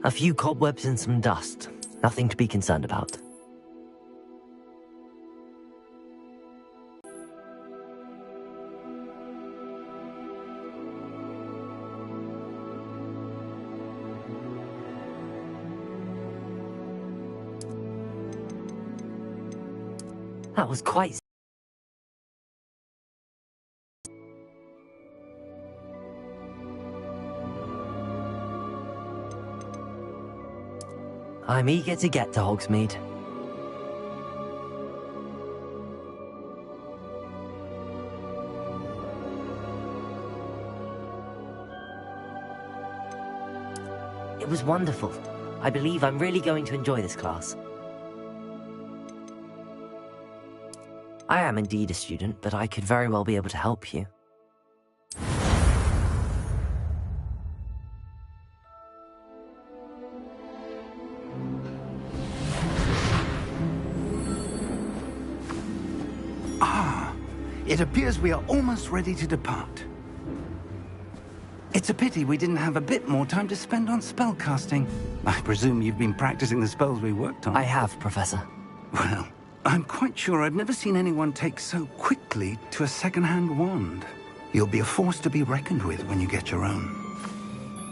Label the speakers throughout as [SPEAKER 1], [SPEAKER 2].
[SPEAKER 1] A few cobwebs and some dust. Nothing to be concerned about. That was quite... I'm eager to get to Hogsmeade. It was wonderful. I believe I'm really going to enjoy this class. I am indeed a student, but I could very well be able to help you.
[SPEAKER 2] It appears we are almost ready to depart. It's a pity we didn't have a bit more time to spend on spellcasting. I presume you've been practicing the spells we worked on.
[SPEAKER 1] I have, Professor.
[SPEAKER 2] Well, I'm quite sure I've never seen anyone take so quickly to a second-hand wand. You'll be a force to be reckoned with when you get your own.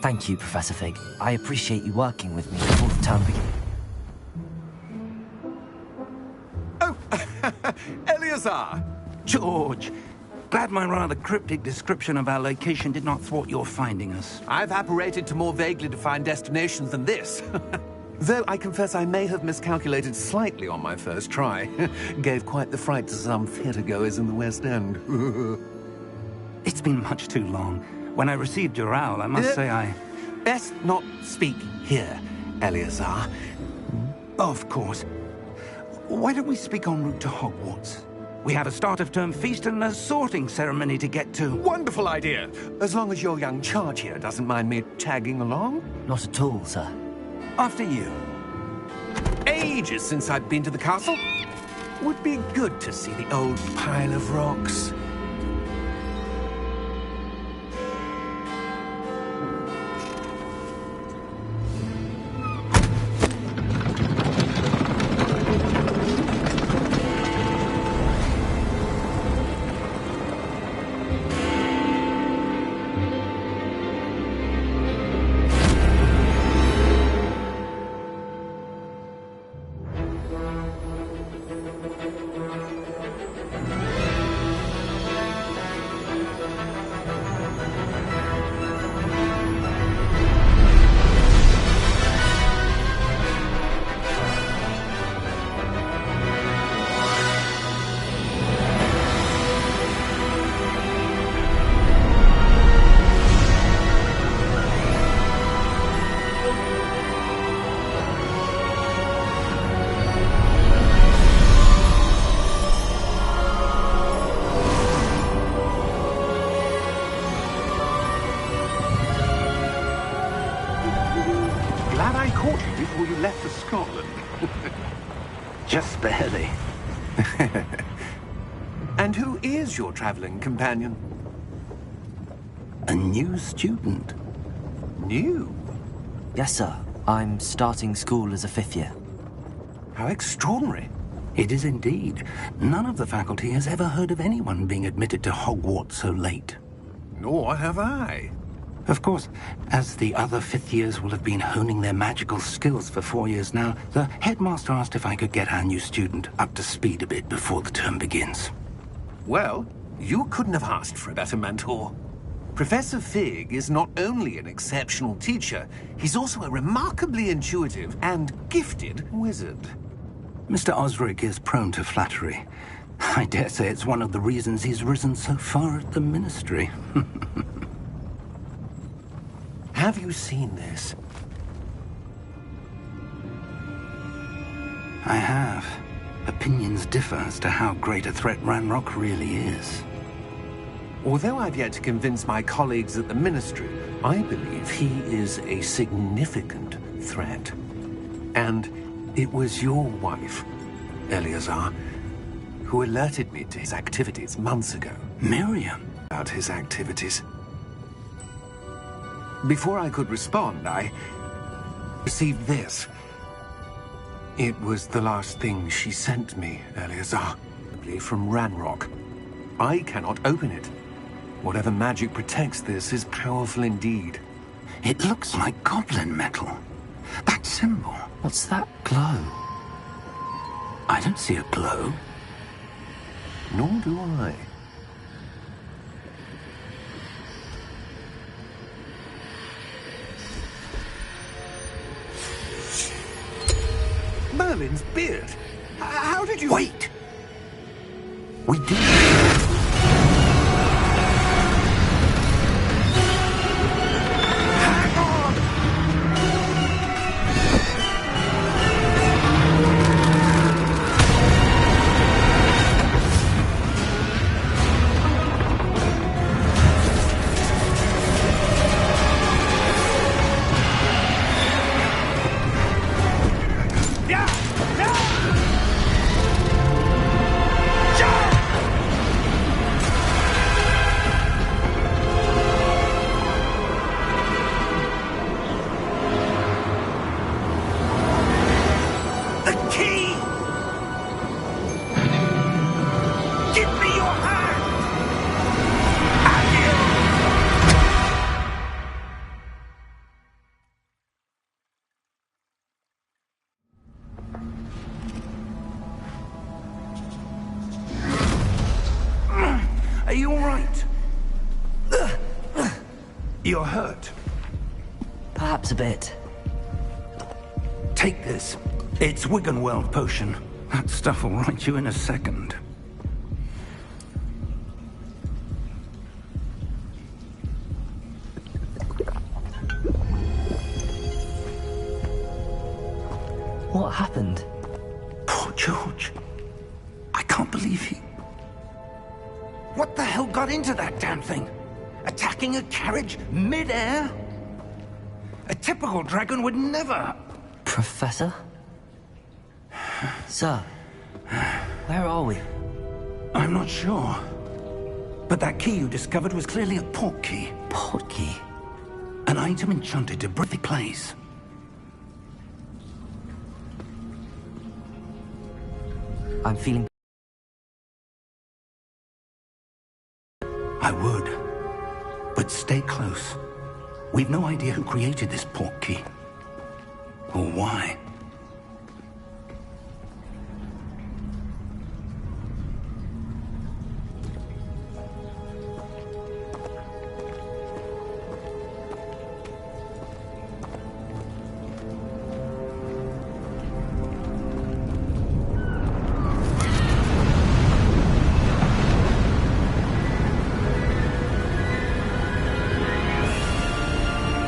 [SPEAKER 1] Thank you, Professor Fig. I appreciate you working with me before the term begins.
[SPEAKER 3] Oh, Eleazar!
[SPEAKER 2] George, glad my rather cryptic description of our location did not thwart your finding us.
[SPEAKER 3] I've apparated to more vaguely defined destinations than this. Though I confess I may have miscalculated slightly on my first try. Gave quite the fright to some theatre-goers in the West End.
[SPEAKER 2] It's been much too long. When I received your owl, I must say I...
[SPEAKER 3] Best not speak here, Eleazar.
[SPEAKER 2] Of course. Why don't we speak en route to Hogwarts? We have a start-of-term feast and a sorting ceremony to get to.
[SPEAKER 3] Wonderful idea! As long as your young charge here doesn't mind me tagging along.
[SPEAKER 1] Not at all, sir.
[SPEAKER 2] After you.
[SPEAKER 3] Ages since I've been to the castle. Would be good to see the old pile of rocks.
[SPEAKER 2] Before you left for Scotland. Just barely.
[SPEAKER 3] And who is your traveling companion?
[SPEAKER 2] A new student.
[SPEAKER 3] New?
[SPEAKER 1] Yes, sir. I'm starting school as a 5th year.
[SPEAKER 3] How extraordinary.
[SPEAKER 2] It is indeed. None of the faculty has ever heard of anyone being admitted to Hogwarts so late.
[SPEAKER 3] Nor have I.
[SPEAKER 2] Of course, as the other 5th years will have been honing their magical skills for 4 years now, the headmaster asked if I could get our new student up to speed a bit before the term begins.
[SPEAKER 3] Well, you couldn't have asked for a better mentor. Professor Fig is not only an exceptional teacher, he's also a remarkably intuitive and gifted wizard.
[SPEAKER 2] Mr. Osric is prone to flattery. I dare say it's one of the reasons he's risen so far at the Ministry.
[SPEAKER 3] Have you seen this?
[SPEAKER 2] I have. Opinions differ as to how great a threat Ranrock really is.
[SPEAKER 3] Although I've yet to convince my colleagues at the Ministry, I believe he is a significant threat. And it was your wife, Eleazar, who alerted me to his activities months ago.
[SPEAKER 2] Miriam?
[SPEAKER 3] About his activities. Before I could respond, I received this. It was the last thing she sent me, Eleazar, from Ranrock. I cannot open it. Whatever magic protects this is powerful indeed.
[SPEAKER 2] It looks like goblin metal. That symbol.
[SPEAKER 1] What's that glow?
[SPEAKER 2] I don't see a glow.
[SPEAKER 3] Nor do I. Merlin's beard. How did you...
[SPEAKER 2] Wait! We did... Are you all right? You're hurt.
[SPEAKER 1] Perhaps a bit.
[SPEAKER 2] Take this. It's Wiggenweld potion. That stuff will right you in a second.
[SPEAKER 1] What happened?
[SPEAKER 2] Poor George. I can't believe he... What the hell got into that damn thing? Attacking a carriage mid-air? A typical dragon would never...
[SPEAKER 1] Professor? Sir, where are we?
[SPEAKER 2] I'm not sure. But that key you discovered was clearly a port key.
[SPEAKER 1] Port key?
[SPEAKER 2] An item enchanted to bring the place.
[SPEAKER 1] I'm feeling...
[SPEAKER 2] I would. But stay close. We've no idea who created this port key. Or why.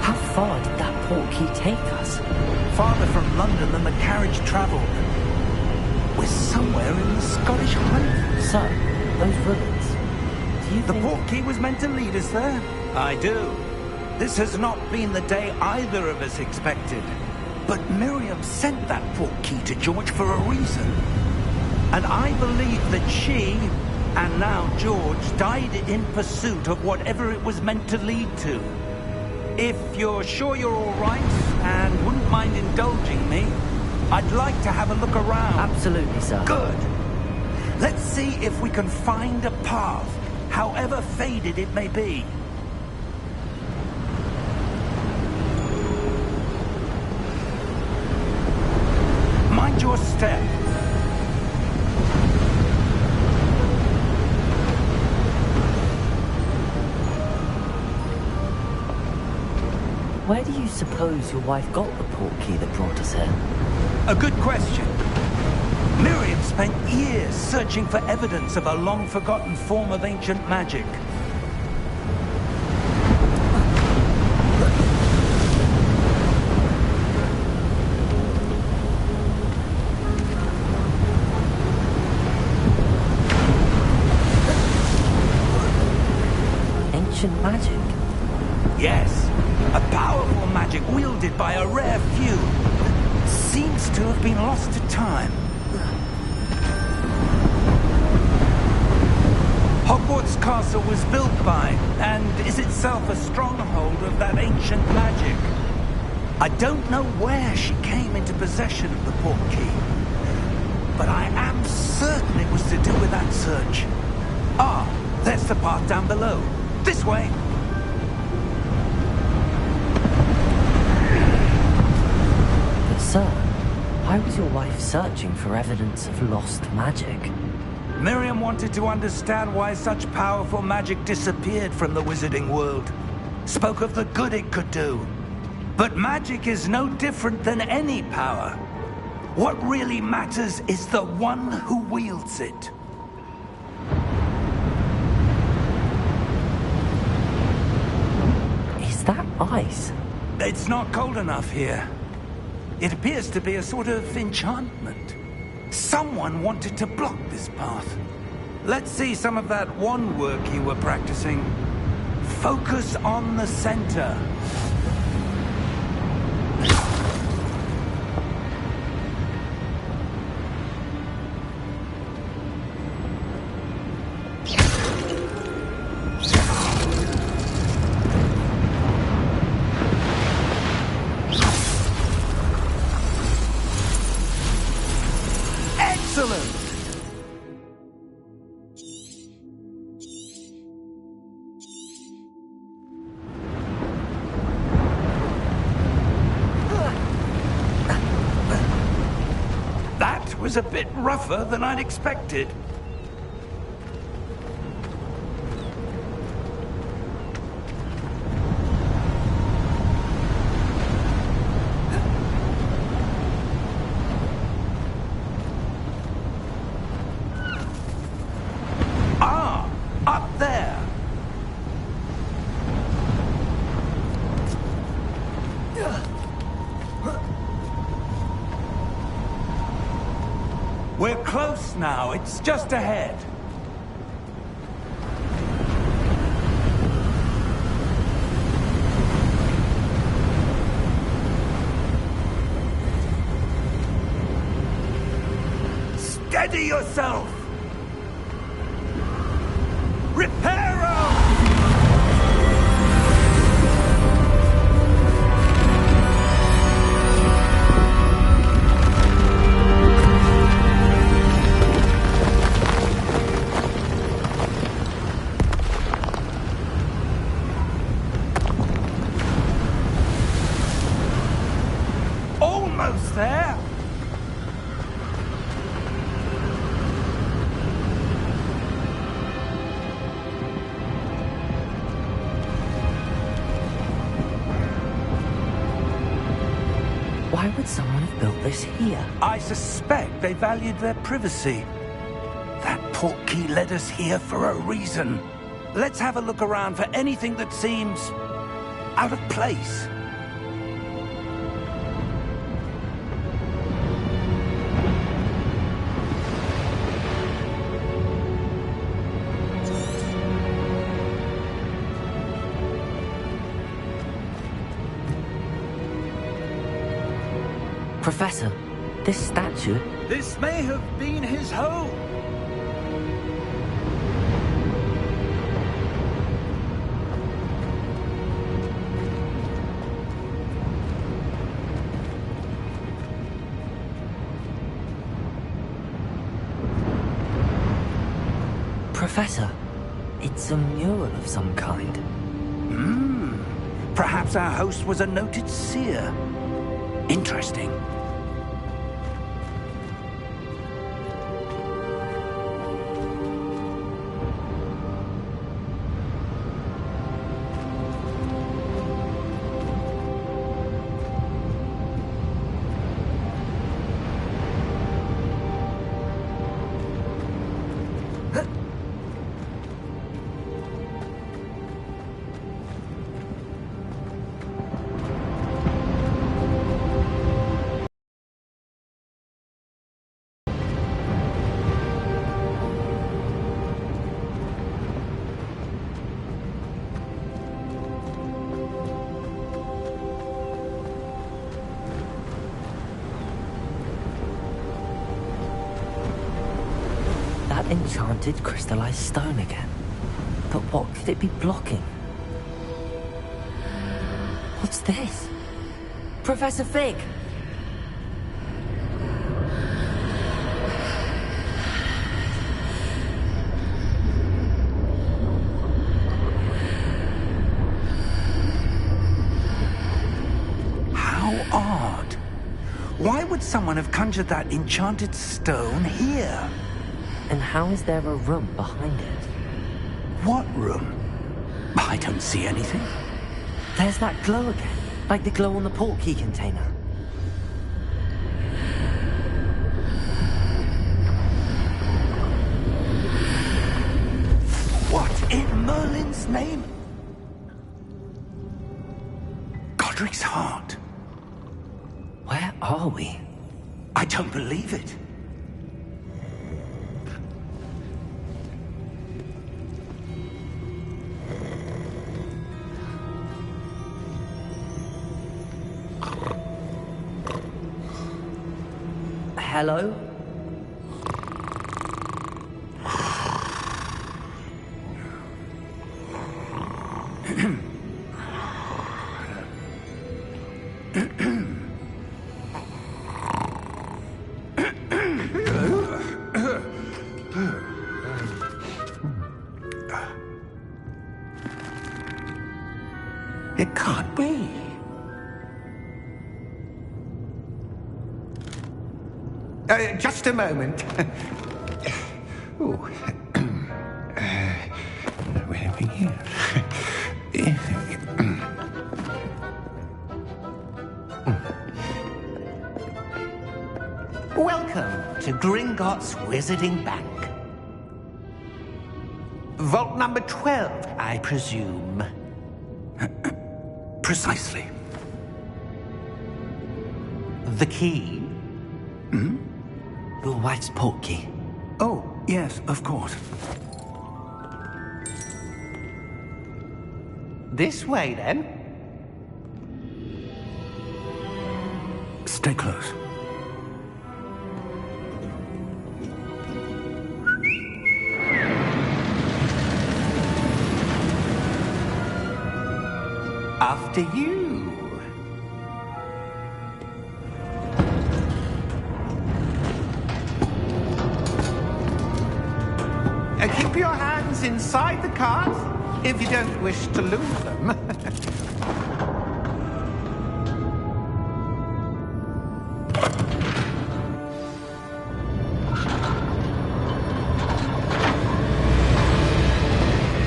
[SPEAKER 1] How far did that port key take us?
[SPEAKER 2] Farther from London than the carriage travelled. We're somewhere in the Scottish Highlands.
[SPEAKER 1] Sir, those ruins. Do you
[SPEAKER 2] The
[SPEAKER 1] think...
[SPEAKER 2] port key was meant to lead us there? I do. This has not been the day either of us expected. But Miriam sent that port key to George for a reason. And I believe that she, and now George, died in pursuit of whatever it was meant to lead to. If you're sure you're all right, and wouldn't mind indulging me, I'd like to have a look around.
[SPEAKER 1] Absolutely, sir.
[SPEAKER 2] Good. Let's see if we can find a path, however faded it may be. Mind your step.
[SPEAKER 1] Where do you suppose your wife got the port key that brought us here?
[SPEAKER 2] A good question. Miriam spent years searching for evidence of a long-forgotten form of ancient magic.
[SPEAKER 1] Ancient magic?
[SPEAKER 2] Yes, a powerful magic wielded by a rare few that seems to have been lost to time. Hogwarts Castle was built by, and is itself a stronghold of that ancient magic. I don't know where she came into possession of the portkey, but I am certain it was to do with that search. Ah, there's the path down below. This way.
[SPEAKER 1] But sir, why was your wife searching for evidence of lost magic?
[SPEAKER 2] Miriam wanted to understand why such powerful magic disappeared from the wizarding world. Spoke of the good it could do. But magic is no different than any power. What really matters is the one who wields it.
[SPEAKER 1] Is that ice?
[SPEAKER 2] It's not cold enough here. It appears to be a sort of enchantment. Someone wanted to block this path. Let's see some of that wand work you were practicing. Focus on the center. Excellent! That was a bit rougher than I'd expected. Ah, up there. We're close now. It's just ahead. Steady yourself! Reparo! Almost there!
[SPEAKER 1] Why would someone have built this here?
[SPEAKER 2] I suspect they valued their privacy. That portkey led us here for a reason. Let's have a look around for anything that seems out of place.
[SPEAKER 1] Professor, this statue...
[SPEAKER 2] This may have been his home.
[SPEAKER 1] Professor, it's a mural of some kind.
[SPEAKER 2] Perhaps our host was a noted seer. Interesting.
[SPEAKER 1] Enchanted crystallized stone again. But what could it be blocking? What's this? Professor Fig!
[SPEAKER 2] How odd. Why would someone have conjured that enchanted stone here?
[SPEAKER 1] And how is there a room behind it?
[SPEAKER 2] What room? I don't see anything.
[SPEAKER 1] There's that glow again, like the glow on the portkey container.
[SPEAKER 2] What in Merlin's name? Godric's heart.
[SPEAKER 1] Where are we?
[SPEAKER 2] I don't believe it.
[SPEAKER 1] Hello?
[SPEAKER 2] It can't be. Just a moment. Oh. Where are we here? Welcome to Gringotts Wizarding Bank. Vault number 12, I presume. Precisely. The key?
[SPEAKER 1] Hmm? Your wife's portkey.
[SPEAKER 2] Oh, yes, of course. This way, then. Stay close. After you. Keep your hands inside the cart if you don't wish to lose them.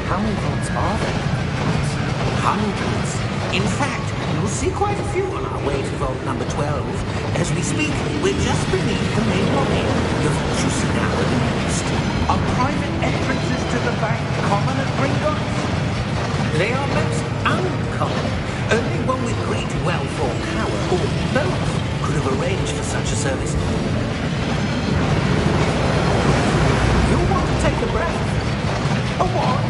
[SPEAKER 1] How many vaults are there?
[SPEAKER 2] Hundreds. In fact, you'll see quite a few on our way to vault number 12. As we speak, we're just beneath the main lobby. The vault you see now are the nearest. Are private entrances to the bank common at Gringotts? They are most uncommon. Only one with great wealth or power, or both, could have arranged for such a service. You'll want to take a breath. A what?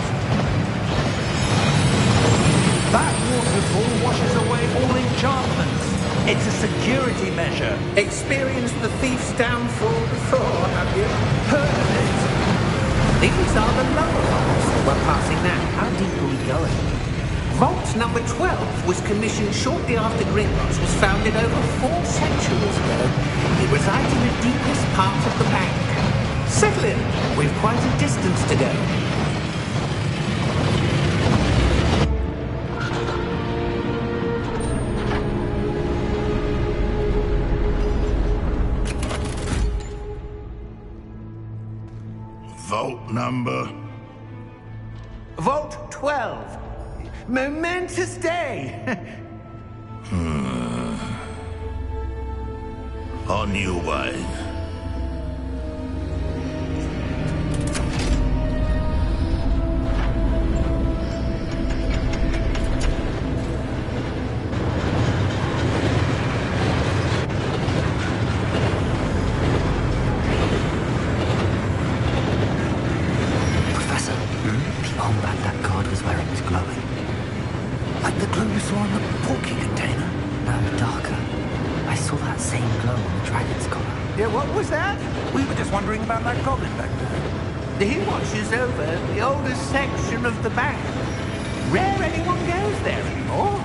[SPEAKER 2] That waterfall washes away all enchantments. It's a security measure. Experienced the thief's downfall before, have you? Heard of it? These are the lower vaults. We're passing now.
[SPEAKER 1] How deep are we going?
[SPEAKER 2] Vault number 12 was commissioned shortly after Gringotts was founded over 4 centuries ago. It resides in the deepest part of the bank. Settle in. We've quite a distance to go.
[SPEAKER 4] Vault number?
[SPEAKER 2] Vault 12. Momentous day.
[SPEAKER 4] On you, wine.
[SPEAKER 2] Wondering about that goblin back there. He watches over the oldest section of the bank. Rare anyone goes there anymore.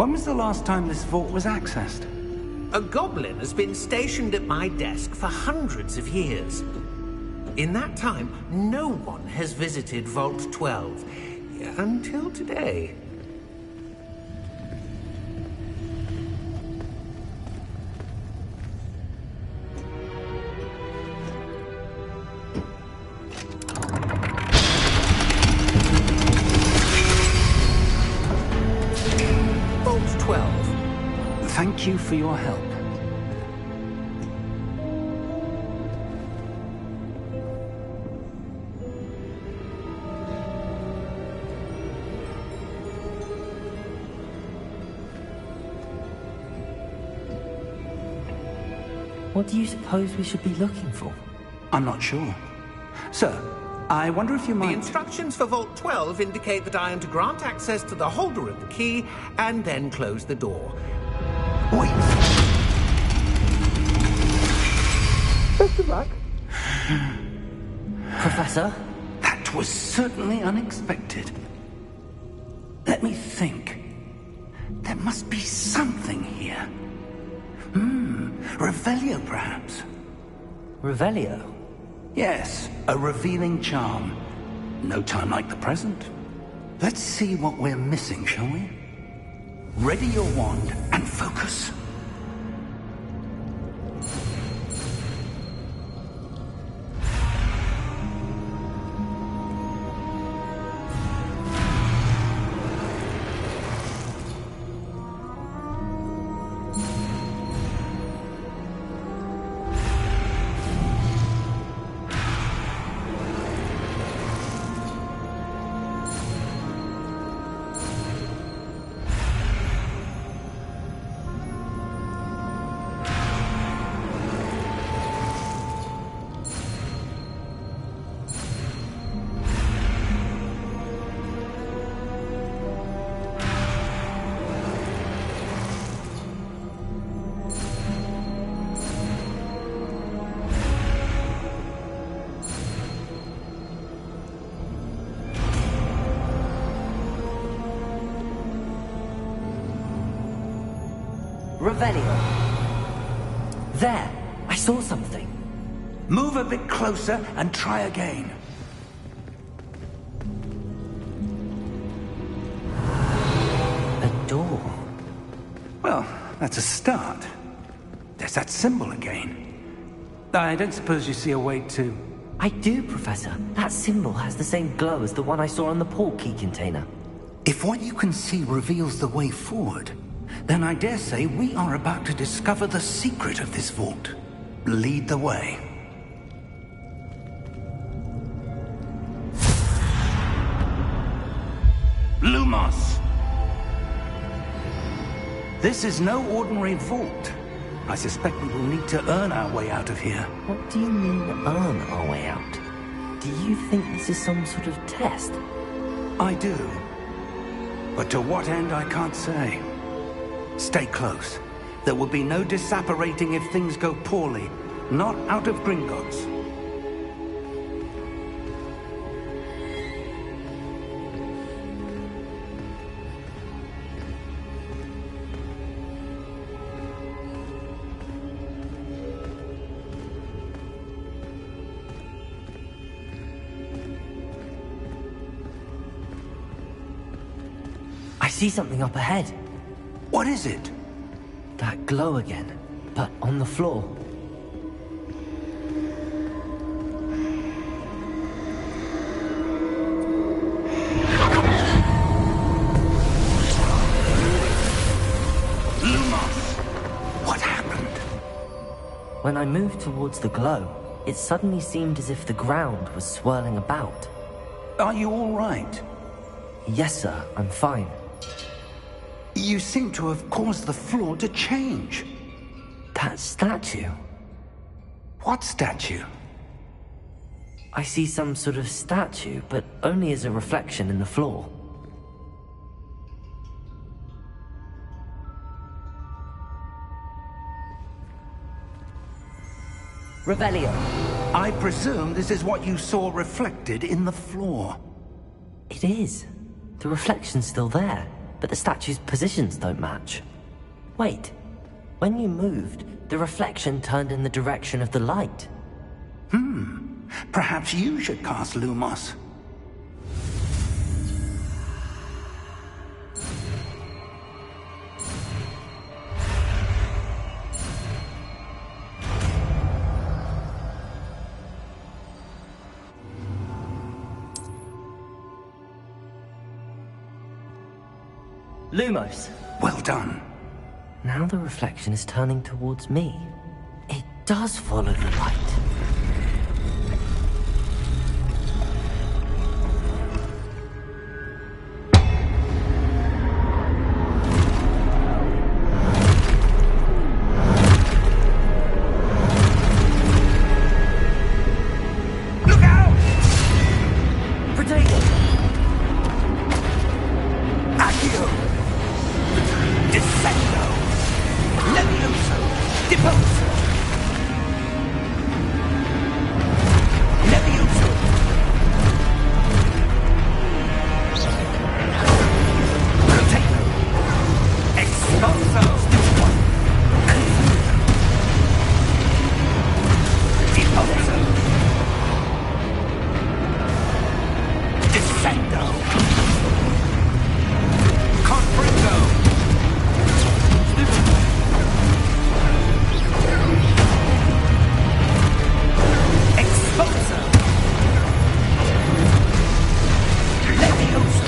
[SPEAKER 2] When was the last time this vault was accessed?
[SPEAKER 3] A goblin has been stationed at my desk for hundreds of years. In that time, no one has visited Vault 12. Until today. Vault 12.
[SPEAKER 2] Thank you for your help.
[SPEAKER 1] What do you suppose we should be looking for?
[SPEAKER 2] I'm not sure. Sir, I wonder if you
[SPEAKER 3] The
[SPEAKER 2] might...
[SPEAKER 3] instructions for Vault 12 indicate that I am to grant access to the holder of the key and then close the door.
[SPEAKER 2] Wait!
[SPEAKER 3] Best of luck.
[SPEAKER 1] Professor?
[SPEAKER 2] That was certainly unexpected. Let me think. There must be something here. Revelio, perhaps?
[SPEAKER 1] Revelio?
[SPEAKER 2] Yes, a revealing charm. No time like the present. Let's see what we're missing, shall we? Ready your wand and focus.
[SPEAKER 1] Revelio. There! I saw something.
[SPEAKER 2] Move a bit closer and try again.
[SPEAKER 1] A door.
[SPEAKER 2] Well, that's a start. There's that symbol again. I don't suppose you see a way to...
[SPEAKER 1] I do, Professor. That symbol has the same glow as the one I saw on the portkey container.
[SPEAKER 2] If what you can see reveals the way forward, then I dare say we are about to discover the secret of this vault. Lead the way. Lumos! This is no ordinary vault. I suspect we will need to earn our way out of here.
[SPEAKER 1] What do you mean, earn our way out? Do you think this is some sort of test?
[SPEAKER 2] I do. But to what end, I can't say. Stay close. There will be no disapparating if things go poorly. Not out of Gringotts.
[SPEAKER 1] I see something up ahead.
[SPEAKER 2] What is it?
[SPEAKER 1] That glow again, but on the floor.
[SPEAKER 2] Lumos! What happened?
[SPEAKER 1] When I moved towards the glow, it suddenly seemed as if the ground was swirling about.
[SPEAKER 2] Are you all right?
[SPEAKER 1] Yes, sir, I'm fine.
[SPEAKER 2] You seem to have caused the floor to change.
[SPEAKER 1] That statue.
[SPEAKER 2] What statue?
[SPEAKER 1] I see some sort of statue, but only as a reflection in the floor. Revelio.
[SPEAKER 2] I presume this is what you saw reflected in the floor.
[SPEAKER 1] It is. The reflection's still there. but the statue's positions don't match. Wait, when you moved, the reflection turned in the direction of the light.
[SPEAKER 2] Perhaps you should cast Lumos.
[SPEAKER 1] Lumos.
[SPEAKER 2] Well done.
[SPEAKER 1] Now the reflection is turning towards me. It does follow the light.
[SPEAKER 2] Look out!
[SPEAKER 1] Protego!
[SPEAKER 2] Accio! Descendo! Levioso! Deposo! Levioso! Protego! Expulso! Deposo! Descendo! Confringo! Expulso! Levioso!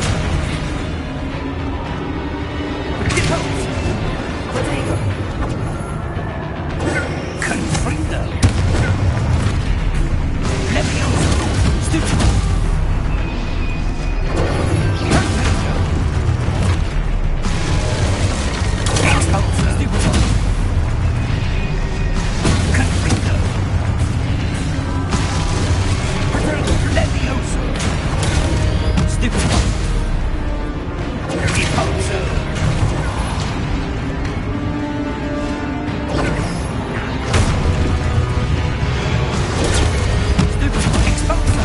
[SPEAKER 2] Deposo! Protego! Confringo! Levioso! Stupido! Expulso! Stupido! Confringo! Levioso! Stupido! Deposo! Stupido! Expulso!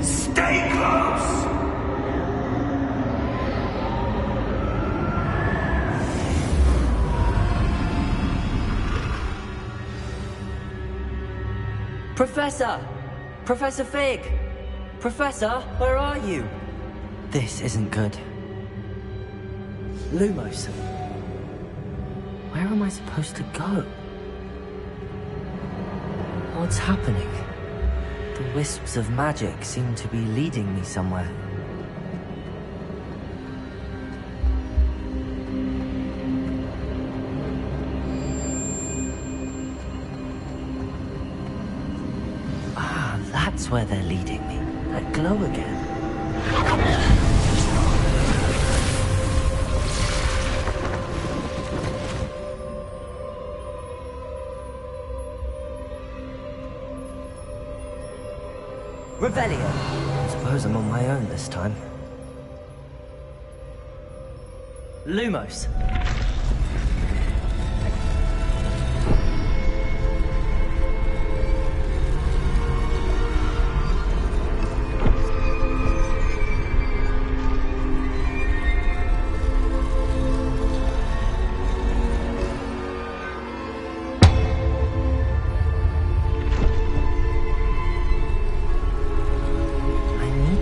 [SPEAKER 2] Stay close!
[SPEAKER 1] Professor! Professor Fig! Professor, where are you? This isn't good. Lumos. Where am I supposed to go? What's happening? The wisps of magic seem to be leading me somewhere. Ah, that's where they're leading me. That glow again. Revelio. Suppose I'm on my own this time. Lumos.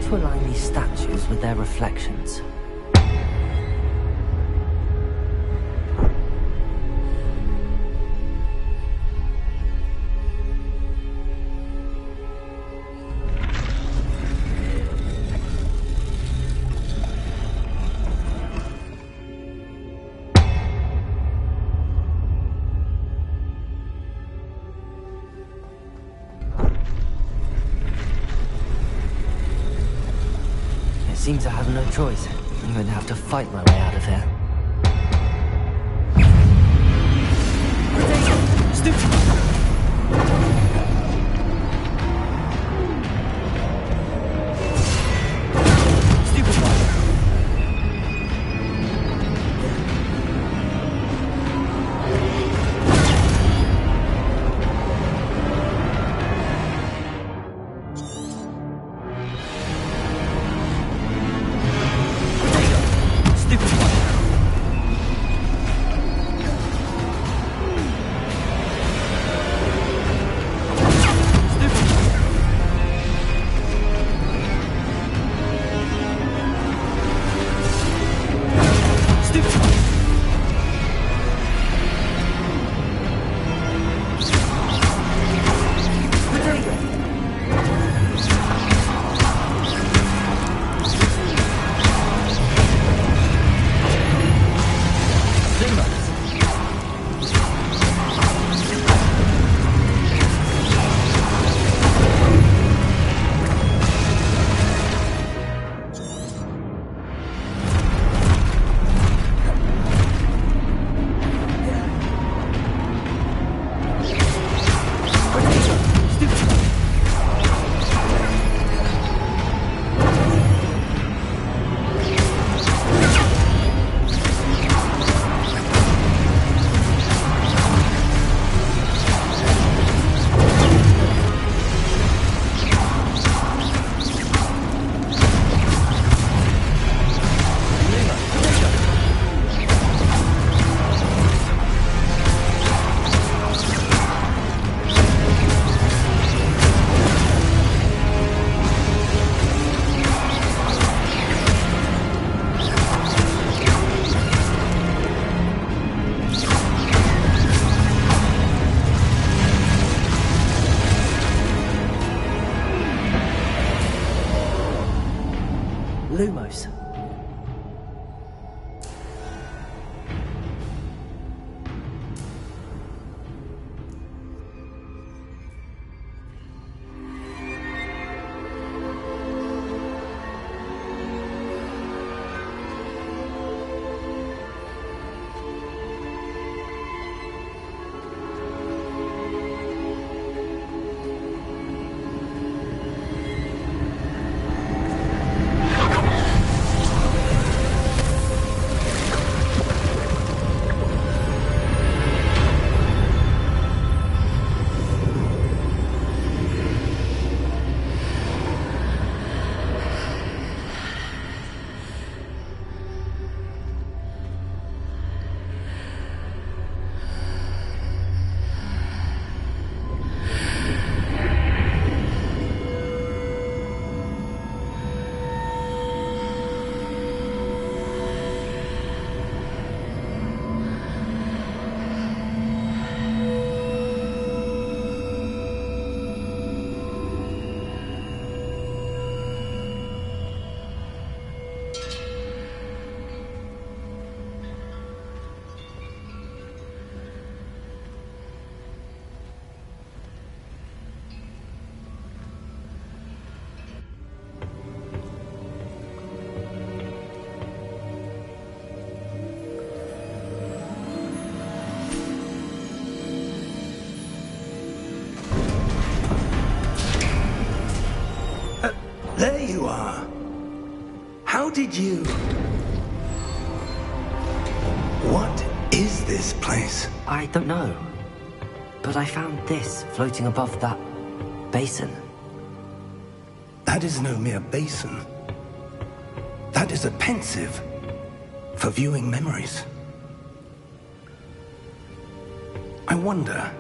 [SPEAKER 1] To align these statues with their reflections. Seems I have no choice. I'm going to have to fight my way out of here. Lumos.
[SPEAKER 2] There you are. How did you... What is this place?
[SPEAKER 1] I don't know. But I found this floating above that basin.
[SPEAKER 2] That is no mere basin. That is a pensive for viewing memories. I wonder...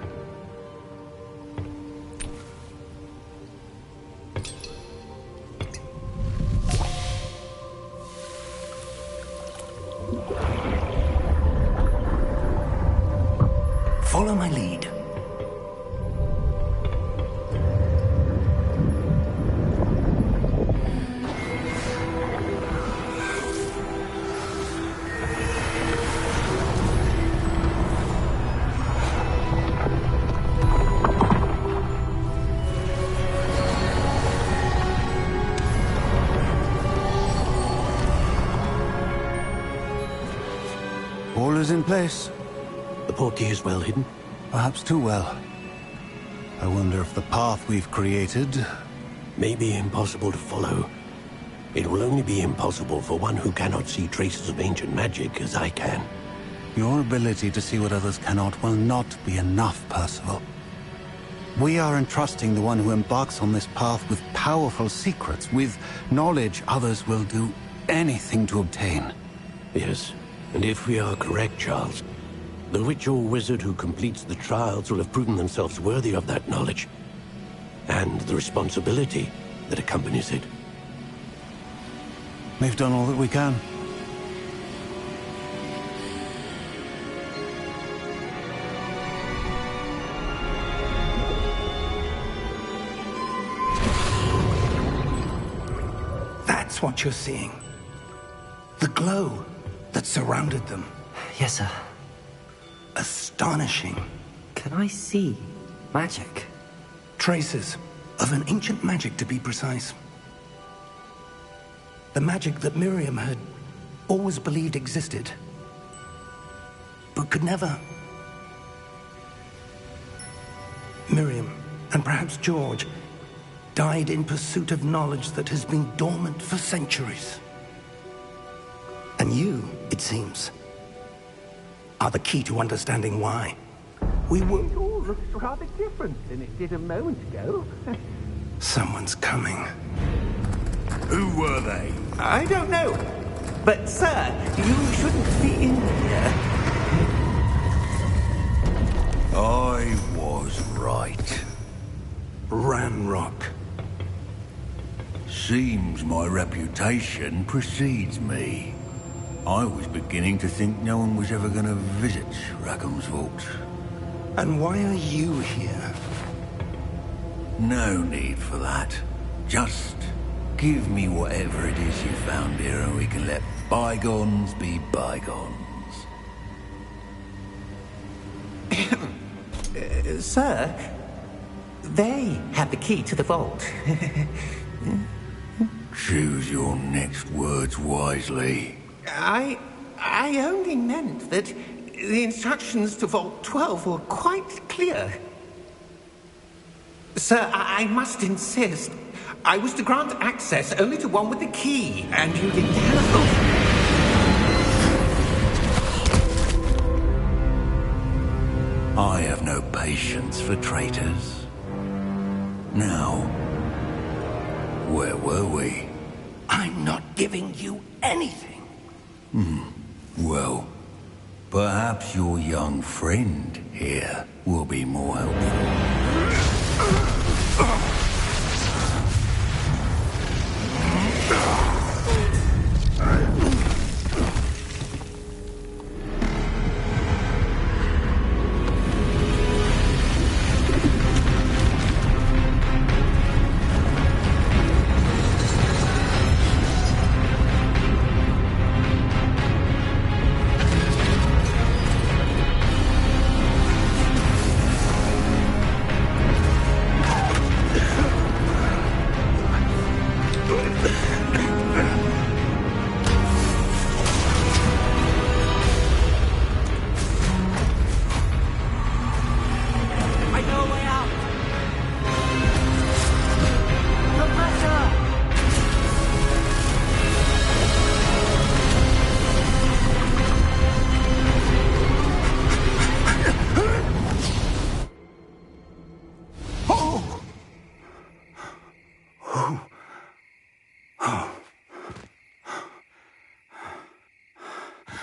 [SPEAKER 2] Follow my lead.
[SPEAKER 5] All is in place.
[SPEAKER 6] The portkey is well hidden?
[SPEAKER 5] Perhaps too well. I wonder if the path we've created...
[SPEAKER 6] May be impossible to follow. It will only be impossible for one who cannot see traces of ancient magic as I can.
[SPEAKER 5] Your ability to see what others cannot will not be enough, Percival. We are entrusting the one who embarks on this path with powerful secrets, with knowledge others will do anything to obtain.
[SPEAKER 6] Yes, and if we are correct, Charles, the witch or wizard who completes the trials will have proven themselves worthy of that knowledge, and the responsibility that accompanies it.
[SPEAKER 5] We've done all that we can.
[SPEAKER 2] That's what you're seeing. The glow that surrounded them.
[SPEAKER 1] Yes, sir.
[SPEAKER 2] Astonishing.
[SPEAKER 1] Can I see magic?
[SPEAKER 2] Traces of an ancient magic, to be precise. The magic that Miriam had always believed existed, but could never. Miriam, and perhaps George, died in pursuit of knowledge that has been dormant for centuries. And you, it seems, are the key to understanding why. We will...
[SPEAKER 7] It all looks rather different than it did a moment ago.
[SPEAKER 2] Someone's coming.
[SPEAKER 4] Who were they?
[SPEAKER 2] I don't know. But, sir, you shouldn't be in here.
[SPEAKER 4] I was right.
[SPEAKER 2] Ranrock.
[SPEAKER 4] Seems my reputation precedes me. I was beginning to think no one was ever going to visit Rackham's vault.
[SPEAKER 2] And why are you here?
[SPEAKER 4] No need for that. Just Give me whatever it is you found here and we can let bygones be bygones.
[SPEAKER 8] Sir, they have the key to the vault.
[SPEAKER 4] Choose your next words wisely.
[SPEAKER 8] I only meant that the instructions to Vault 12 were quite clear. Sir, I must insist. I was to grant access only to one with the key, and you didn't have...
[SPEAKER 4] I have no patience for traitors. Now, where were we?
[SPEAKER 8] I'm not giving you anything.
[SPEAKER 4] Well, perhaps your young friend here will be more helpful.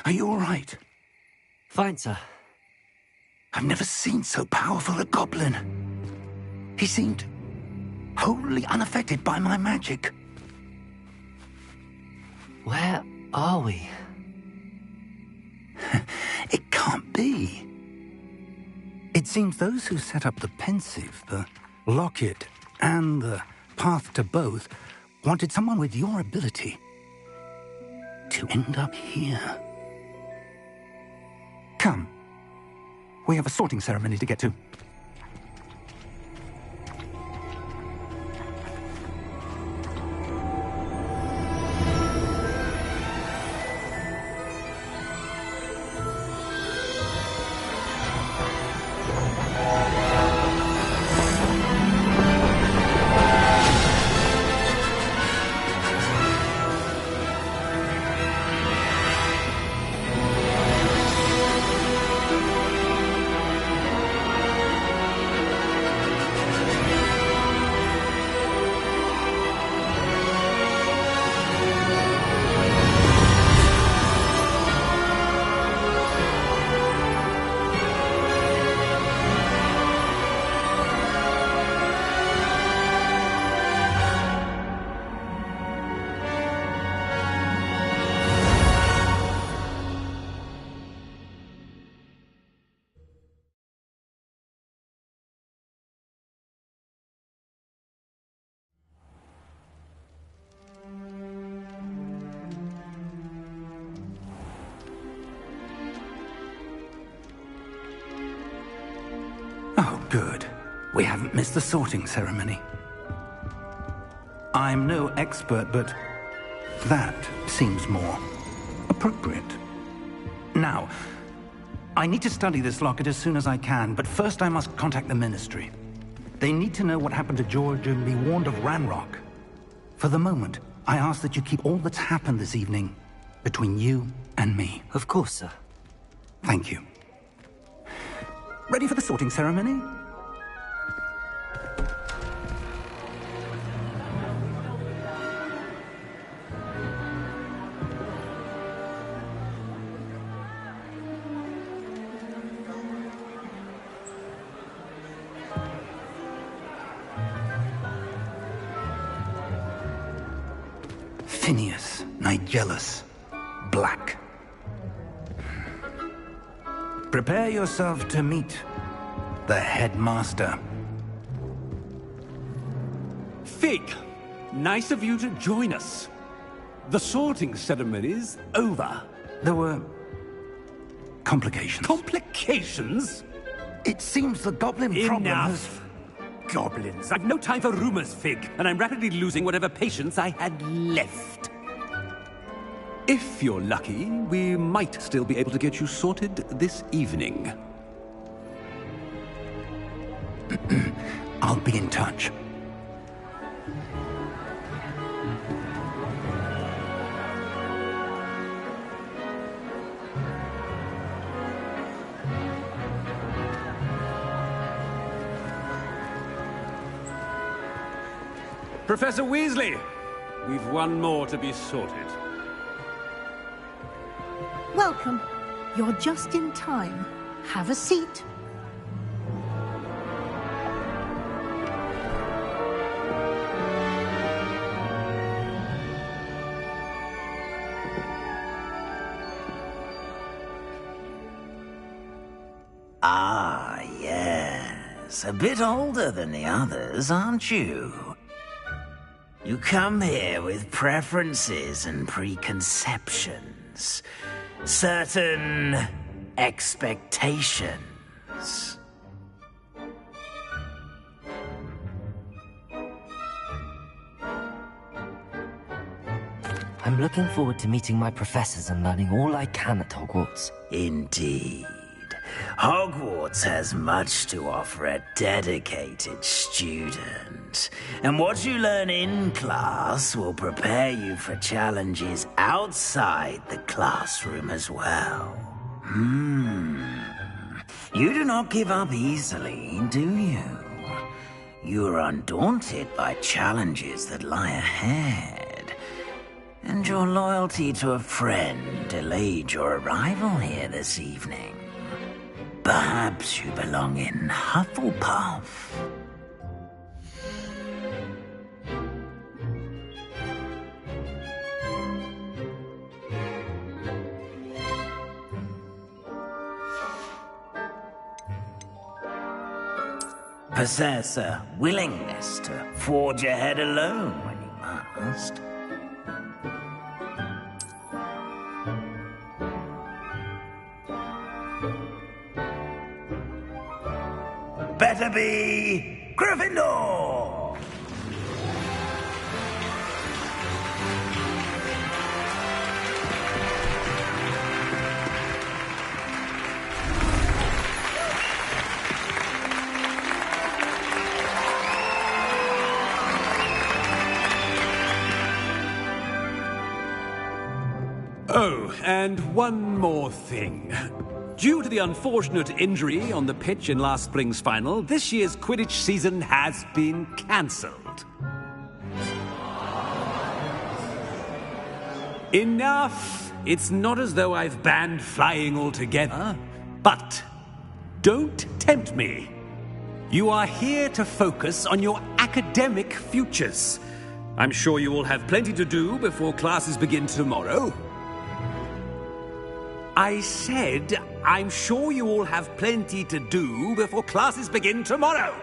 [SPEAKER 2] Are you all right?
[SPEAKER 1] Fine, sir.
[SPEAKER 2] I've never seen so powerful a goblin. He seemed wholly unaffected by my magic.
[SPEAKER 1] Where are we?
[SPEAKER 2] It can't be. It seems those who set up the pensive, the locket, and the path to both wanted someone with your ability to end up here. Come. We have a sorting ceremony to get to. Oh, good. We haven't missed the sorting ceremony. I'm no expert, but that seems more appropriate. Now, I need to study this locket as soon as I can, but first I must contact the Ministry. They need to know what happened to George and be warned of Ranrock. For the moment, I ask that you keep all that's happened this evening between you and me.
[SPEAKER 1] Of course, sir.
[SPEAKER 2] Thank you. Ready for the sorting ceremony? Phineas, Nigellus, Black. Prepare yourself to meet the headmaster.
[SPEAKER 9] Fig,
[SPEAKER 3] nice of you to join us. The sorting ceremony's over.
[SPEAKER 2] There were complications.
[SPEAKER 3] Complications?
[SPEAKER 2] It seems the goblin problem has...
[SPEAKER 3] Enough! Goblins. I've no time for rumors, Fig, and I'm rapidly losing whatever patience I had left. If you're lucky, we might still be able to get you sorted this evening.
[SPEAKER 2] I'll be in touch.
[SPEAKER 3] Professor Weasley, we've one more to be sorted.
[SPEAKER 9] Welcome. You're just in time. Have a seat.
[SPEAKER 10] Ah, yes. A bit older than the others, aren't you? You come here with preferences and preconceptions. Certain expectations.
[SPEAKER 1] I'm looking forward to meeting my professors and learning all I can at Hogwarts.
[SPEAKER 10] Indeed. Hogwarts has much to offer a dedicated student. And what you learn in class will prepare you for challenges outside the classroom as well. You do not give up easily, do you? You are undaunted by challenges that lie ahead. And your loyalty to a friend delayed your arrival here this evening. Perhaps you belong in Hufflepuff. Possess a willingness to forge ahead alone when you must. Better be Gryffindor!
[SPEAKER 3] Oh, and one more thing. Due to the unfortunate injury on the pitch in last spring's final, this year's Quidditch season has been cancelled. Enough! It's not as though I've banned flying altogether. But don't tempt me. You are here to focus on your academic futures. I'm sure you all have plenty to do before classes begin tomorrow. I said, I'm sure you all have plenty to do before classes begin tomorrow.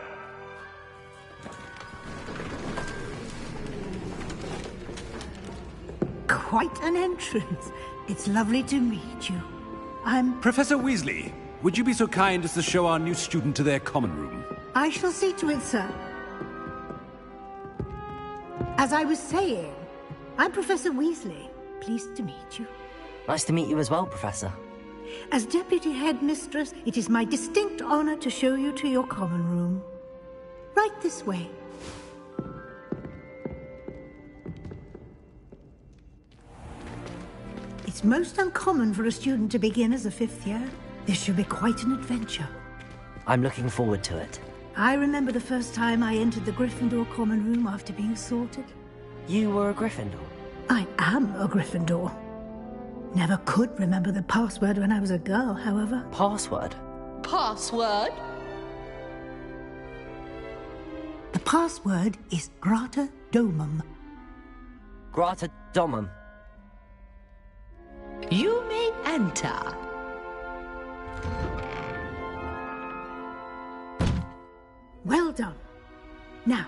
[SPEAKER 9] Quite an entrance. It's lovely to meet you. I'm...
[SPEAKER 3] Professor Weasley, would you be so kind as to show our new student to their common room?
[SPEAKER 9] I shall see to it, sir. As I was saying, I'm Professor Weasley. Pleased to meet you.
[SPEAKER 1] Nice to meet you as well, Professor.
[SPEAKER 9] As Deputy Headmistress, it is my distinct honor to show you to your common room. Right this way. It's most uncommon for a student to begin as a fifth year. This should be quite an adventure.
[SPEAKER 1] I'm looking forward to it.
[SPEAKER 9] I remember the first time I entered the Gryffindor common room after being sorted.
[SPEAKER 1] You were a Gryffindor?
[SPEAKER 9] I am a Gryffindor. Never could remember the password when I was a girl, however.
[SPEAKER 1] Password?
[SPEAKER 11] Password?
[SPEAKER 9] The password is Grata Domum.
[SPEAKER 1] Grata Domum.
[SPEAKER 11] You may enter.
[SPEAKER 9] Well done. Now,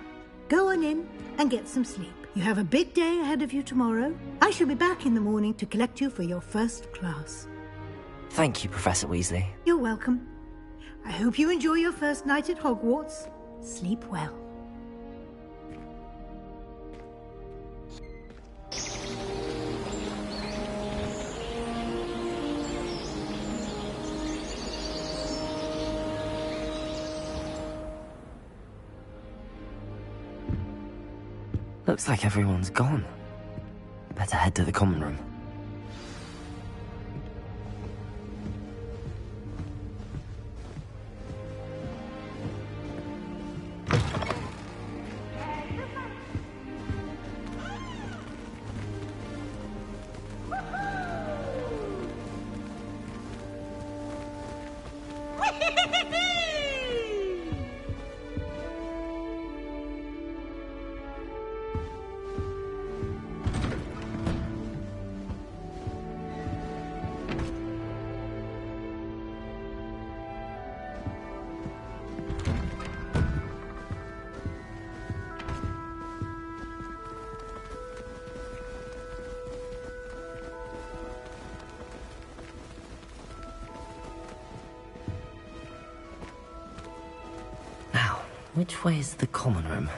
[SPEAKER 9] go on in and get some sleep. You have a big day ahead of you tomorrow. I shall be back in the morning to collect you for your first class.
[SPEAKER 1] Thank you, Professor Weasley.
[SPEAKER 9] You're welcome. I hope you enjoy your first night at Hogwarts. Sleep well.
[SPEAKER 1] Looks like everyone's gone. Better head to the common room. Which way is the common room?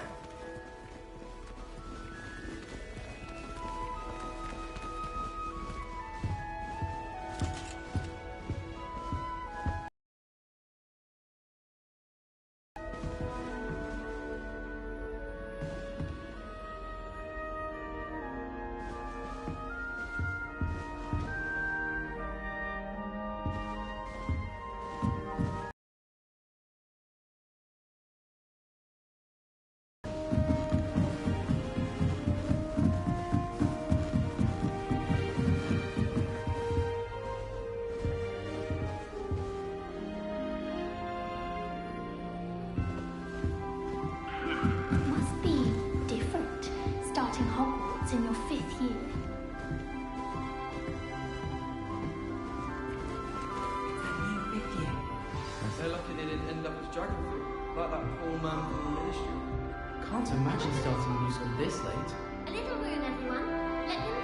[SPEAKER 12] in your 5th year.
[SPEAKER 13] So lucky they didn't end up as dragon fruit, like that poor man from the ministry.
[SPEAKER 14] Can't imagine starting a new school this late.
[SPEAKER 12] A little room, everyone. Let them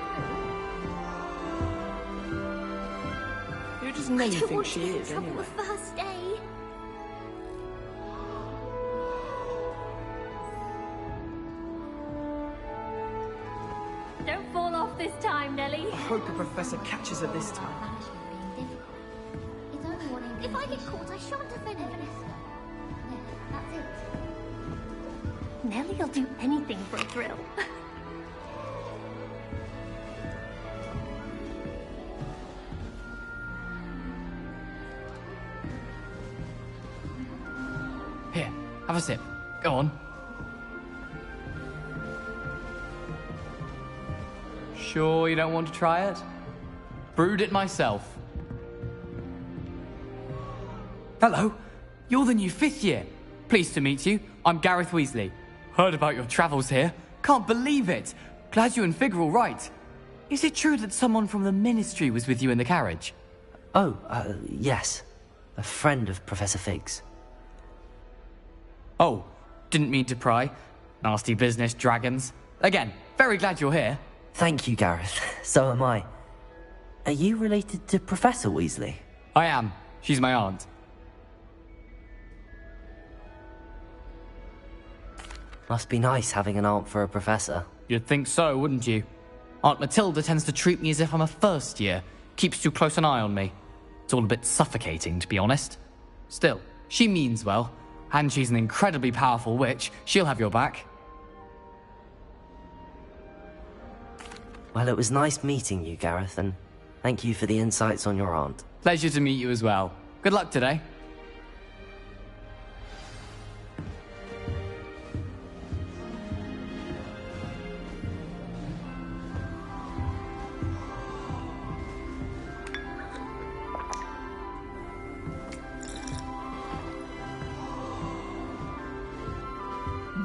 [SPEAKER 12] through.
[SPEAKER 13] Who does Nelly think she is, anyway?
[SPEAKER 12] The first day. Don't fall off this time, Nelly.
[SPEAKER 13] I hope the professor catches her this time.
[SPEAKER 12] If I get caught, I shan't offend anyone. That's it. Nelly'll do anything for a thrill.
[SPEAKER 14] Here, have a sip. Go on. Sure you don't want to try it? Brewed it myself. Hello, you're the new 5th year. Pleased to meet you. I'm Gareth Weasley. Heard about your travels here. Can't believe it. Glad you and Fig are all right. Is it true that someone from the ministry was with you in the carriage?
[SPEAKER 1] Oh, yes. A friend of Professor Fig's.
[SPEAKER 14] Oh, didn't mean to pry. Nasty business, dragons. Again, very glad you're here.
[SPEAKER 1] Thank you, Gareth. So am I. Are you related to Professor Weasley?
[SPEAKER 14] I am. She's my aunt.
[SPEAKER 1] Must be nice having an aunt for a professor.
[SPEAKER 14] You'd think so, wouldn't you? Aunt Matilda tends to treat me as if I'm a first year. Keeps too close an eye on me. It's all a bit suffocating, to be honest. Still, she means well. And she's an incredibly powerful witch. She'll have your back.
[SPEAKER 1] Well, it was nice meeting you, Gareth, and thank you for the insights on your aunt.
[SPEAKER 14] Pleasure to meet you as well. Good luck today.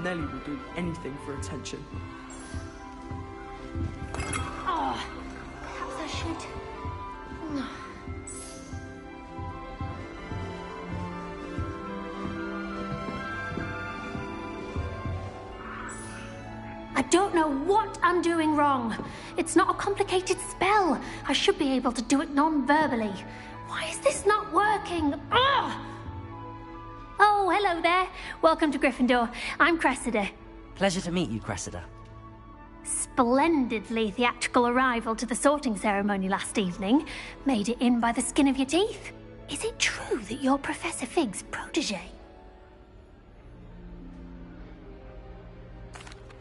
[SPEAKER 13] Nelly will do anything for attention.
[SPEAKER 12] Oh, perhaps I should. I don't know what I'm doing wrong. It's not a complicated spell. I should be able to do it non-verbally. Why is this not working? Ugh! Oh, hello there. Welcome to Gryffindor. I'm Cressida.
[SPEAKER 1] Pleasure to meet you, Cressida.
[SPEAKER 12] Splendidly theatrical arrival to the sorting ceremony last evening. Made it in by the skin of your teeth. Is it true that you're Professor Fig's protege?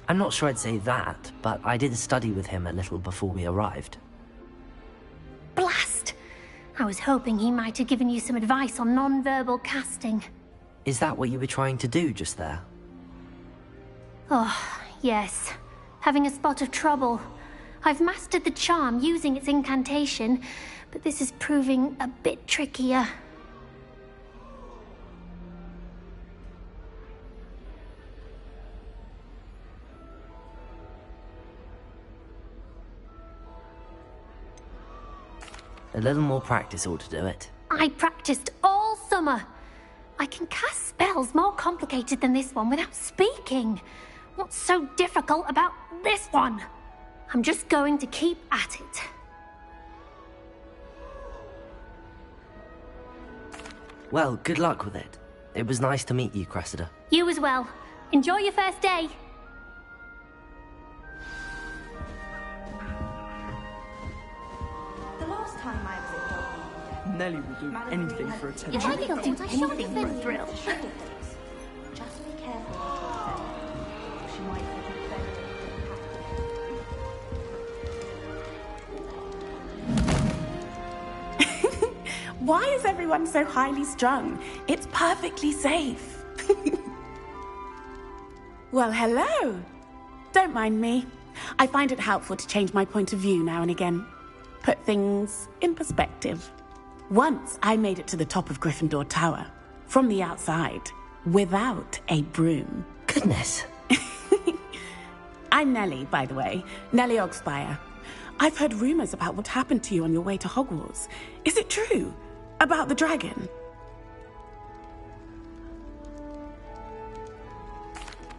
[SPEAKER 1] I'm not sure I'd say that, but I did study with him a little before we arrived.
[SPEAKER 12] Blast! I was hoping he might have given you some advice on non-verbal casting.
[SPEAKER 1] Is that what you were trying to do just there?
[SPEAKER 12] Oh, yes. Having a spot of trouble. I've mastered the charm using its incantation, but this is proving a bit trickier.
[SPEAKER 1] A little more practice ought to do it.
[SPEAKER 12] I practiced all summer. I can cast spells more complicated than this one without speaking. What's so difficult about this one? I'm just going to keep at it.
[SPEAKER 1] Well, good luck with it. It was nice to meet you, Cressida.
[SPEAKER 12] You as well. Enjoy your first day.
[SPEAKER 15] The last time I was at Dobby,
[SPEAKER 13] Nellie will do anything for attention.
[SPEAKER 12] Yeah, he'll do anything for a thrill.
[SPEAKER 15] just be careful what you say. She might think it's better.
[SPEAKER 16] Why is everyone so highly strung? It's perfectly safe. Well, hello. Don't mind me. I find it helpful to change my point of view now and again. Put things in perspective. Once I made it to the top of Gryffindor Tower, from the outside, without a broom.
[SPEAKER 1] Goodness.
[SPEAKER 16] I'm Nellie, by the way. Nellie Ogspire. I've heard rumors about what happened to you on your way to Hogwarts. Is it true? About the dragon?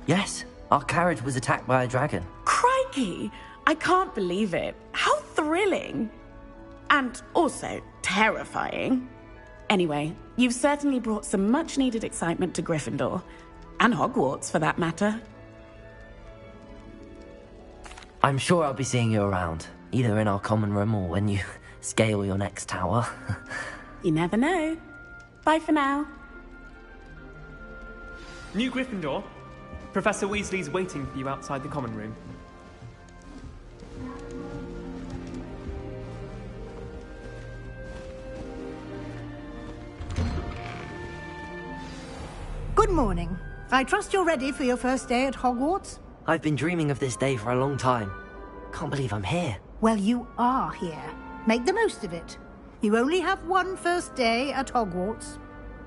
[SPEAKER 1] Yes, our carriage was attacked by a dragon.
[SPEAKER 16] Crikey! I can't believe it. How thrilling! And also terrifying. Anyway, you've certainly brought some much-needed excitement to Gryffindor. And Hogwarts, for that matter.
[SPEAKER 1] I'm sure I'll be seeing you around, either in our common room or when you scale your next tower.
[SPEAKER 16] You never know. Bye for now.
[SPEAKER 13] New Gryffindor. Professor Weasley's waiting for you outside the common room.
[SPEAKER 9] Good morning. I trust you're ready for your first day at Hogwarts?
[SPEAKER 1] I've been dreaming of this day for a long time. Can't believe I'm here.
[SPEAKER 9] Well, you are here. Make the most of it. You only have one first day at Hogwarts.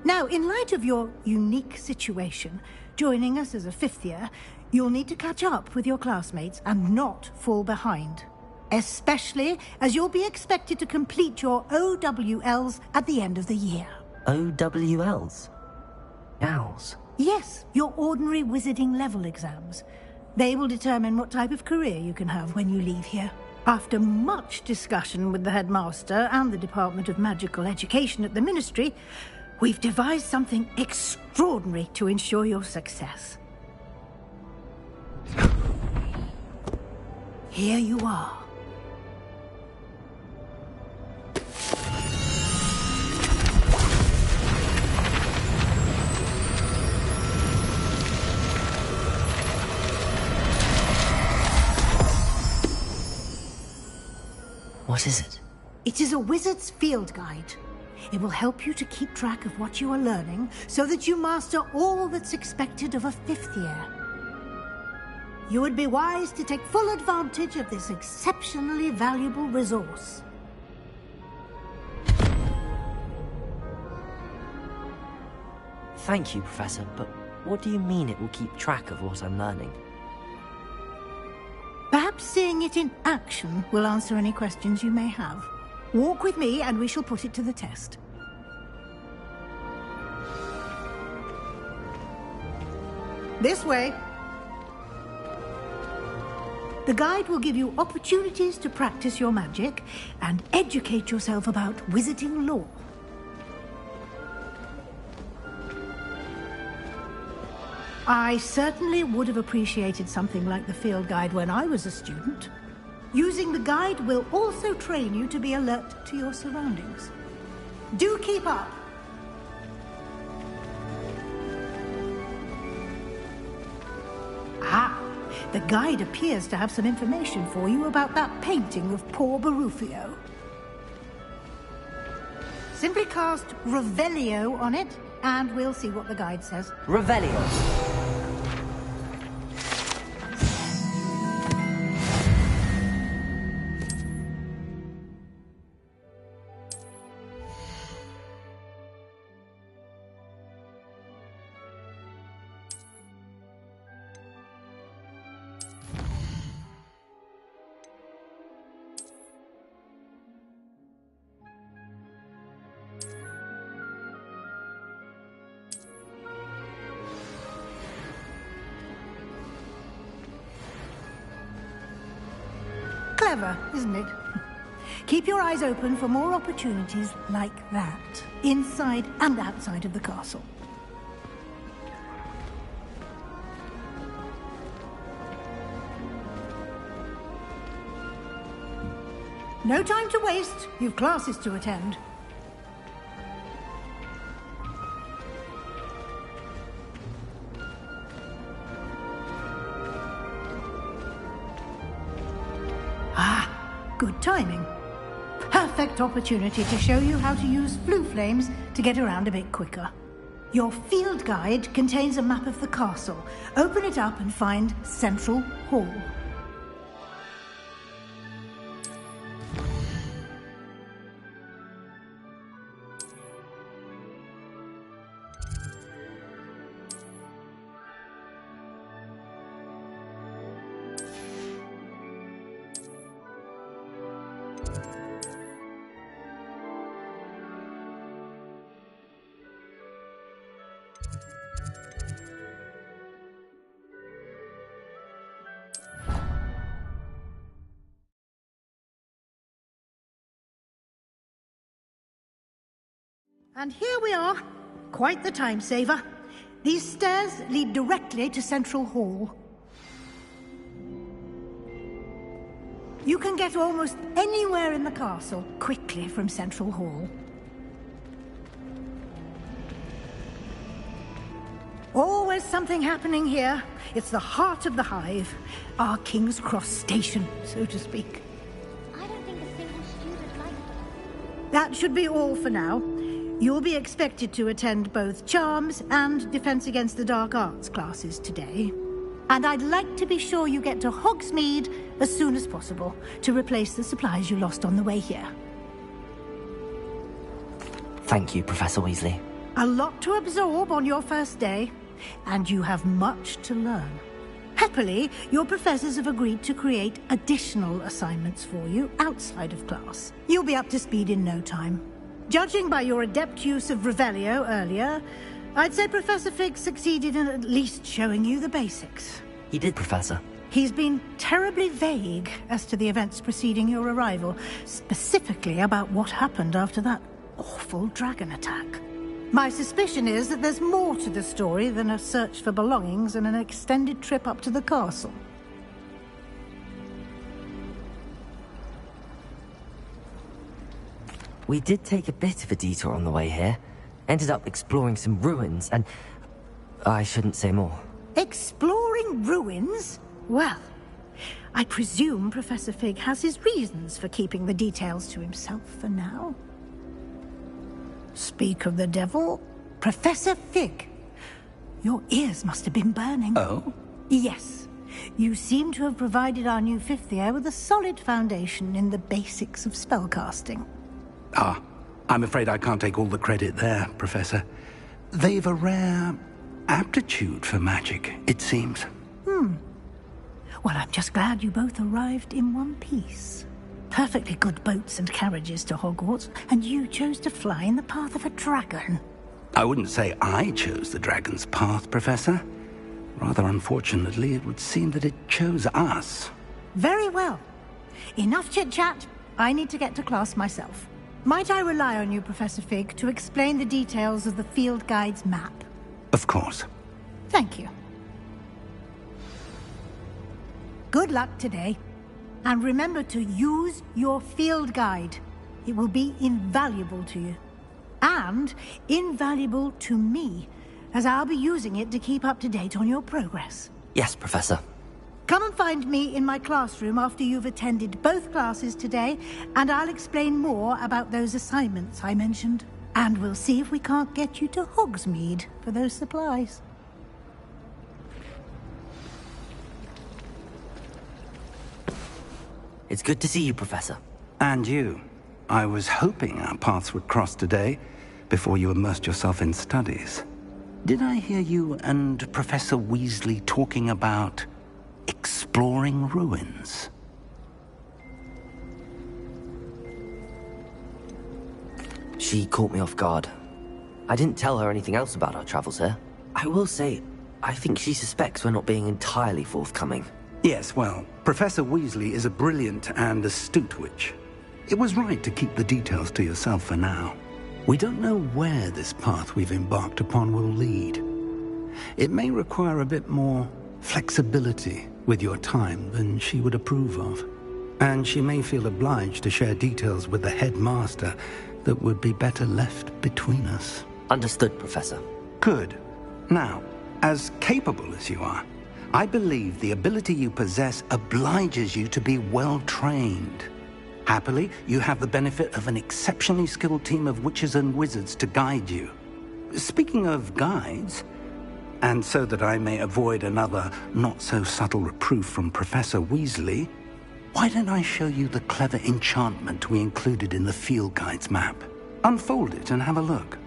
[SPEAKER 9] Now, in light of your unique situation, joining us as a fifth year, you'll need to catch up with your classmates and not fall behind. Especially as you'll be expected to complete your OWLs at the end of the year.
[SPEAKER 1] OWLs? Owls?
[SPEAKER 9] Yes, your ordinary wizarding level exams. They will determine what type of career you can have when you leave here. After much discussion with the headmaster and the Department of Magical Education at the Ministry, we've devised something extraordinary to ensure your success. Here you are.
[SPEAKER 1] What is it?
[SPEAKER 9] It is a wizard's field guide. It will help you to keep track of what you are learning so that you master all that's expected of a fifth year. You would be wise to take full advantage of this exceptionally valuable resource.
[SPEAKER 1] Thank you, Professor, but what do you mean it will keep track of what I'm learning?
[SPEAKER 9] Perhaps seeing it in action will answer any questions you may have. Walk with me and we shall put it to the test. This way. The guide will give you opportunities to practice your magic and educate yourself about wizarding lore. I certainly would have appreciated something like the field guide when I was a student. Using the guide will also train you to be alert to your surroundings. Do keep up! Ah, the guide appears to have some information for you about that painting of poor Barufio. Simply cast Revelio on it, and we'll see what the guide says.
[SPEAKER 1] Revelio.
[SPEAKER 9] Clever, isn't it? Keep your eyes open for more opportunities like that, inside and outside of the castle. No time to waste. You've classes to attend. Good timing. Perfect opportunity to show you how to use flue flames to get around a bit quicker. Your field guide contains a map of the castle. Open it up and find Central Hall. And here we are. Quite the time saver. These stairs lead directly to Central Hall. You can get almost anywhere in the castle quickly from Central Hall. Always something happening here. It's the heart of the hive. Our King's Cross station, so to speak.
[SPEAKER 15] I don't think a single student liked it.
[SPEAKER 9] That should be all for now. You'll be expected to attend both Charms and Defense Against the Dark Arts classes today. And I'd like to be sure you get to Hogsmeade as soon as possible to replace the supplies you lost on the way here.
[SPEAKER 1] Thank you, Professor Weasley.
[SPEAKER 9] A lot to absorb on your first day, and you have much to learn. Happily, your professors have agreed to create additional assignments for you outside of class. You'll be up to speed in no time. Judging by your adept use of Revelio earlier, I'd say Professor Fig succeeded in at least showing you the basics.
[SPEAKER 1] He did, Professor.
[SPEAKER 9] He's been terribly vague as to the events preceding your arrival, specifically about what happened after that awful dragon attack. My suspicion is that there's more to the story than a search for belongings and an extended trip up to the castle.
[SPEAKER 1] We did take a bit of a detour on the way here. Ended up exploring some ruins, and I shouldn't say more.
[SPEAKER 9] Exploring ruins? Well, I presume Professor Fig has his reasons for keeping the details to himself for now. Speak of the devil, Professor Fig. Your ears must have been burning.
[SPEAKER 2] Oh?
[SPEAKER 9] Yes. You seem to have provided our new fifth year with a solid foundation in the basics of spellcasting.
[SPEAKER 2] Ah, I'm afraid I can't take all the credit there, Professor. They've a rare aptitude for magic, it seems.
[SPEAKER 9] Well, I'm just glad you both arrived in one piece. Perfectly good boats and carriages to Hogwarts, and you chose to fly in the path of a dragon.
[SPEAKER 2] I wouldn't say I chose the dragon's path, Professor. Rather unfortunately, it would seem that it chose us.
[SPEAKER 9] Very well. Enough chit-chat. I need to get to class myself. Might I rely on you, Professor Fig, to explain the details of the field guide's map?
[SPEAKER 5] Of course.
[SPEAKER 9] Thank you. Good luck today. And remember to use your field guide. It will be invaluable to you. And invaluable to me, as I'll be using it to keep up to date on your progress.
[SPEAKER 1] Yes, Professor.
[SPEAKER 9] Come and find me in my classroom after you've attended both classes today, and I'll explain more about those assignments I mentioned. And we'll see if we can't get you to Hogsmeade for those supplies.
[SPEAKER 1] It's good to see you, Professor.
[SPEAKER 17] And you. I was hoping our paths would cross today, before you immersed yourself in studies. Did I hear you and Professor Weasley talking about exploring ruins?
[SPEAKER 1] She caught me off guard. I didn't tell her anything else about our travels here. I will say, I think she suspects we're not being entirely forthcoming.
[SPEAKER 17] Yes, well, Professor Weasley is a brilliant and astute witch. It was right to keep the details to yourself for now. We don't know where this path we've embarked upon will lead. It may require a bit more flexibility with your time than she would approve of. And she may feel obliged to share details with the headmaster that would be better left between us.
[SPEAKER 1] Understood, Professor.
[SPEAKER 17] Good. Now, as capable as you are, I believe the ability you possess obliges you to be well-trained. Happily, you have the benefit of an exceptionally skilled team of witches and wizards to guide you. Speaking of guides, and so that I may avoid another not-so-subtle reproof from Professor Weasley, why don't I show you the clever enchantment we included in the field guide's map? Unfold it and have a look.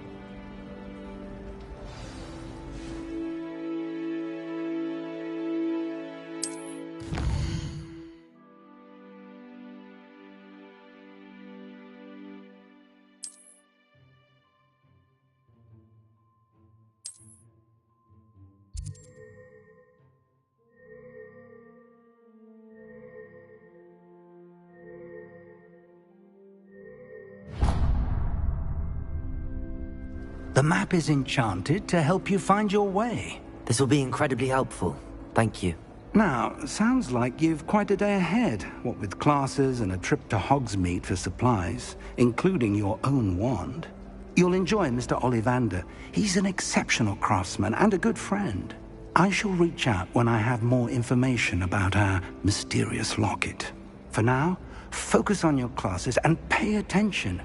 [SPEAKER 17] The map is enchanted to help you find your way.
[SPEAKER 1] This will be incredibly helpful. Thank you.
[SPEAKER 17] Now, sounds like you've quite a day ahead, what with classes and a trip to Hogsmeade for supplies, including your own wand. You'll enjoy Mr. Ollivander. He's an exceptional craftsman and a good friend. I shall reach out when I have more information about our mysterious locket. For now, focus on your classes and pay attention.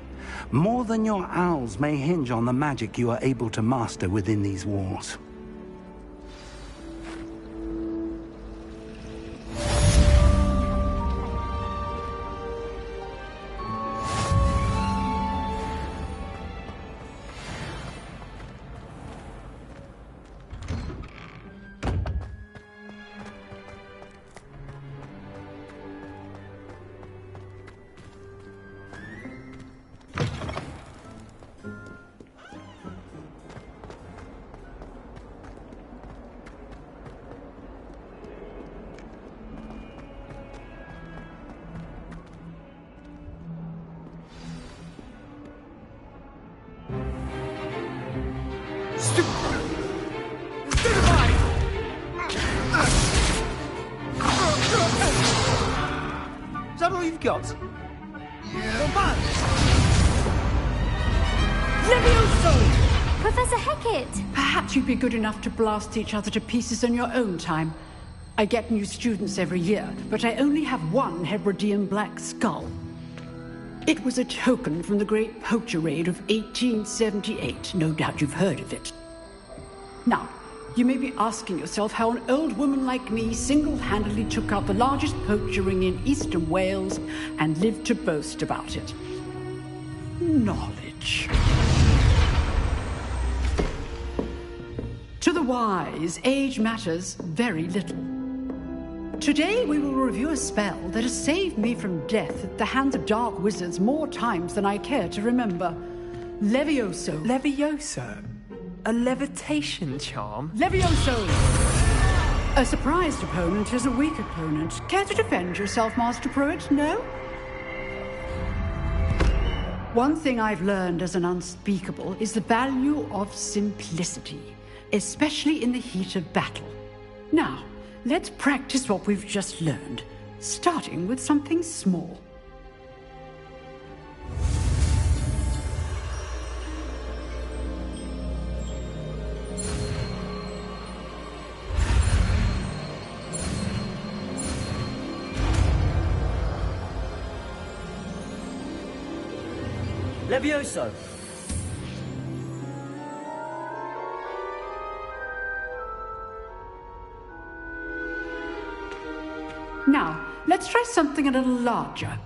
[SPEAKER 17] More than your owls may hinge on the magic you are able to master within these walls.
[SPEAKER 13] Is that all you've got? Yeah.
[SPEAKER 18] Levioso! Professor Hecat!
[SPEAKER 19] Perhaps you'd be good enough to blast each other to pieces in your own time. I get new students every year, but I only have one Hebridean black skull. It was a token from the Great Poacher Raid of 1878. No doubt you've heard of it. Now, you may be asking yourself how an old woman like me single-handedly took out the largest poacher ring in eastern Wales and lived to boast about it. Knowledge. To the wise, age matters very little. Today we will review a spell that has saved me from death at the hands of dark wizards more times than I care to remember. Levioso.
[SPEAKER 20] Levioso? A levitation charm?
[SPEAKER 19] Levioso! A surprised opponent is a weak opponent. Care to defend yourself, Master Pruitt? No? One thing I've learned as an unspeakable is the value of simplicity, especially in the heat of battle. Now, let's practice what we've just learned, starting with something small.
[SPEAKER 1] Levioso!
[SPEAKER 19] Now, let's try something a little larger.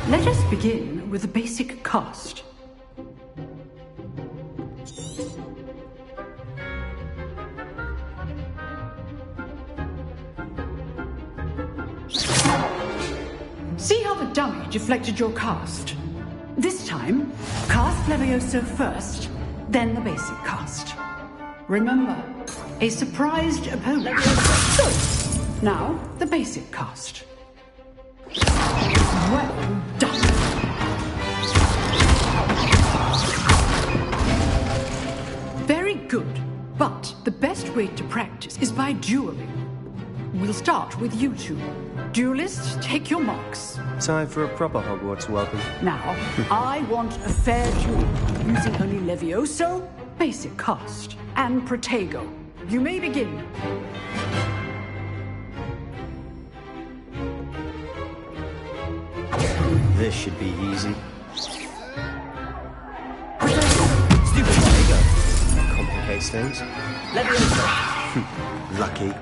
[SPEAKER 19] Let us begin with the basic cast. See how the dummy deflected your cast? This time, cast Levioso first, then the basic cast. Remember, a surprised opponent. Good. Now, the basic cast. Well done. Very good. But the best way to practice is by dueling. We'll start with you two. Duelists, take your marks.
[SPEAKER 18] Time for a proper Hogwarts welcome.
[SPEAKER 19] Now, I want a fair duel, using only Levioso, basic cast, and Protego. You may begin.
[SPEAKER 18] This should be easy.
[SPEAKER 1] Stupid Protego!
[SPEAKER 18] Complicates things.
[SPEAKER 1] Levioso!
[SPEAKER 18] Lucky.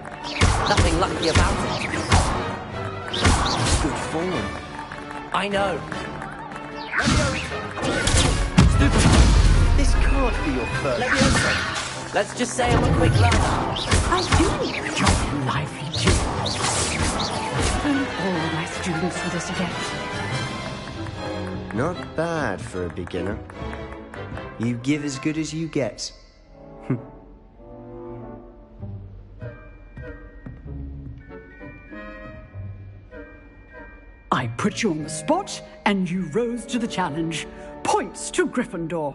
[SPEAKER 1] Nothing lucky about it.
[SPEAKER 18] Good form.
[SPEAKER 1] I know.
[SPEAKER 18] Stupid. This can't be your first.
[SPEAKER 1] Levioso! Let's just say I'm a quick learner.
[SPEAKER 19] I do enjoy lively duels. And all my students for this again.
[SPEAKER 18] Not bad for a beginner. You give as good as you get.
[SPEAKER 19] I put you on the spot, and you rose to the challenge. Points to Gryffindor.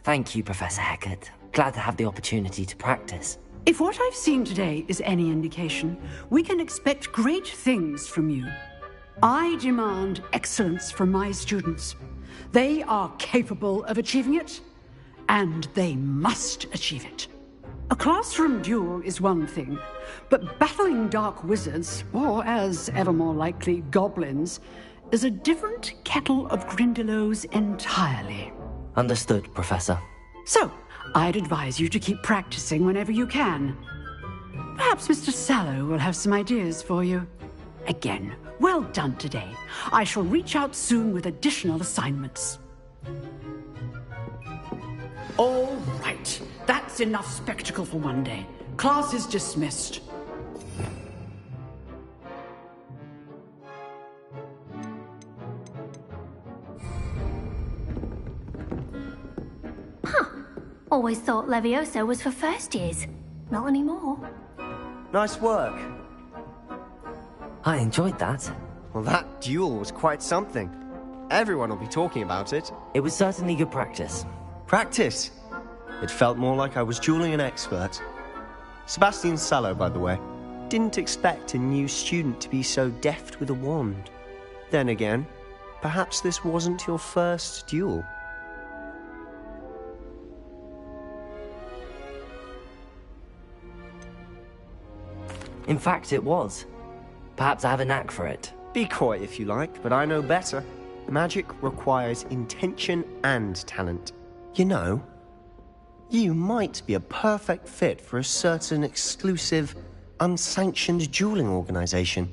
[SPEAKER 1] Thank you, Professor Hecat. Glad to have the opportunity to practice.
[SPEAKER 19] If what I've seen today is any indication, we can expect great things from you. I demand excellence from my students. They are capable of achieving it, and they must achieve it. A classroom duel is one thing, but battling dark wizards, or as ever more likely, goblins, is a different kettle of Grindylows entirely.
[SPEAKER 1] Understood, Professor.
[SPEAKER 19] So, I'd advise you to keep practicing whenever you can. Perhaps Mr. Sallow will have some ideas for you. Again, well done today. I shall reach out soon with additional assignments. All right. That's enough spectacle for one day. Class is dismissed.
[SPEAKER 12] Always thought Levioso was for first years. Not anymore.
[SPEAKER 18] Nice work.
[SPEAKER 1] I enjoyed that.
[SPEAKER 18] Well, that duel was quite something. Everyone will be talking about it.
[SPEAKER 1] It was certainly good practice.
[SPEAKER 18] Practice? It felt more like I was dueling an expert. Sebastian Sallow, by the way. Didn't expect a new student to be so deft with a wand. Then again, perhaps this wasn't your first duel.
[SPEAKER 1] In fact, it was. Perhaps I have a knack for it.
[SPEAKER 18] Be coy if you like, but I know better. Magic requires intention and talent. You know, you might be a perfect fit for a certain exclusive, unsanctioned dueling organization.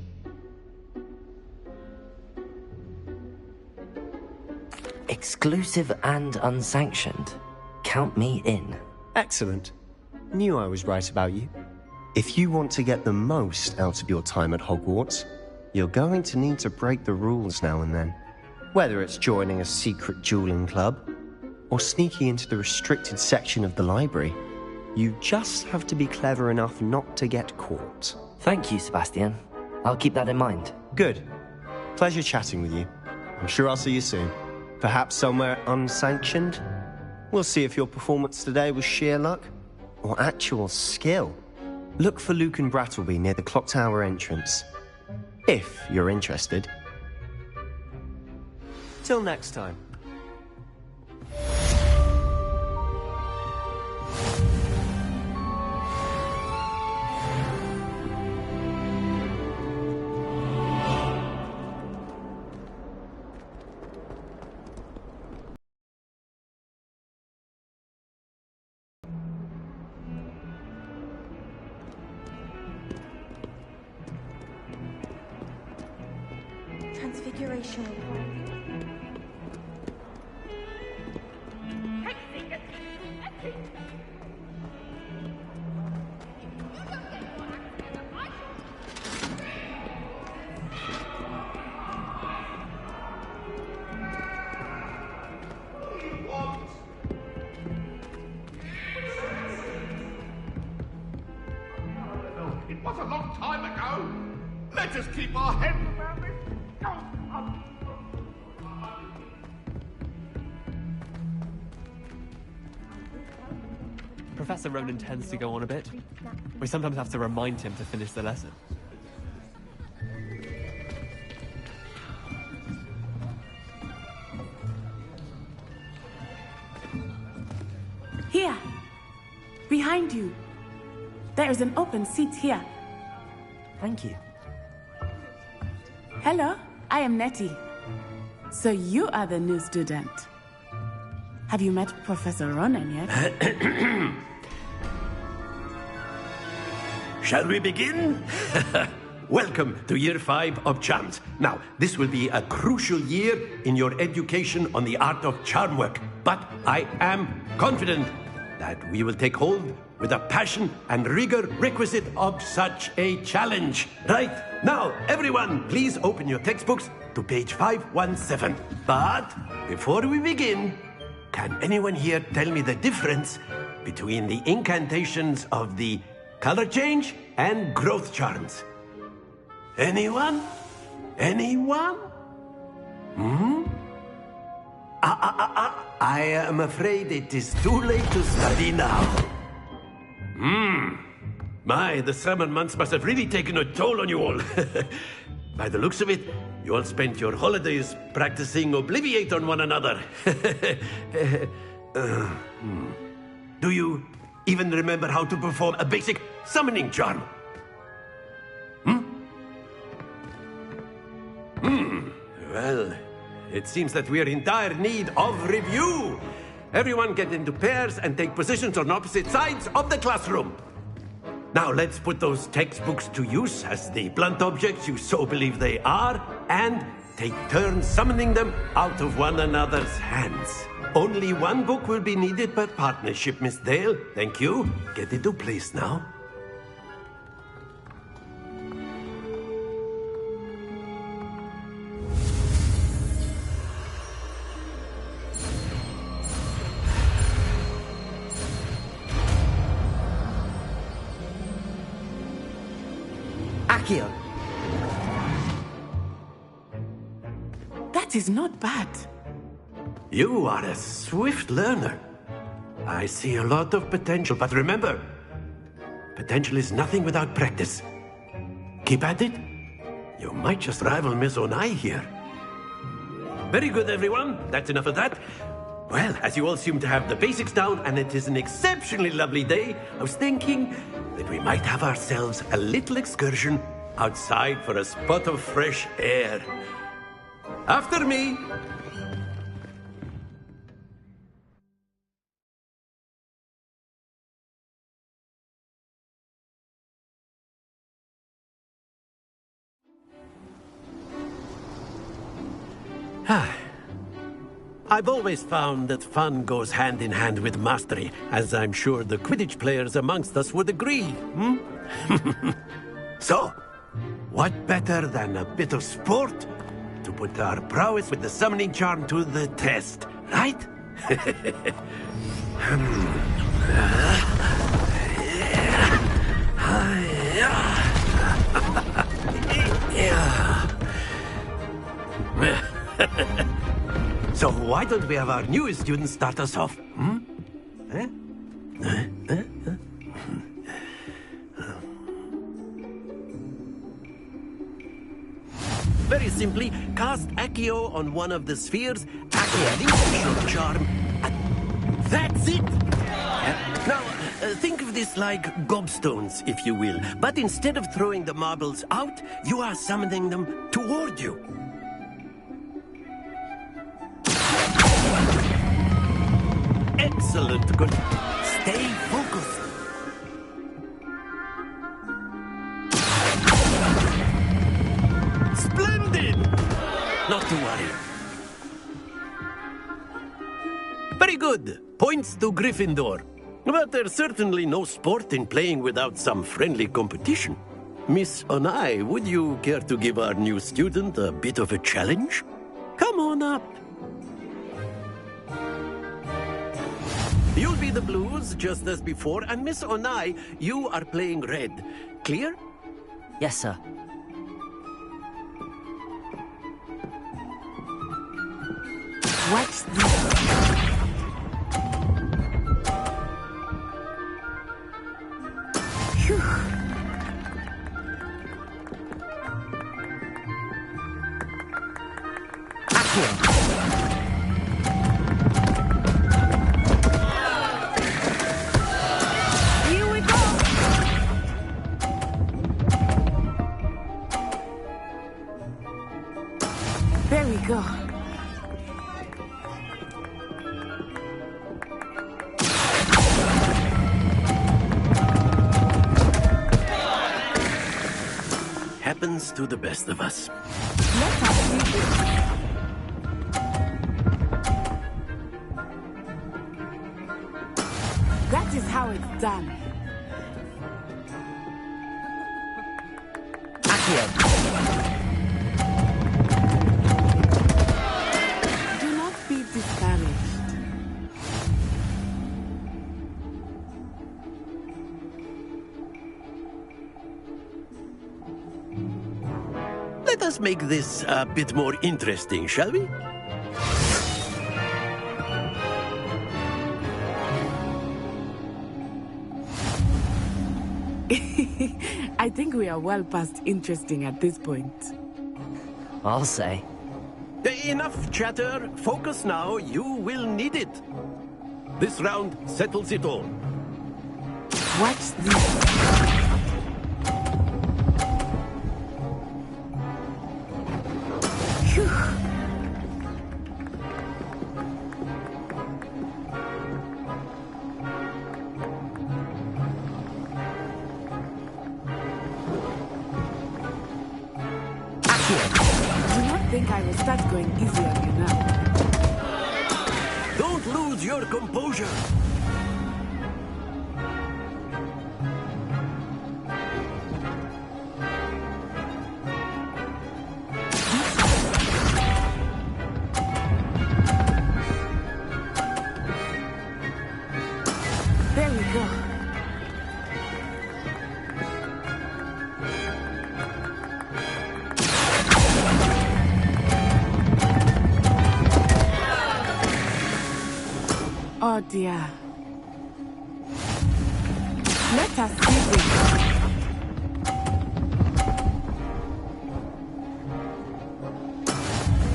[SPEAKER 1] Exclusive and unsanctioned. Count me in.
[SPEAKER 18] Excellent. Knew I was right about you. If you want to get the most out of your time at Hogwarts, you're going to need to break the rules now and then. Whether it's joining a secret dueling club, or sneaking into the restricted section of the library, you just have to be clever enough not to get caught.
[SPEAKER 1] Thank you, Sebastian. I'll keep that in mind.
[SPEAKER 18] Good. Pleasure chatting with you. I'm sure I'll see you soon. Perhaps somewhere unsanctioned? We'll see if your performance today was sheer luck or actual skill. Look for Luke and Brattleby near the clock tower entrance. If you're interested. Till next time.
[SPEAKER 15] Transfiguration.
[SPEAKER 20] It was a long time ago. Let us keep our heads around this.
[SPEAKER 21] Professor Ronan tends to go on a bit. We sometimes have to remind him to finish the lesson.
[SPEAKER 16] Here. Behind you. There is an open seat here.
[SPEAKER 1] Thank you.
[SPEAKER 16] Hello, I am Nettie. So you are the new student. Have you met Professor Ronan yet?
[SPEAKER 6] Shall we begin? Welcome to Year 5 of Charms. Now, this will be a crucial year in your education on the art of charm work. But I am confident that we will take hold with the passion and rigor requisite of such a challenge. Right, now, everyone, please open your textbooks to page 517. But before we begin, can anyone here tell me the difference between the incantations of the color change and growth charms? Anyone? Anyone? I am afraid it is too late to study now. My, the summer months must have really taken a toll on you all. By the looks of it, you all spent your holidays practicing Obliviate on one another. Do you even remember how to perform a basic summoning charm? Well, it seems that we are in dire need of review. Everyone get into pairs and take positions on opposite sides of the classroom. Now let's put those textbooks to use as the blunt objects you so believe they are, and take turns summoning them out of one another's hands. Only one book will be needed per partnership, Miss Dale. Thank you. Get into place now.
[SPEAKER 1] Accio!
[SPEAKER 16] That is not bad.
[SPEAKER 6] You are a swift learner. I see a lot of potential, but remember, potential is nothing without practice. Keep at it. You might just rival Miss Onai here. Very good, everyone. That's enough of that. Well, as you all seem to have the basics down, and it is an exceptionally lovely day, I was thinking that we might have ourselves a little excursion outside for a spot of fresh air. After me.
[SPEAKER 7] I've always found that fun goes hand in hand with mastery, as I'm sure the Quidditch players amongst us would agree, hmm? So, what better than a bit of sport to put our prowess with the summoning charm to the test, right? So why don't we have our newest student start us off? Hmm? Very simply, cast Accio on one of the spheres, activating the charm. That's it! Now, think of this like gobstones, if you will. But instead of throwing the marbles out, you are summoning them toward you. Excellent. Good. Stay focused. Splendid! Not to worry. Very good. Points to Gryffindor. But there's certainly no sport in playing without some friendly competition. Miss Onai, would you care to give our new student a bit of a challenge? Come on up. You'll be the blues, just as before, and Miss Onai, you are playing red. Clear?
[SPEAKER 1] Yes, sir.
[SPEAKER 16] What's this?
[SPEAKER 9] Here we go!
[SPEAKER 16] There we go.
[SPEAKER 7] Happens to the best of us.
[SPEAKER 16] That is how it's done. Do not be discouraged.
[SPEAKER 7] Let us make this a bit more interesting, shall we?
[SPEAKER 16] I think we are well past interesting at this point.
[SPEAKER 1] I'll say.
[SPEAKER 7] Enough chatter. Focus now. You will need it. This round settles it all.
[SPEAKER 16] Watch this. Do not think I will start going easy on you now.
[SPEAKER 7] Don't lose your composure.
[SPEAKER 16] There we go. Oh dear. Let us see this.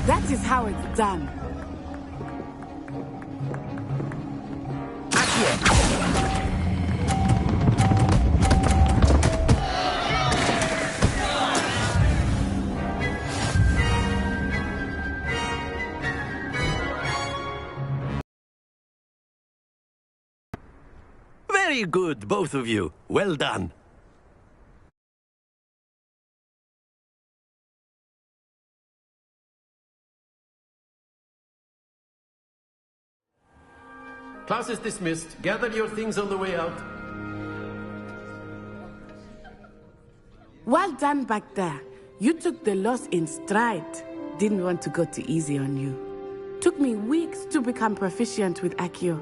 [SPEAKER 16] That is how it's done.
[SPEAKER 7] Very good, both of you. Well done.
[SPEAKER 8] Class is dismissed. Gather your things on the way out.
[SPEAKER 16] Well done back there. You took the loss in stride. Didn't want to go too easy on you. Took me weeks to become proficient with Accio.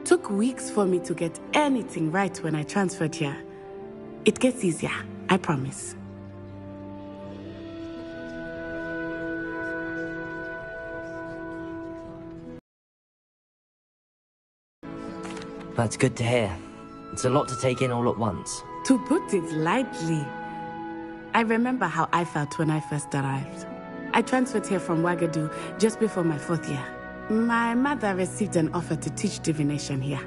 [SPEAKER 16] Took weeks for me to get anything right when I transferred here. It gets easier, I promise.
[SPEAKER 1] That's good to hear. It's a lot to take in all at once.
[SPEAKER 16] To put it lightly, I remember how I felt when I first arrived. I transferred here from Wagadu just before my 4th year. My mother received an offer to teach divination here.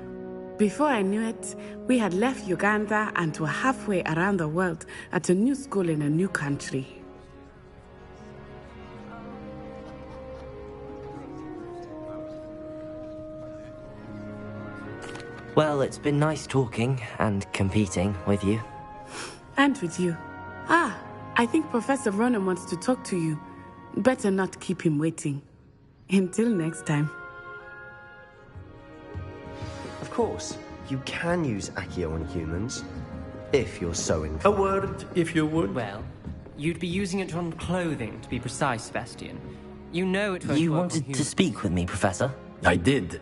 [SPEAKER 16] Before I knew it, we had left Uganda and were halfway around the world at a new school in a new country.
[SPEAKER 1] Well, it's been nice talking and competing with you.
[SPEAKER 16] And with you. I think Professor Ronan wants to talk to you. Better not keep him waiting. Until next time.
[SPEAKER 18] Of course, you can use Accio on humans, if you're so inclined.
[SPEAKER 8] A word, if you would.
[SPEAKER 22] Well, you'd be using it on clothing, to be precise, Sebastian. You know it won't
[SPEAKER 1] You
[SPEAKER 22] work
[SPEAKER 1] wanted
[SPEAKER 22] on
[SPEAKER 1] to speak with me, Professor?
[SPEAKER 8] I did.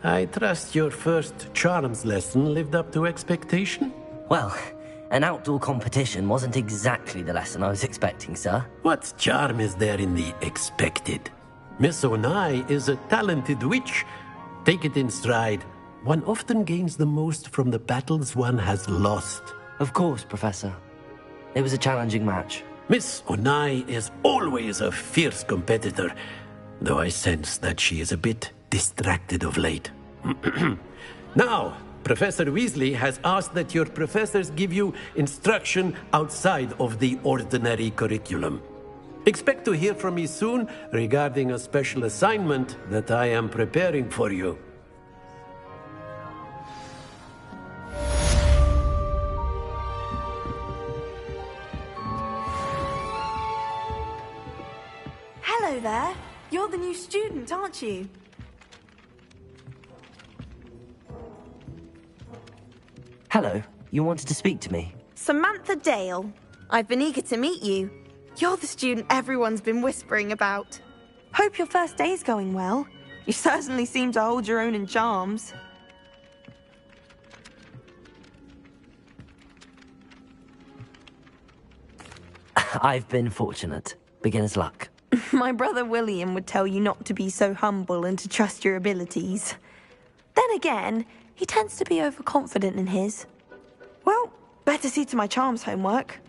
[SPEAKER 8] I trust your first charms lesson lived up to expectation?
[SPEAKER 1] Well, an outdoor competition wasn't exactly the lesson I was expecting, sir.
[SPEAKER 8] What charm is there in the expected? Miss Onai is a talented witch. Take it in stride. One often gains the most from the battles one has lost.
[SPEAKER 1] Of course, Professor. It was a challenging match.
[SPEAKER 8] Miss Onai is always a fierce competitor, though I sense that she is a bit distracted of late. Now, Professor Weasley has asked that your professors give you instruction outside of the ordinary curriculum. Expect to hear from me soon regarding a special assignment that I am preparing for you.
[SPEAKER 23] Hello there. You're the new student, aren't you?
[SPEAKER 1] Hello. You wanted to speak to me?
[SPEAKER 23] Samantha Dale. I've been eager to meet you. You're the student everyone's been whispering about. Hope your first day's going well. You certainly seem to hold your own in charms.
[SPEAKER 1] I've been fortunate. Beginner's luck.
[SPEAKER 23] My brother William would tell you not to be so humble and to trust your abilities. Then again, he tends to be overconfident in his. Well, better see to my charms homework.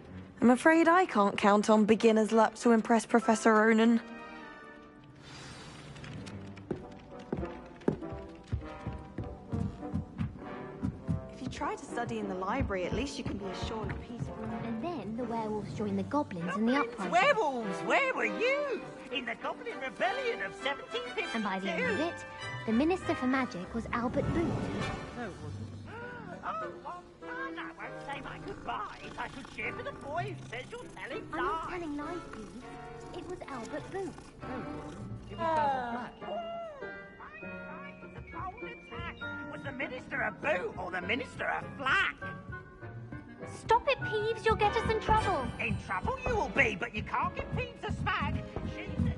[SPEAKER 23] I'm afraid I can't count on beginner's luck to impress Professor Ronan. If you try to study in the library, at least you can be assured of peace.
[SPEAKER 12] And then the werewolves joined the goblins in the uprising.
[SPEAKER 24] Werewolves! Where were you? In the Goblin Rebellion of 1752.
[SPEAKER 12] And by the end of it, the Minister for Magic was Albert Boot.
[SPEAKER 24] I won't say my goodbyes. I shall cheer for the boy who says you're telling lies.
[SPEAKER 12] I'm not telling lies, Steve. It was Albert Boot.
[SPEAKER 24] Was the Minister a boot or the Minister a flack?
[SPEAKER 12] Stop it, Peeves. You'll get us in trouble.
[SPEAKER 24] In trouble you will be, but you can't give Peeves a smack. She said it.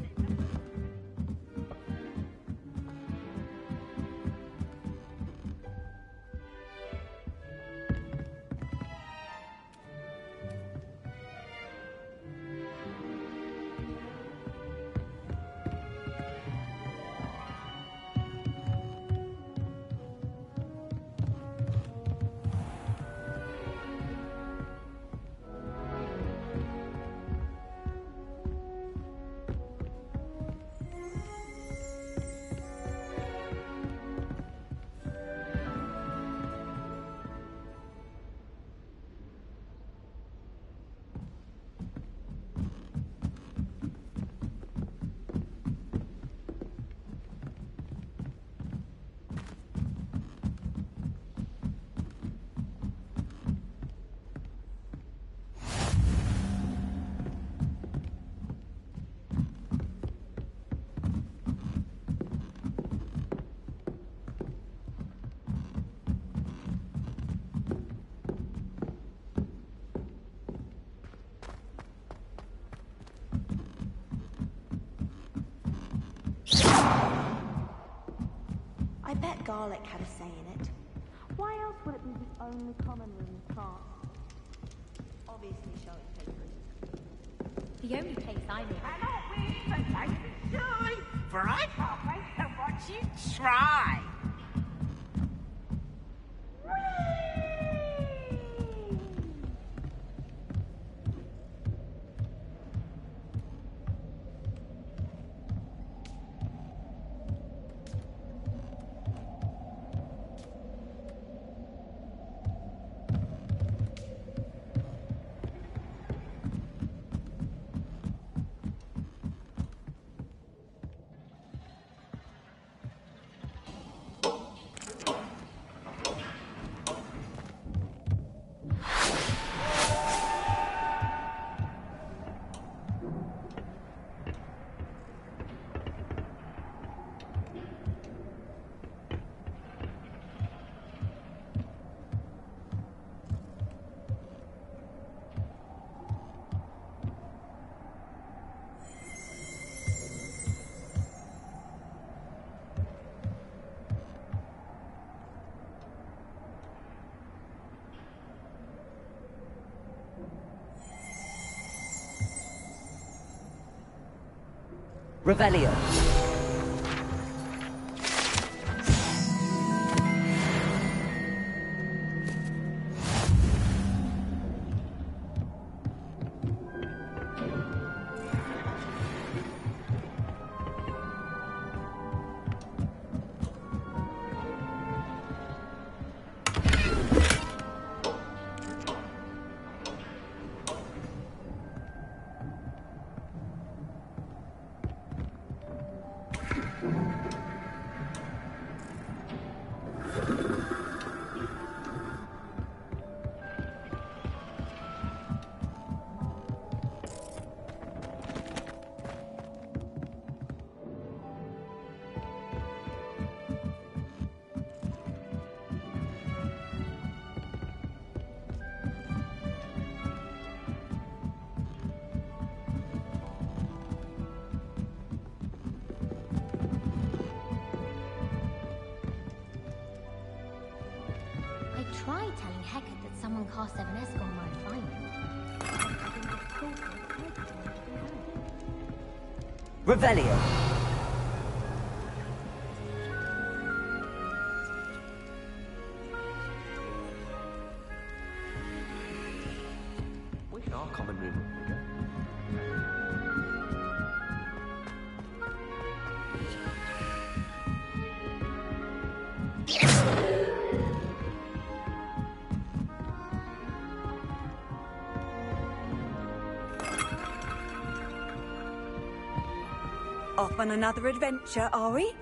[SPEAKER 15] garlic had a say in it. Why else would it be the only common room in France? Obviously, Charlotte's paper.
[SPEAKER 12] The only place I live.
[SPEAKER 24] Cannot win, but don't be shy, for I can't wait to watch you try.
[SPEAKER 1] Revelio.
[SPEAKER 12] I tried telling Hecate that someone cast Evanesco on my assignment.
[SPEAKER 1] Revelio.
[SPEAKER 21] Wish our common room were bigger.
[SPEAKER 3] Off on another adventure, are we?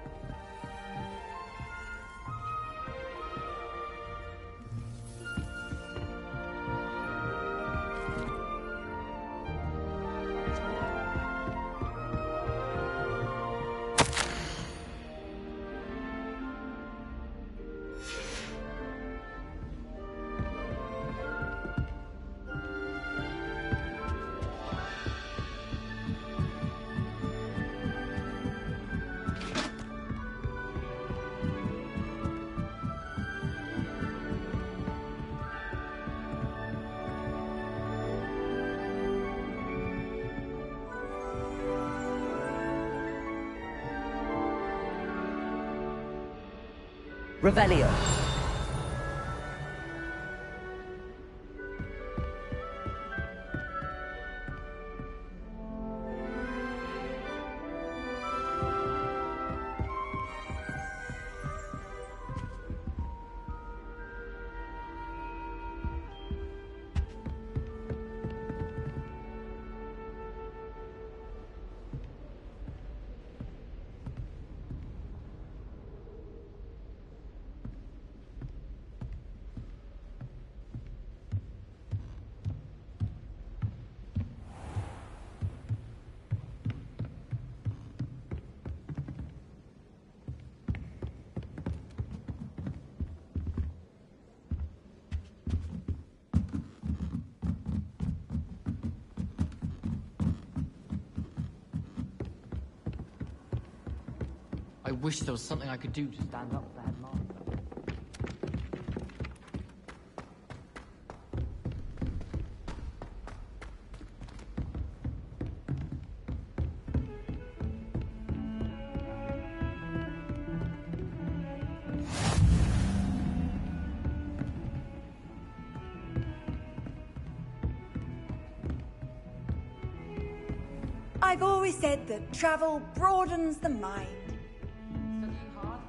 [SPEAKER 1] Revelio.
[SPEAKER 14] I wish there was something I could do to stand up to the headmaster.
[SPEAKER 3] I've always said that travel broadens the mind.
[SPEAKER 13] Studying hard?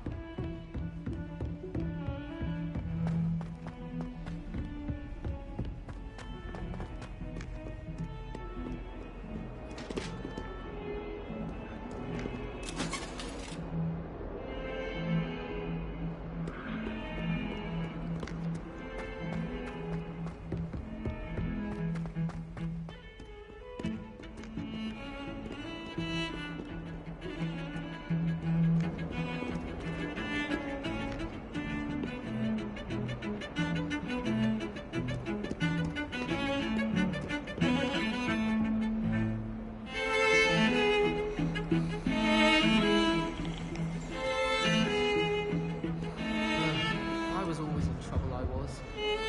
[SPEAKER 13] I was always in trouble, I was.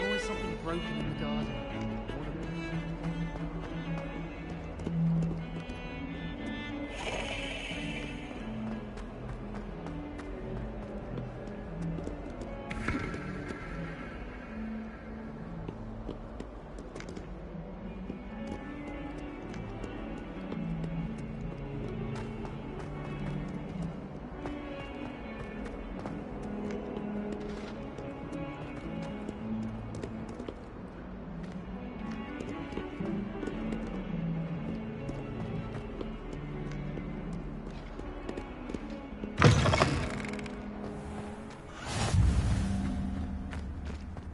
[SPEAKER 13] Always something broken in the garden.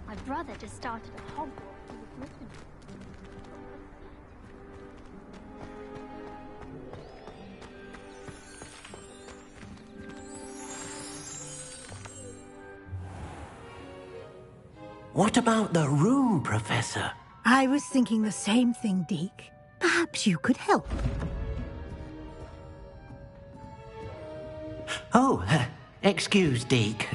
[SPEAKER 12] My brother just started at Hogwarts with Gryffindor.
[SPEAKER 7] What about the room, Professor?
[SPEAKER 9] I was thinking the same thing, Deke. Perhaps you could help.
[SPEAKER 7] Oh, excuse, Deke.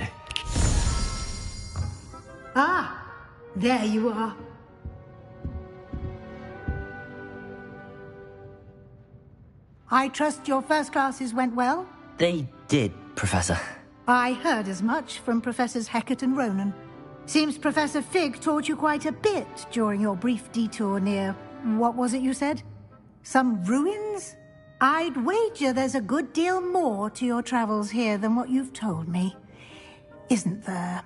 [SPEAKER 9] Ah, there you are. I trust your first classes went well?
[SPEAKER 1] They did, Professor.
[SPEAKER 9] I heard as much from Professors Hecat and Ronan. Seems Professor Fig taught you quite a bit during your brief detour near... what was it you said? Some ruins? I'd wager there's a good deal more to your travels here than what you've told me. Isn't there?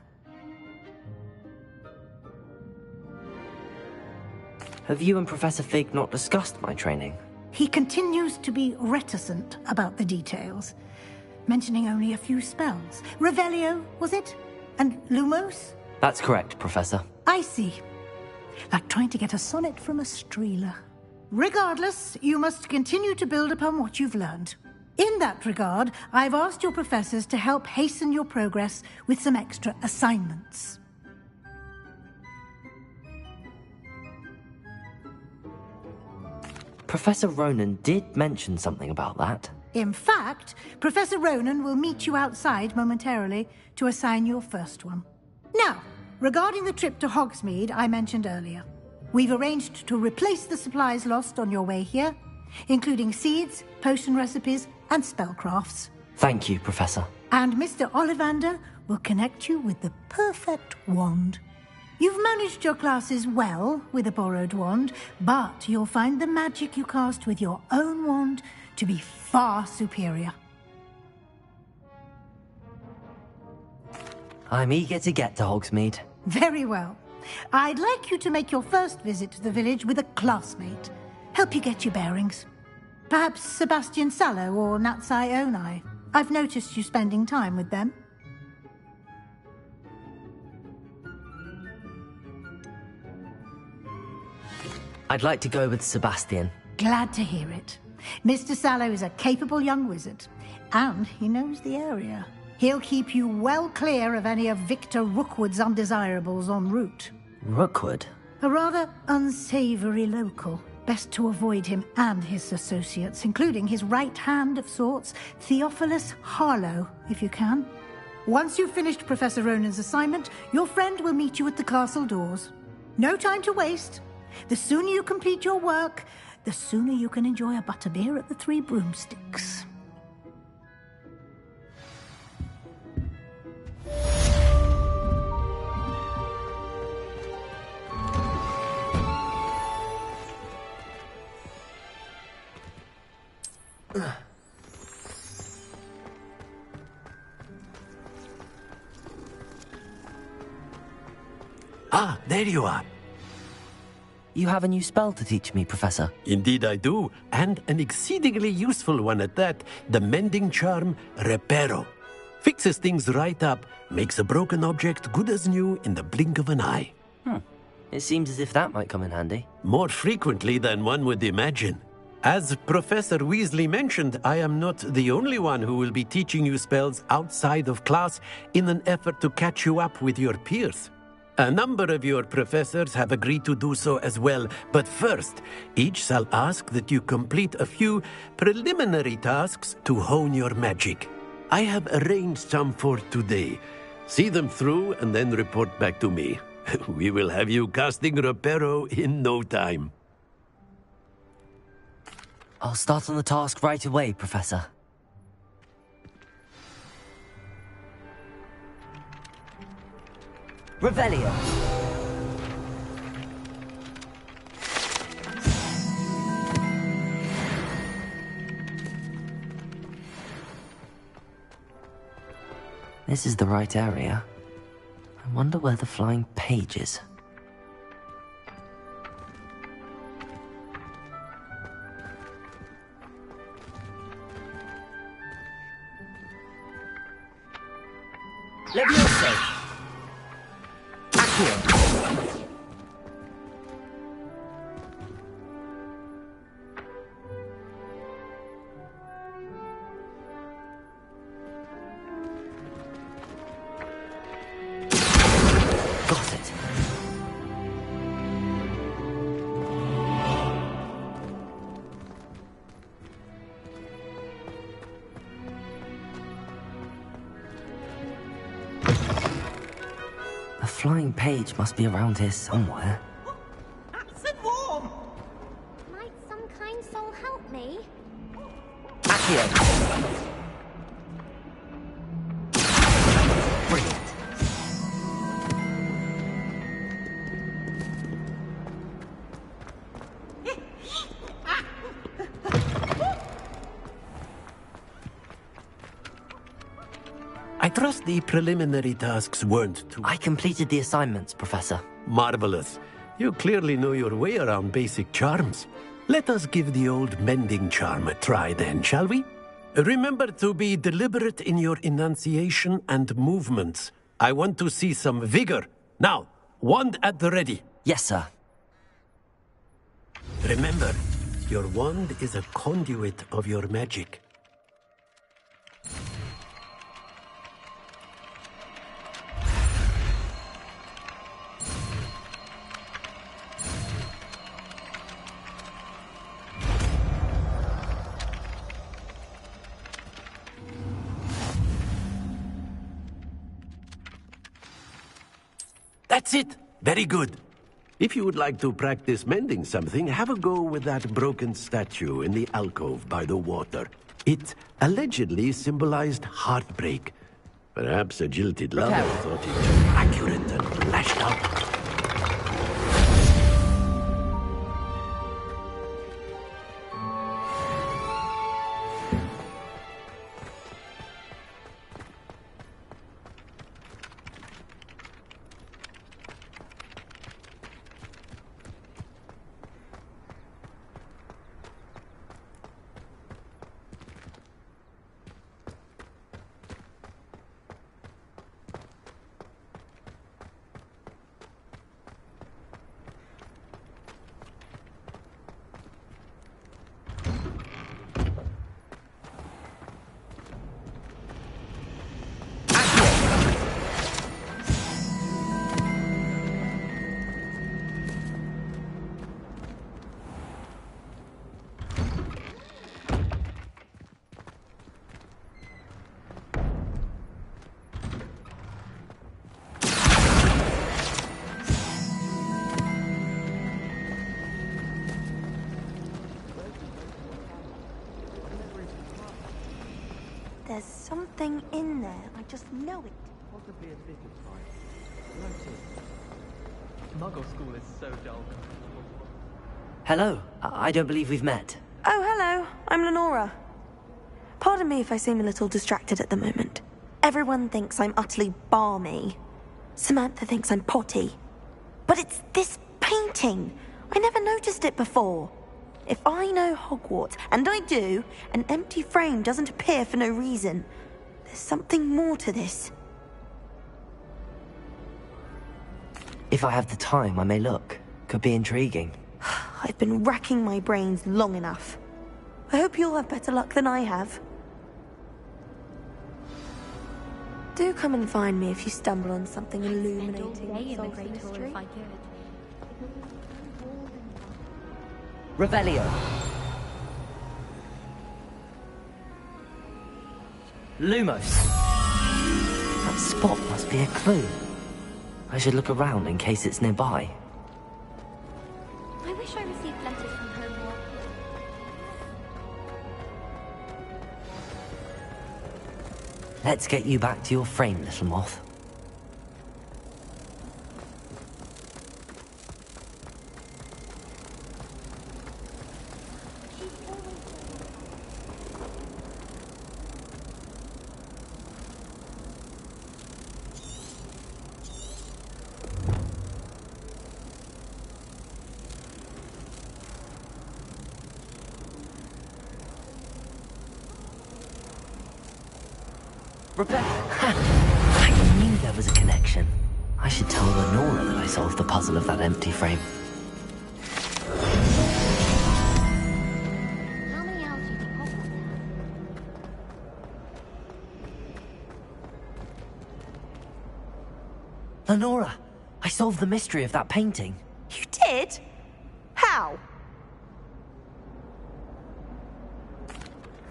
[SPEAKER 1] Have you and Professor Fig not discussed my training?
[SPEAKER 9] He continues to be reticent about the details, mentioning only a few spells. Revelio, was it? And Lumos?
[SPEAKER 1] That's correct, Professor.
[SPEAKER 9] I see. Like trying to get a sonnet from a streeler. Regardless, you must continue to build upon what you've learned. In that regard, I've asked your professors to help hasten your progress with some extra assignments.
[SPEAKER 1] Professor Ronan did mention something about that.
[SPEAKER 9] In fact, Professor Ronan will meet you outside momentarily to assign your first one. Now, regarding the trip to Hogsmeade I mentioned earlier, we've arranged to replace the supplies lost on your way here, including seeds, potion recipes, and spellcrafts.
[SPEAKER 1] Thank you, Professor.
[SPEAKER 9] And Mr. Ollivander will connect you with the perfect wand. You've managed your classes well with a borrowed wand, but you'll find the magic you cast with your own wand to be far superior.
[SPEAKER 1] I'm eager to get to Hogsmeade.
[SPEAKER 9] Very well. I'd like you to make your first visit to the village with a classmate. Help you get your bearings. Perhaps Sebastian Sallow or Natsai Onai. I've noticed you spending time with them.
[SPEAKER 1] I'd like to go with Sebastian.
[SPEAKER 9] Glad to hear it. Mr. Sallow is a capable young wizard, and he knows the area. He'll keep you well clear of any of Victor Rookwood's undesirables en route.
[SPEAKER 1] Rookwood?
[SPEAKER 9] A rather unsavory local. Best to avoid him and his associates, including his right hand of sorts, Theophilus Harlow, if you can. Once you've finished Professor Ronan's assignment, your friend will meet you at the castle doors. No time to waste. The sooner you complete your work, the sooner you can enjoy a butterbeer at the Three Broomsticks.
[SPEAKER 6] Ah, there you are.
[SPEAKER 1] You have a new spell to teach me, Professor.
[SPEAKER 6] Indeed I do, and an exceedingly useful one at that. The mending charm, Reparo. Fixes things right up, makes a broken object good as new in the blink of an eye.
[SPEAKER 1] It seems as if that might come in handy.
[SPEAKER 6] More frequently than one would imagine. As Professor Weasley mentioned, I am not the only one who will be teaching you spells outside of class in an effort to catch you up with your peers. A number of your professors have agreed to do so as well, but first, each shall ask that you complete a few preliminary tasks to hone your magic. I have arranged some for today. See them through and then report back to me. We will have you casting Reparo in no time.
[SPEAKER 1] I'll start on the task right away, Professor. Revelio. This is the right area. I wonder where the flying page is. Levioso! Accio! Got it. The flying page must be around here somewhere.
[SPEAKER 24] Nice and warm.
[SPEAKER 12] Might some kind soul help me?
[SPEAKER 1] Accio! Brilliant.
[SPEAKER 6] I trust the preliminary tasks weren't too...
[SPEAKER 1] I completed the assignments, Professor.
[SPEAKER 6] Marvelous. You clearly know your way around basic charms. Let us give the old mending charm a try then, shall we? Remember to be deliberate in your enunciation and movements. I want to see some vigor. Now, wand at the ready.
[SPEAKER 1] Yes, sir.
[SPEAKER 6] Remember, your wand is a conduit of your magic. That's it! Very good. If you would like to practice mending something, have a go with that broken statue in the alcove by the water. It allegedly symbolized heartbreak. Perhaps a jilted lover thought it too accurate and lashed out.
[SPEAKER 23] There's something in there. I just know it.
[SPEAKER 21] Possibly a bit of time. Notice. Muggle school is so dull.
[SPEAKER 1] Hello. I don't believe we've met.
[SPEAKER 23] Oh, hello. I'm Lenora. Pardon me if I seem a little distracted at the moment. Everyone thinks I'm utterly balmy. Samantha thinks I'm potty. But it's this painting. I never noticed it before. If I know Hogwarts, and I do, an empty frame doesn't appear for no reason. There's something more to this.
[SPEAKER 1] If I have the time, I may look. Could be intriguing.
[SPEAKER 23] I've been racking my brains long enough. I hope you'll have better luck than I have. Do come and find me if you stumble on something illuminating that solves the mystery.
[SPEAKER 1] Revelio. Lumos. That spot must be a clue. I should look around in case it's nearby.
[SPEAKER 12] I wish I received letters from home more.
[SPEAKER 1] Let's get you back to your frame, little moth. Rebecca! I knew there was a connection. I should tell Lenora that I solved the puzzle of that empty frame.
[SPEAKER 12] How many hours do you think Hogwarts has?
[SPEAKER 1] Lenora! I solved the mystery of that painting.
[SPEAKER 23] You did? How?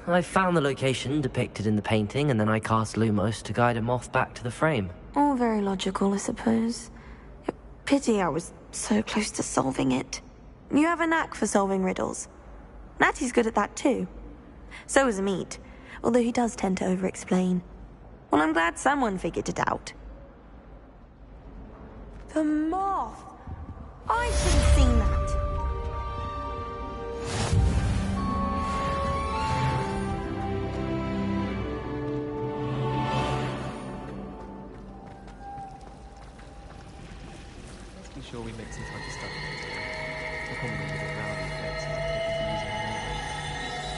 [SPEAKER 1] I found the location depicted in the painting, and then I cast Lumos to guide a moth back to the frame.
[SPEAKER 23] All very logical, I suppose. Pity I was so close to solving it. You have a knack for solving riddles. Natty's good at that too. So is Amit, although he does tend to over-explain. Well, I'm glad someone figured it out. The moth! I should have seen that.
[SPEAKER 21] Let's be sure we make some time to study it. The common room is a rowdy place, so I think we can use it anyway.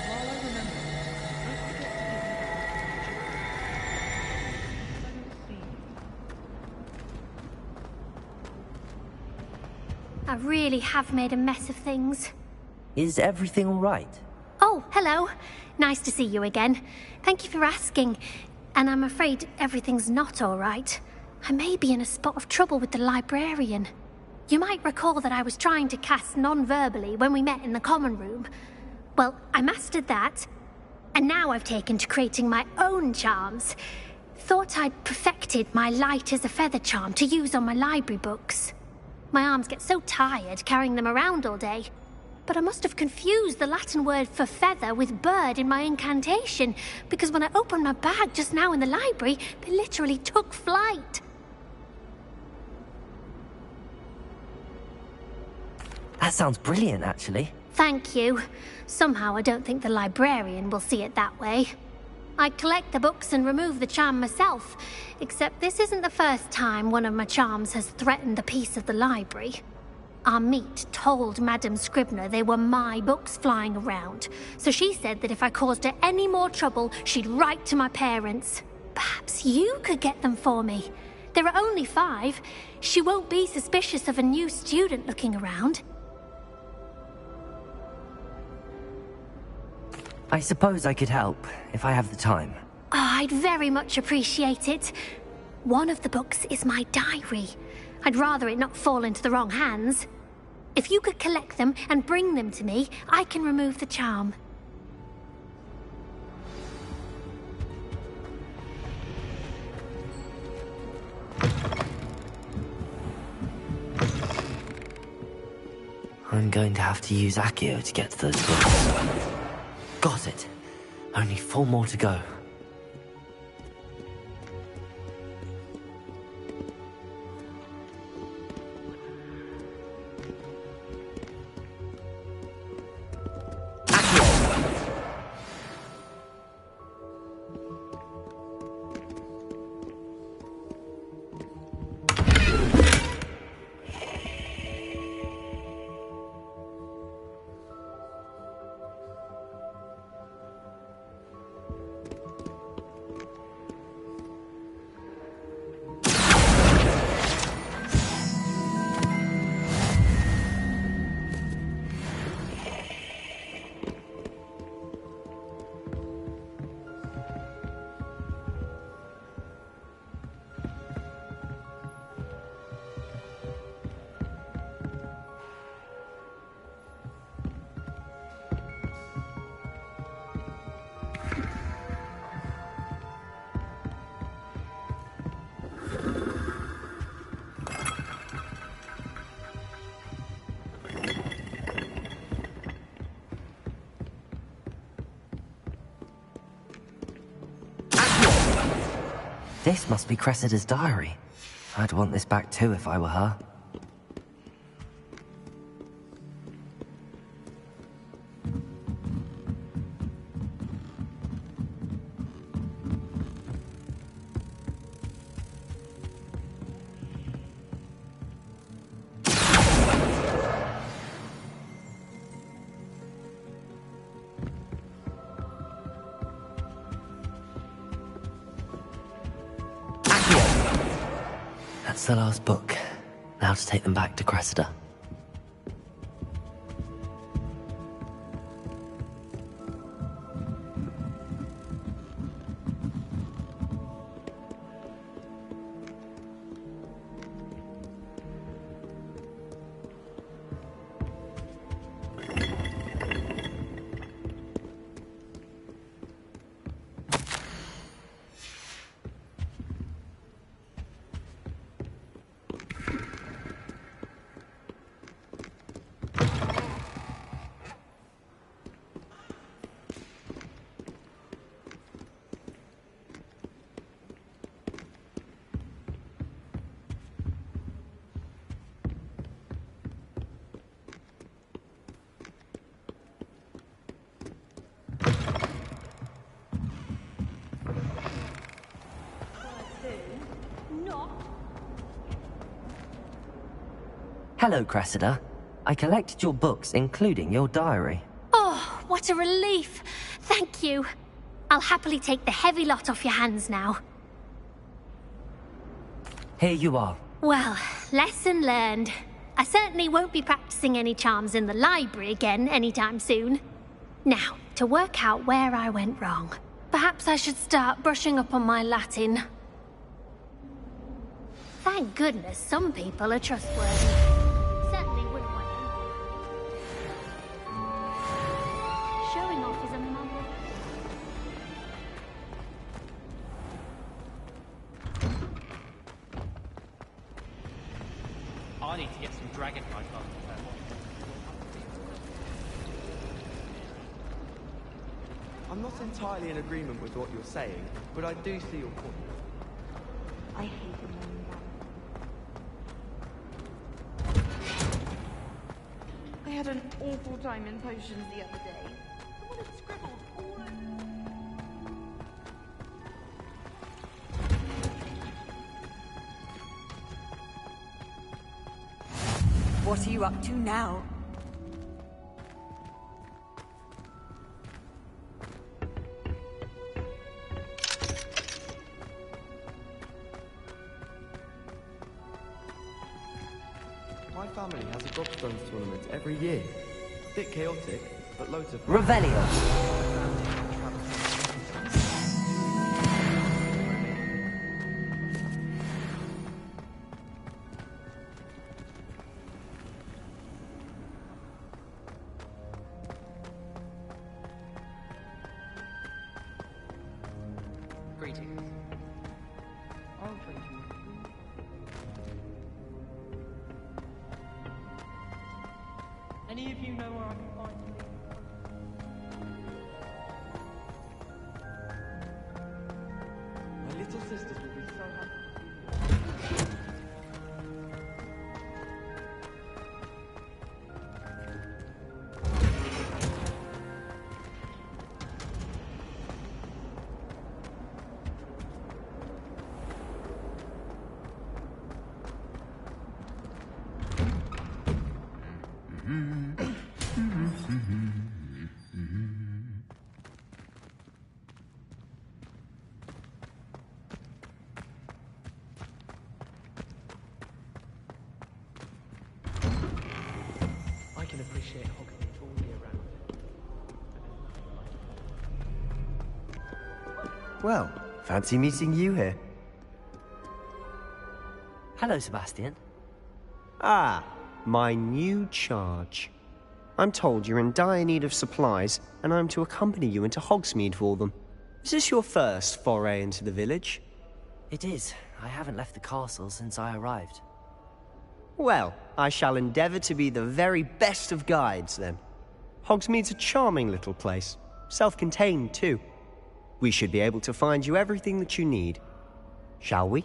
[SPEAKER 21] While I remember, don't forget to give
[SPEAKER 12] I really have made a mess of things.
[SPEAKER 1] Is everything all right?
[SPEAKER 12] Oh, hello. Nice to see you again. Thank you for asking. And I'm afraid everything's not all right. I may be in a spot of trouble with the librarian. You might recall that I was trying to cast non-verbally when we met in the common room. Well, I mastered that. And now I've taken to creating my own charms. Thought I'd perfected my light as a feather charm to use on my library books. My arms get so tired carrying them around all day. But I must have confused the Latin word for feather with bird in my incantation, because when I opened my bag just now in the library, they literally took flight.
[SPEAKER 1] That sounds brilliant, actually.
[SPEAKER 12] Thank you. Somehow I don't think the librarian will see it that way. I collect the books and remove the charm myself, except this isn't the first time one of my charms has threatened the peace of the library. Amit told Madame Scribner they were my books flying around, so she said that if I caused her any more trouble, she'd write to my parents. Perhaps you could get them for me. There are only 5. She won't be suspicious of a new student looking around.
[SPEAKER 1] I suppose I could help, if I have the time.
[SPEAKER 12] Oh, I'd very much appreciate it. One of the books is my diary. I'd rather it not fall into the wrong hands. If you could collect them and bring them to me, I can remove the charm.
[SPEAKER 1] I'm going to have to use Accio to get to those books. Got it. Only 4 more to go. This must be Cressida's diary. I'd want this back too if I were her. That's the last book. Now to take them back to Cressida. Hello, Cressida. I collected your books, including your diary.
[SPEAKER 12] Oh, what a relief. Thank you. I'll happily take the heavy lot off your hands now.
[SPEAKER 1] Here you are.
[SPEAKER 12] Well, lesson learned. I certainly won't be practicing any charms in the library again anytime soon. Now, to work out where I went wrong. Perhaps I should start brushing up on my Latin. Thank goodness some people are trustworthy. Certainly wouldn't want anyone. Showing off is a mum.
[SPEAKER 22] I need to get some dragonfly cards.
[SPEAKER 13] I'm not entirely in agreement with what you're saying, but I do see your point.
[SPEAKER 15] I hate it when you run. I had an awful time in potions the other day. Someone had scribbled all over.
[SPEAKER 3] What are you up to now?
[SPEAKER 13] My family has a gobstones tournament every year. Bit chaotic, but loads of fun.
[SPEAKER 1] Revelio.
[SPEAKER 22] Greetings. I'll drink you. Any of you know where I can find you?
[SPEAKER 13] My little sisters will be so happy. I can appreciate Hogwarts all year round.
[SPEAKER 18] Well, fancy meeting you here.
[SPEAKER 1] Hello, Sebastian.
[SPEAKER 18] Ah, my new charge. I'm told you're in dire need of supplies, and I'm to accompany you into Hogsmeade for them. Is this your first foray into the village?
[SPEAKER 1] It is. I haven't left the castle since I arrived.
[SPEAKER 18] Well, I shall endeavour to be the very best of guides, then. Hogsmeade's a charming little place. Self-contained, too. We should be able to find you everything that you need. Shall we?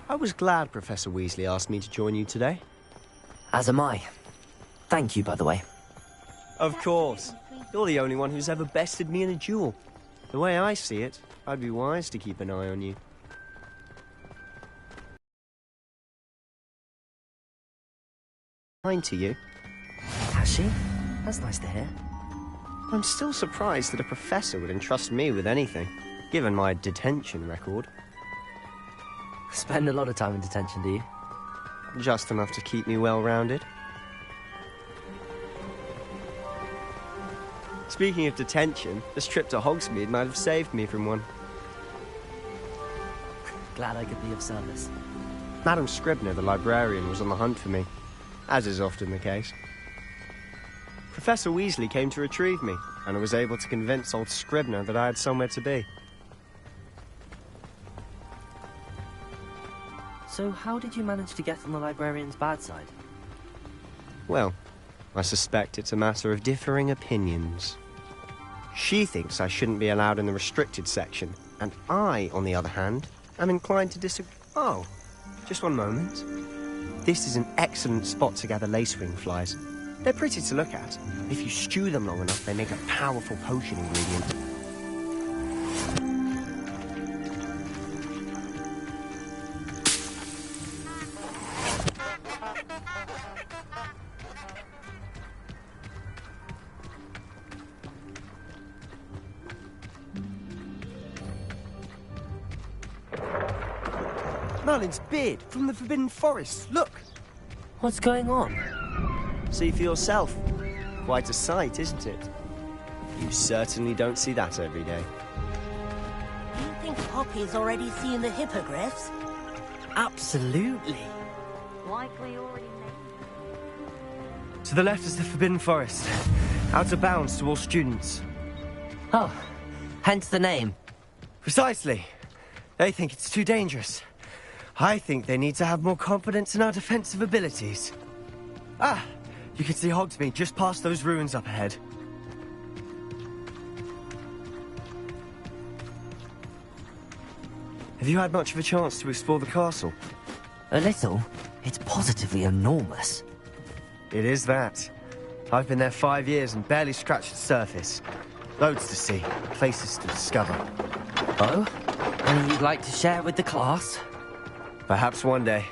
[SPEAKER 18] I was glad Professor Weasley asked me to join you today.
[SPEAKER 1] As am I. Thank you, by the way.
[SPEAKER 18] Of course. You're the only one who's ever bested me in a duel. The way I see it, I'd be wise to keep an eye on you. Kind to you.
[SPEAKER 1] Has she? That's nice to hear.
[SPEAKER 18] I'm still surprised that a professor would entrust me with anything, given my detention record.
[SPEAKER 1] Spend a lot of time in detention, do you?
[SPEAKER 18] Just enough to keep me well-rounded. Speaking of detention, this trip to Hogsmeade might have saved me from one.
[SPEAKER 1] Glad I could be of service.
[SPEAKER 18] Madam Scribner, the librarian, was on the hunt for me, as is often the case. Professor Weasley came to retrieve me, and I was able to convince old Scribner that I had somewhere to be.
[SPEAKER 1] So how did you manage to get on the librarian's bad side?
[SPEAKER 18] Well, I suspect it's a matter of differing opinions. She thinks I shouldn't be allowed in the restricted section, and I, on the other hand, am inclined to disagree. Oh, just one moment. This is an excellent spot to gather lacewing flies. They're pretty to look at. If you stew them long enough, they make a powerful potion ingredient. Merlin's beard from the Forbidden Forest. Look!
[SPEAKER 1] What's going on?
[SPEAKER 18] See for yourself. Quite a sight, isn't it? You certainly don't see that every day.
[SPEAKER 2] Do you think Poppy's already seeing the hippogriffs?
[SPEAKER 7] Absolutely.
[SPEAKER 15] Likely already
[SPEAKER 18] To the left is the Forbidden Forest. Out of bounds to all students.
[SPEAKER 1] Oh, hence the name.
[SPEAKER 18] Precisely. They think it's too dangerous. I think they need to have more confidence in our defensive abilities. Ah, you can see Hogsmeade just past those ruins up ahead. Have you had much of a chance to explore the castle?
[SPEAKER 1] A little. It's positively enormous.
[SPEAKER 18] It is that. I've been there 5 years and barely scratched the surface. Loads to see, places to discover.
[SPEAKER 1] Oh? And you'd like to share with the class?
[SPEAKER 18] Perhaps one day.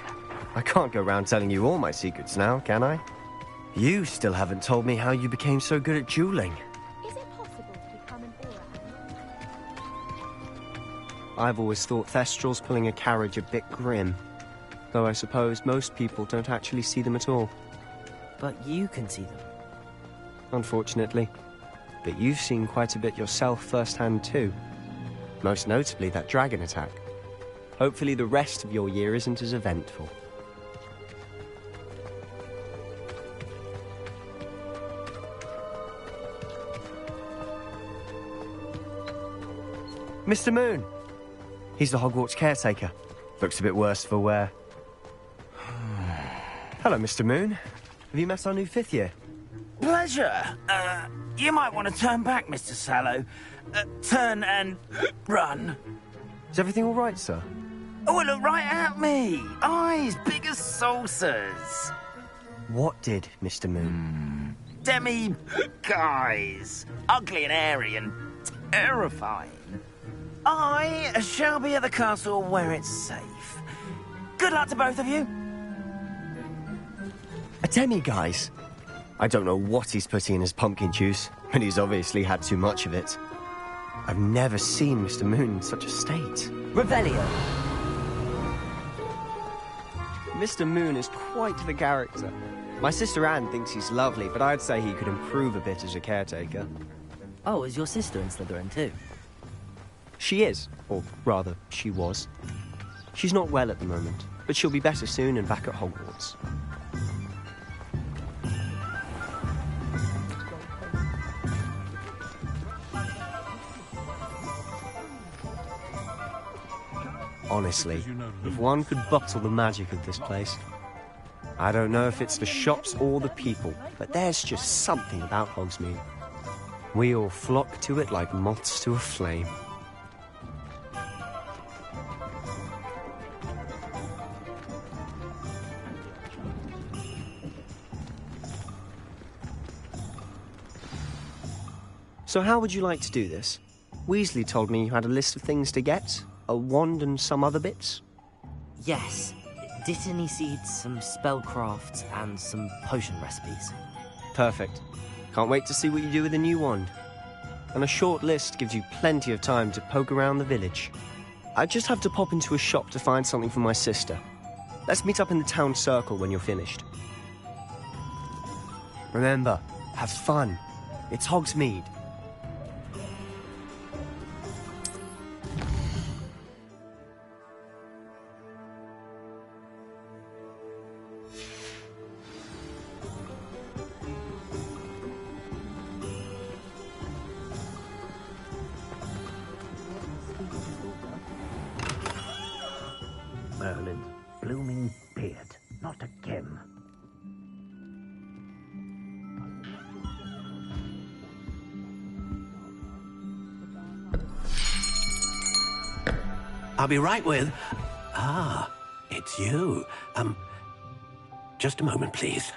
[SPEAKER 18] I can't go around telling you all my secrets now, can I? You still haven't told me how you became so good at dueling.
[SPEAKER 15] Is it possible to become an aura?
[SPEAKER 18] I've always thought Thestrals pulling a carriage a bit grim. Though I suppose most people don't actually see them at all.
[SPEAKER 1] But you can see them.
[SPEAKER 18] Unfortunately. But you've seen quite a bit yourself firsthand too. Most notably that dragon attack. Hopefully the rest of your year isn't as eventful. Mr. Moon! He's the Hogwarts caretaker. Looks a bit worse for wear. Hello, Mr. Moon. Have you met our new 5th year?
[SPEAKER 4] Pleasure. You might want to turn back, Mr. Sallow. Turn and run.
[SPEAKER 18] Is everything all right, sir?
[SPEAKER 4] Oh, look right at me. Eyes big as saucers.
[SPEAKER 18] What did, Mr. Moon?
[SPEAKER 4] Demi-guys. Ugly and hairy and terrifying. I shall be at the castle where it's safe. Good luck to both of you.
[SPEAKER 18] A demi-guise? I don't know what he's putting in his pumpkin juice, but he's obviously had too much of it. I've never seen Mr. Moon in such a state.
[SPEAKER 1] Revelio!
[SPEAKER 18] Mr. Moon is quite the character. My sister Anne thinks he's lovely, but I'd say he could improve a bit as a caretaker.
[SPEAKER 1] Oh, is your sister in Slytherin too?
[SPEAKER 18] She is, or rather, she was. She's not well at the moment. but she'll be better soon and back at Hogwarts. Honestly, if one could bottle the magic of this place. I don't know if it's the shops or the people, but there's just something about Hogsmeade. We all flock to it like moths to a flame. So how would you like to do this? Weasley told me you had a list of things to get, a wand and some other bits.
[SPEAKER 1] Yes. Dittany seeds, some spellcrafts, and some potion recipes.
[SPEAKER 18] Perfect. Can't wait to see what you do with the new wand. And a short list gives you plenty of time to poke around the village. I just have to pop into a shop to find something for my sister. Let's meet up in the town circle when you're finished. Remember, have fun. It's Hogsmeade.
[SPEAKER 5] Merlin's blooming beard, not again.
[SPEAKER 6] I'll be right with... Ah, it's you. Just a moment, please.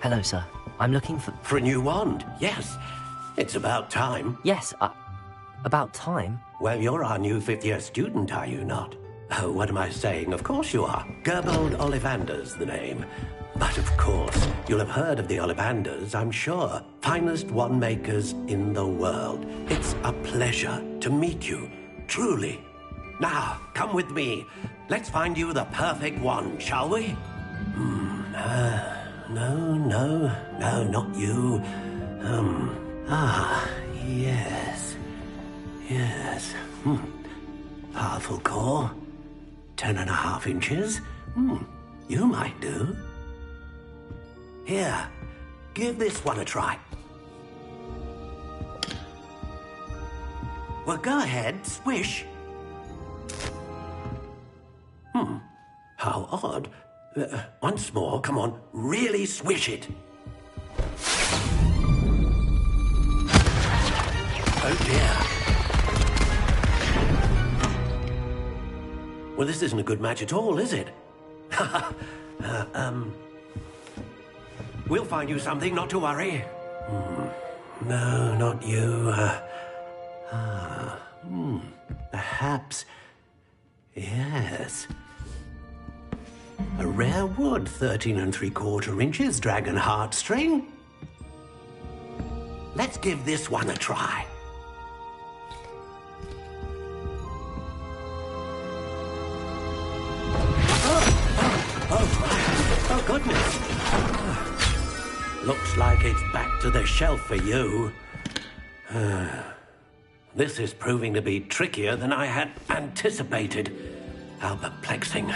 [SPEAKER 1] Hello, sir. I'm looking for...
[SPEAKER 6] For a new wand, yes. It's about time.
[SPEAKER 1] Yes, about time?
[SPEAKER 6] Well, you're our new fifth-year student, are you not? Oh, what am I saying? Of course you are. Gerbold Ollivander's the name. But of course, you'll have heard of the Ollivanders, I'm sure. Finest wand makers in the world. It's a pleasure to meet you, truly. Now, come with me. Let's find you the perfect wand, shall we? No, not you. Yes. Powerful core. 10.5 inches. You might do. Here, give this one a try. Well, go ahead, swish. How odd. Once more, come on, really swish it. Oh dear. Well, this isn't a good match at all, is it? We'll find you something, not to worry. No, not you. Perhaps. Yes. A rare wood, 13 3/4 inches, dragon heartstring. Let's give this one a try. Oh, goodness. Looks like it's back to the shelf for you. This is proving to be trickier than I had anticipated. How perplexing.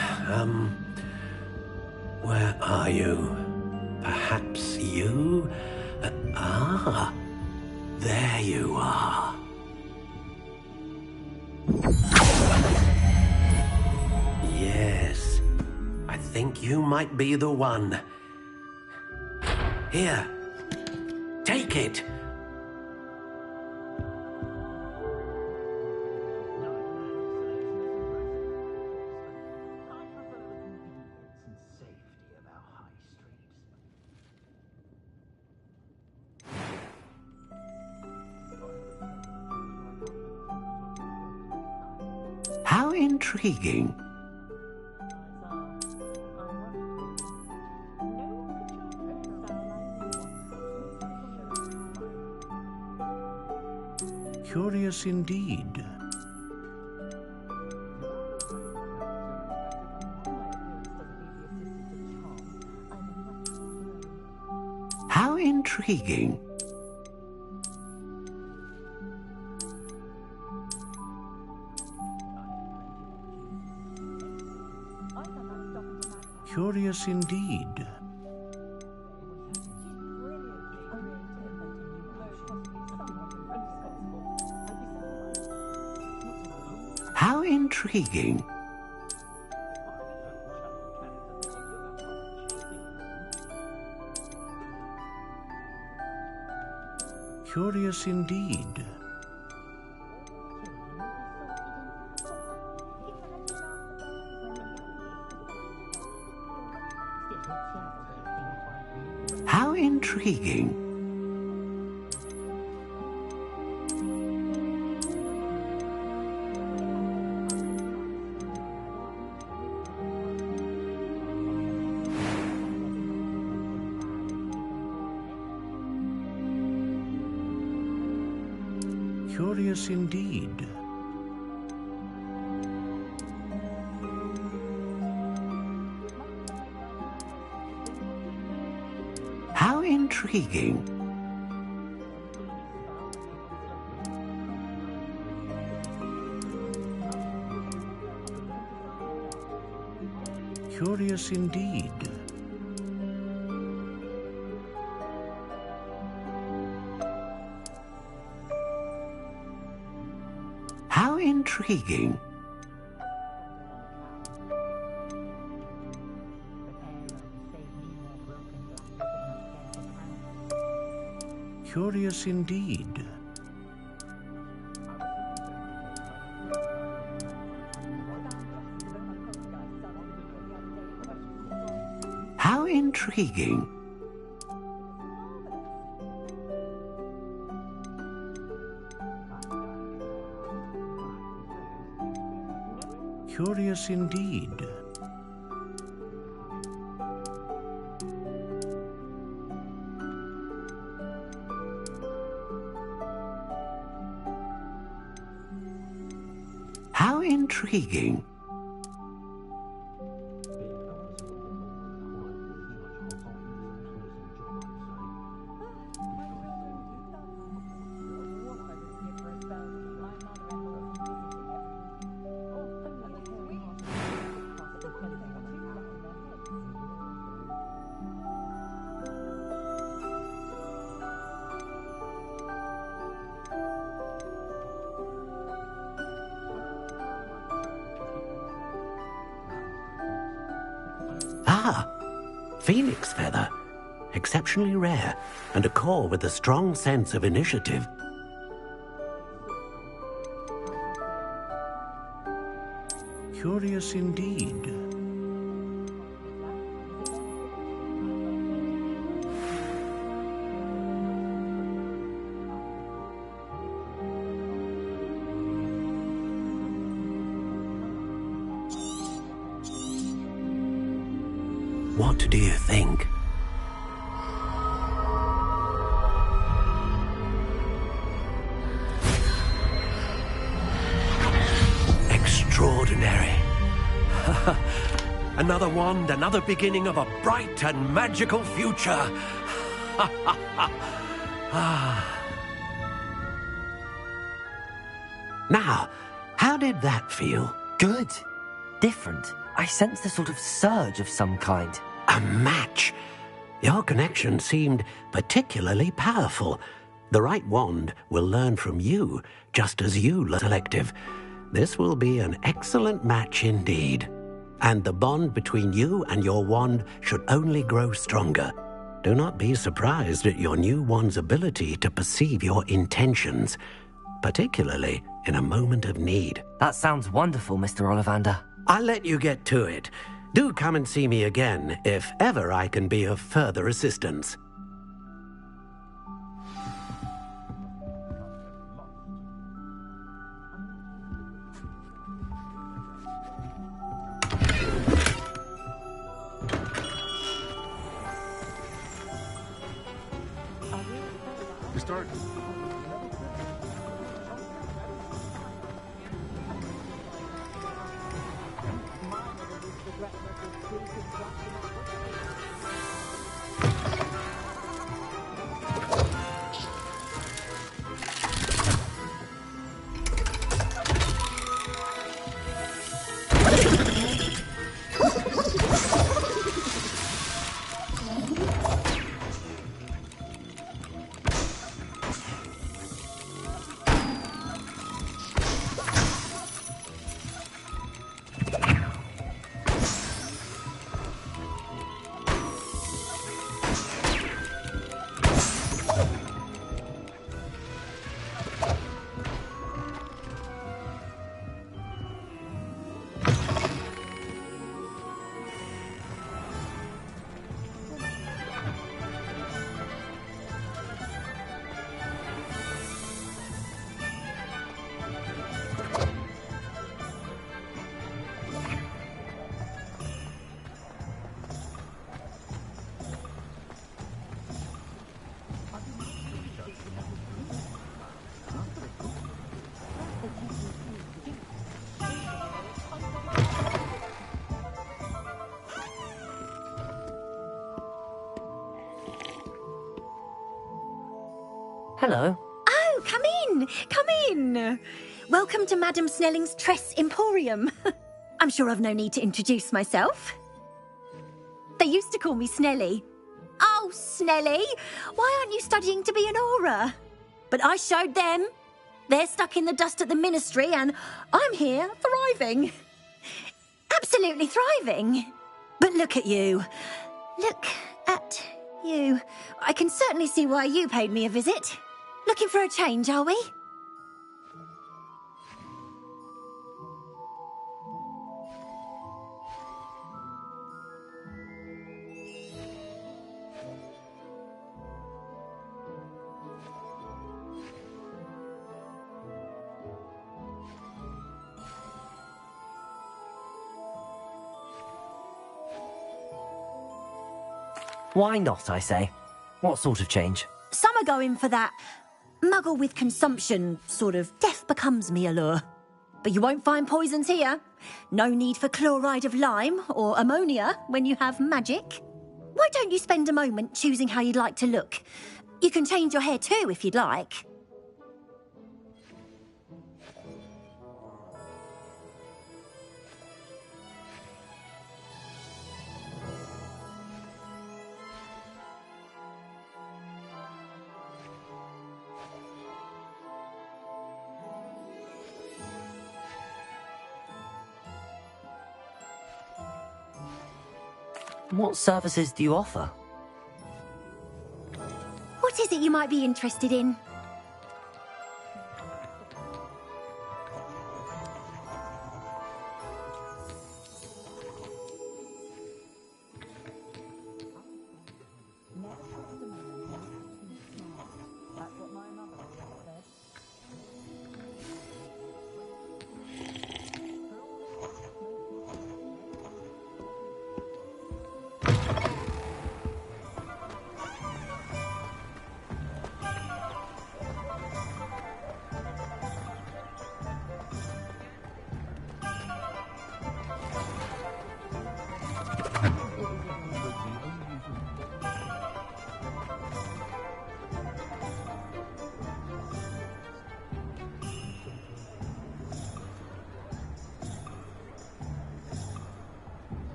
[SPEAKER 6] Where are you? Perhaps you? There you are. Yes, I think you might be the one. Here, take it. How intriguing. Curious indeed. How intriguing. Curious indeed. How intriguing. Curious indeed. How intriguing. Curious indeed. How intriguing. Curious indeed. How intriguing. Curious indeed. How intriguing. Curious indeed. How intriguing. Ah, phoenix feather. Exceptionally rare, and a core with a strong sense of initiative. Curious indeed. What do you think? Extraordinary. Another wand, another beginning of a bright and magical future. Now, how did that feel?
[SPEAKER 1] Good. Different. I sensed a sort of surge of some kind.
[SPEAKER 6] A match. Your connection seemed particularly powerful. The right wand will learn from you, just as you learn selective. This will be an excellent match indeed. And the bond between you and your wand should only grow stronger. Do not be surprised at your new wand's ability to perceive your intentions, particularly in a moment of need.
[SPEAKER 1] That sounds wonderful, Mr. Ollivander.
[SPEAKER 6] I'll let you get to it. Do come and see me again if ever I can be of further assistance.
[SPEAKER 20] We start.
[SPEAKER 1] Hello.
[SPEAKER 10] Oh, come in! Come in! Welcome to Madame Snelling's Tress Emporium. I'm sure I've no need to introduce myself. They used to call me Snelly. Oh, Snelly! Why aren't you studying to be an aura? But I showed them. They're stuck in the dust at the ministry, and I'm here, thriving. Absolutely thriving. But look at you. Look at you. I can certainly see why you paid me a visit. Looking for a change, are we?
[SPEAKER 1] Why not, I say? What sort of change?
[SPEAKER 10] Some are going for that muggle with consumption, sort of death becomes me allure. But you won't find poisons here. No need for chloride of lime or ammonia when you have magic. Why don't you spend a moment choosing how you'd like to look? You can change your hair too if you'd like.
[SPEAKER 1] What services do you offer?
[SPEAKER 10] What is it you might be interested in?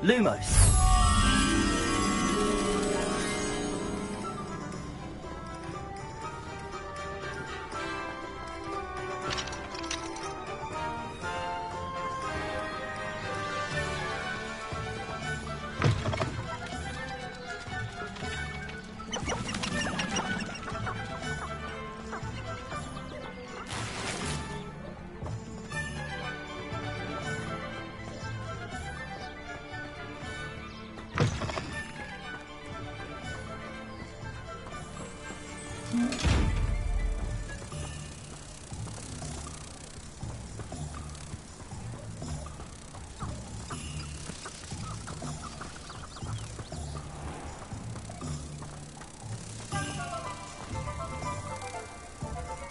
[SPEAKER 1] Lumos.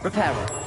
[SPEAKER 1] Repairer.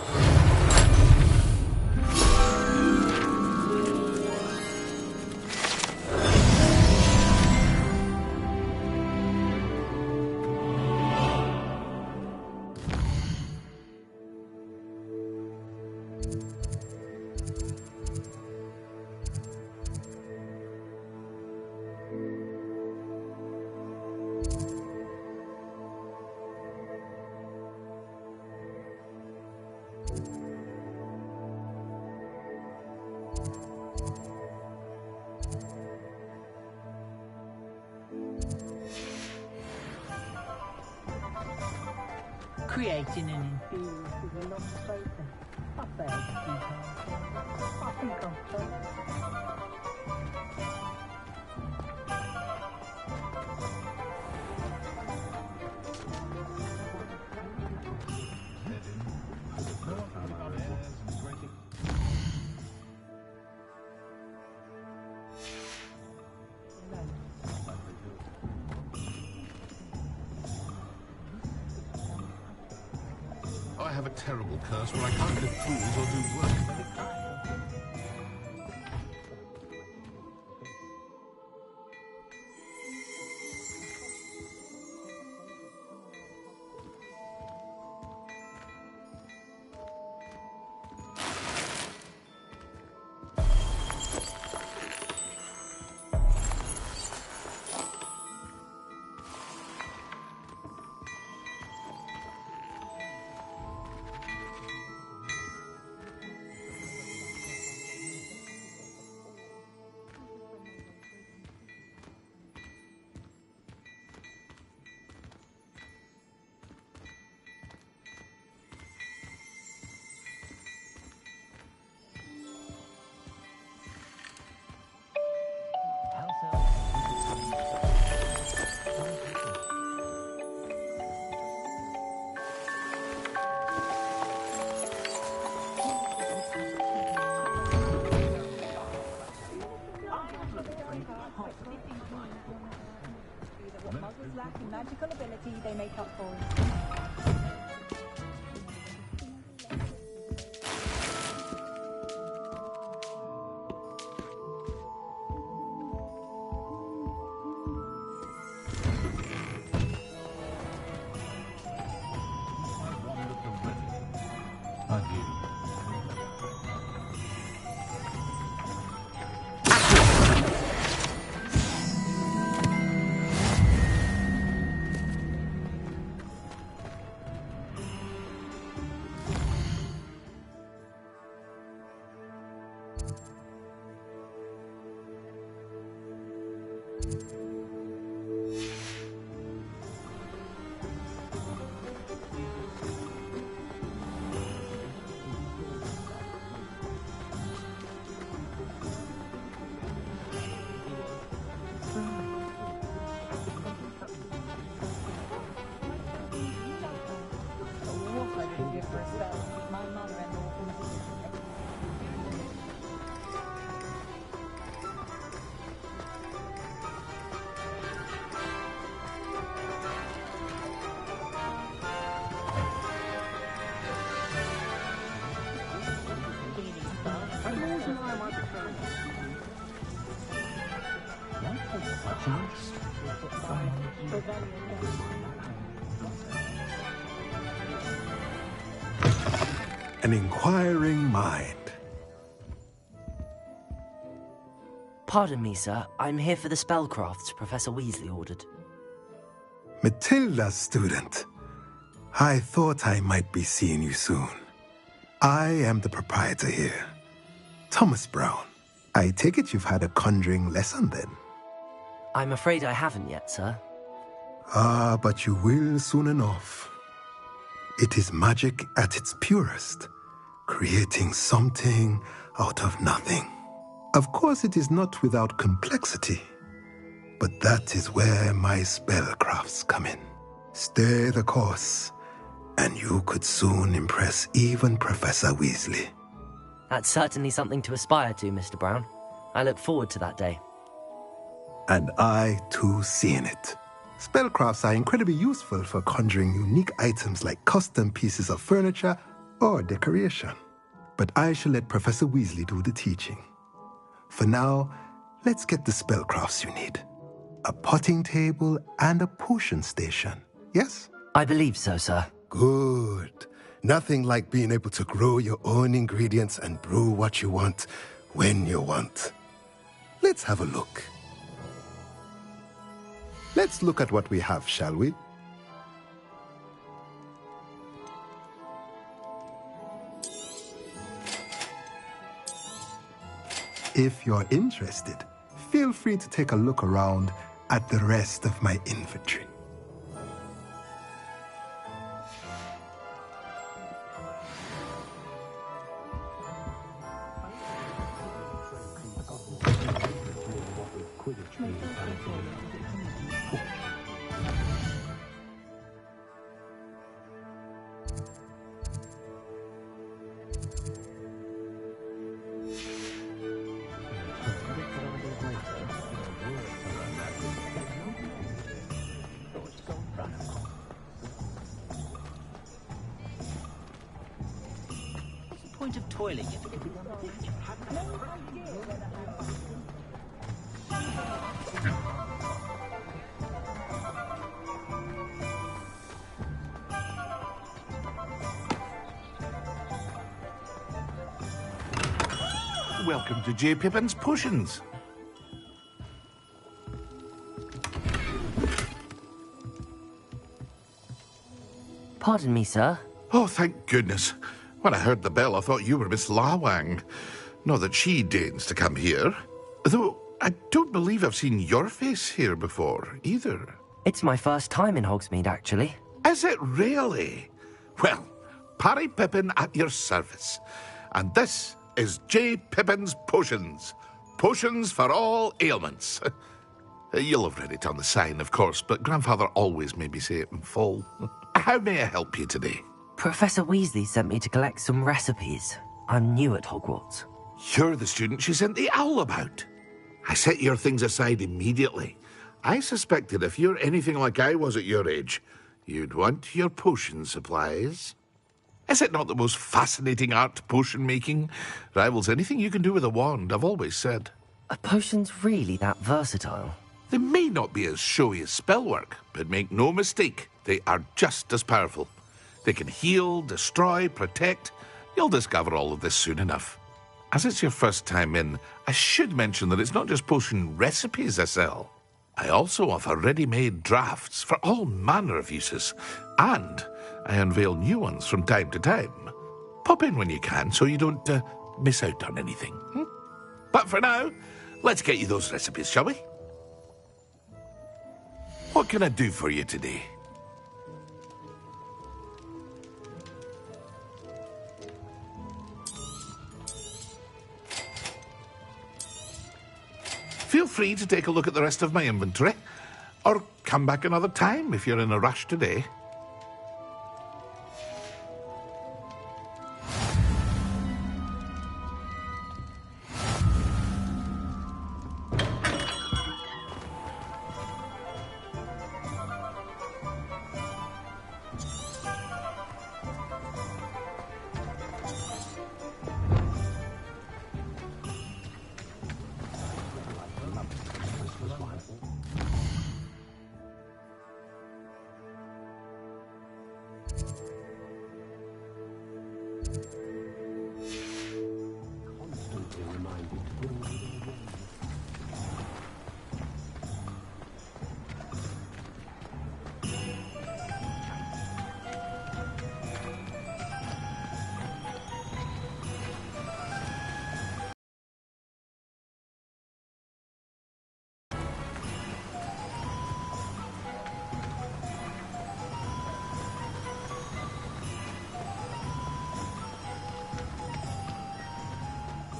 [SPEAKER 11] creating an infused love spoken. I failed to keep on. I think I'm
[SPEAKER 20] I have a terrible curse where I can't lift tools or do work.
[SPEAKER 3] Magical ability they make up for it.
[SPEAKER 16] An inquiring mind.
[SPEAKER 1] Pardon me, sir. I'm here for the spellcrafts Professor Weasley ordered.
[SPEAKER 16] Matilda's student. I thought I might be seeing you soon. I am the proprietor here, Thomas Brown. I take it you've had a conjuring lesson then?
[SPEAKER 1] I'm afraid I haven't yet, sir.
[SPEAKER 16] Ah, but you will soon enough. It is magic at its purest, creating something out of nothing. Of course, it is not without complexity, but that is where my spellcrafts come in. Stay the course, and you could soon impress even Professor Weasley.
[SPEAKER 1] That's certainly something to aspire to, Mr. Brown. I look forward to that day.
[SPEAKER 16] And I, too, see in it. Spellcrafts are incredibly useful for conjuring unique items like custom pieces of furniture or decoration. But I shall let Professor Weasley do the teaching. For now, let's get the spellcrafts you need. A potting table and a potion station, yes?
[SPEAKER 1] I believe so, sir.
[SPEAKER 16] Good. Nothing like being able to grow your own ingredients and brew what you want when you want. Let's have a look. Let's look at what we have, shall we? If you're interested, feel free to take a look around at the rest of my inventory.
[SPEAKER 4] toilet yet.
[SPEAKER 20] Welcome to J. Pippin's Potions.
[SPEAKER 1] Pardon me, sir.
[SPEAKER 20] Oh, thank goodness. When I heard the bell, I thought you were Miss Lawang. Not that she deigns to come here. Though, I don't believe I've seen your face here before, either.
[SPEAKER 1] It's my first time in Hogsmeade, actually.
[SPEAKER 20] Is it really? Well, Parry Pippin at your service. And this is J. Pippin's Potions. Potions for all ailments. You'll have read it on the sign, of course, but Grandfather always made me say it in full. How may I help you today?
[SPEAKER 1] Professor Weasley sent me to collect some recipes. I'm new at Hogwarts.
[SPEAKER 20] You're the student she sent the owl about. I set your things aside immediately. I suspected if you're anything like I was at your age, you'd want your potion supplies. Is it not the most fascinating art, potion making? Rivals anything you can do with a wand, I've always said.
[SPEAKER 1] Are potions really that versatile?
[SPEAKER 20] They may not be as showy as spellwork, but make no mistake, they are just as powerful. They can heal, destroy, protect. You'll discover all of this soon enough. As it's your first time in, I should mention that it's not just potion recipes I sell. I also offer ready-made drafts for all manner of uses, and I unveil new ones from time to time. Pop in when you can so you don't miss out on anything. But for now, let's get you those recipes, shall we? What can I do for you today? Feel free to take a look at the rest of my inventory, or come back another time if you're in a rush today.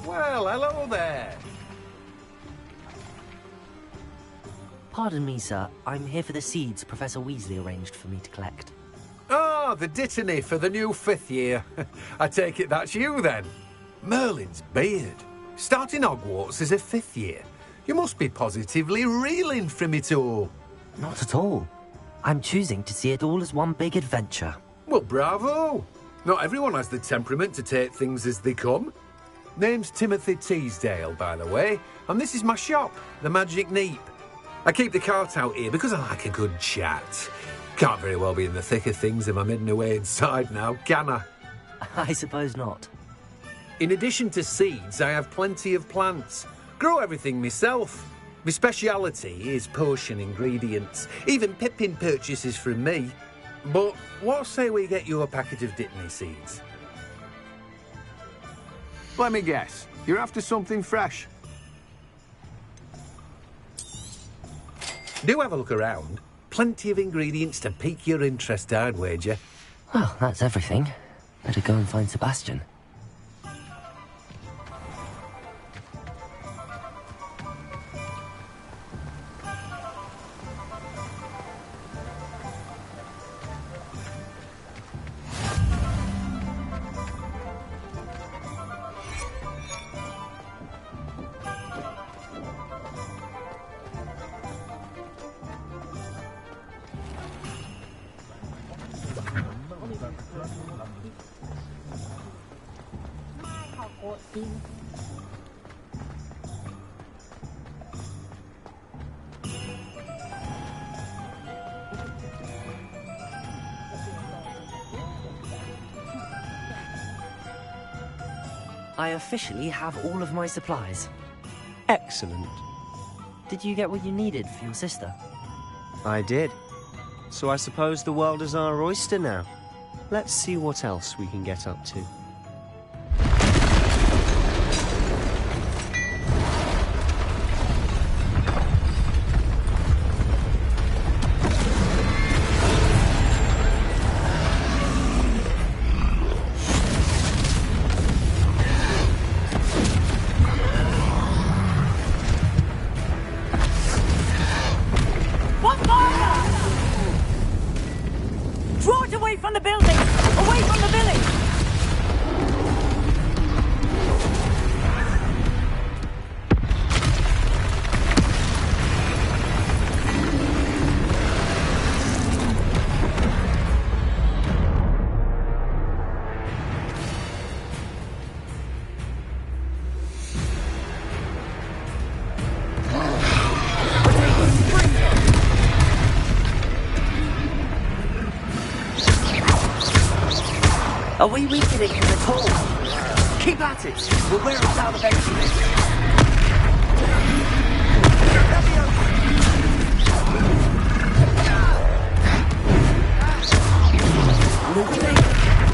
[SPEAKER 8] Well, hello there.
[SPEAKER 1] Pardon me, sir. I'm here for the seeds Professor Weasley arranged for me to collect.
[SPEAKER 8] Oh, the dittany for the new 5th year. I take it that's you, then. Merlin's beard. Starting Hogwarts as a 5th year. You must be positively reeling from it all.
[SPEAKER 1] Not at all. I'm choosing to see it all as one big adventure.
[SPEAKER 8] Well, bravo. Not everyone has the temperament to take things as they come. Name's Timothy Teasdale, by the way, and this is my shop, the Magic Neep. I keep the cart out here because I like a good chat. Can't very well be in the thick of things if I'm hidden away inside now, can I?
[SPEAKER 1] I suppose not.
[SPEAKER 8] In addition to seeds, I have plenty of plants. Grow everything myself. My speciality is potion ingredients. Even Pippin purchases from me. But what say we get you a packet of Dittany seeds?
[SPEAKER 14] Let me guess. You're after something fresh.
[SPEAKER 8] Do have a look around. Plenty of ingredients to pique your interest, I'd wager.
[SPEAKER 1] Well, that's everything. Better go and find Sebastian. I officially have all of my supplies.
[SPEAKER 18] Excellent.
[SPEAKER 1] Did you get what you needed for your sister?
[SPEAKER 18] I did. So I suppose the world is our oyster now. Let's see what else we can get up to.
[SPEAKER 9] Draw it away from the building! Away from the village!
[SPEAKER 1] Are we weakening him at all? Keep at it! We'll wear him down eventually.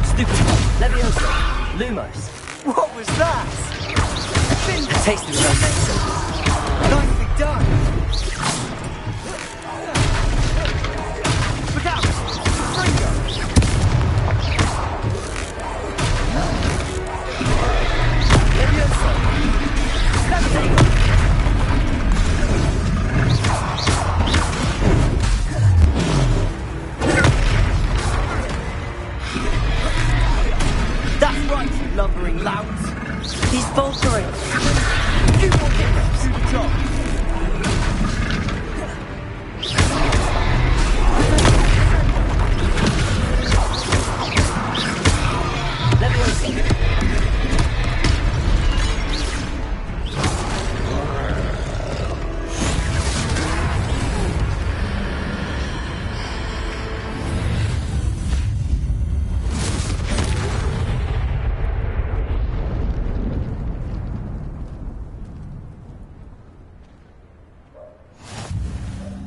[SPEAKER 1] Stupid. Leviosa. Lumos.
[SPEAKER 9] What was that?
[SPEAKER 1] A taste of his own medicine.
[SPEAKER 9] Nicely done! Look out! Fringo!
[SPEAKER 1] That's right, you lumbering louts. He's faltering. You want him to do the job. Leviosa.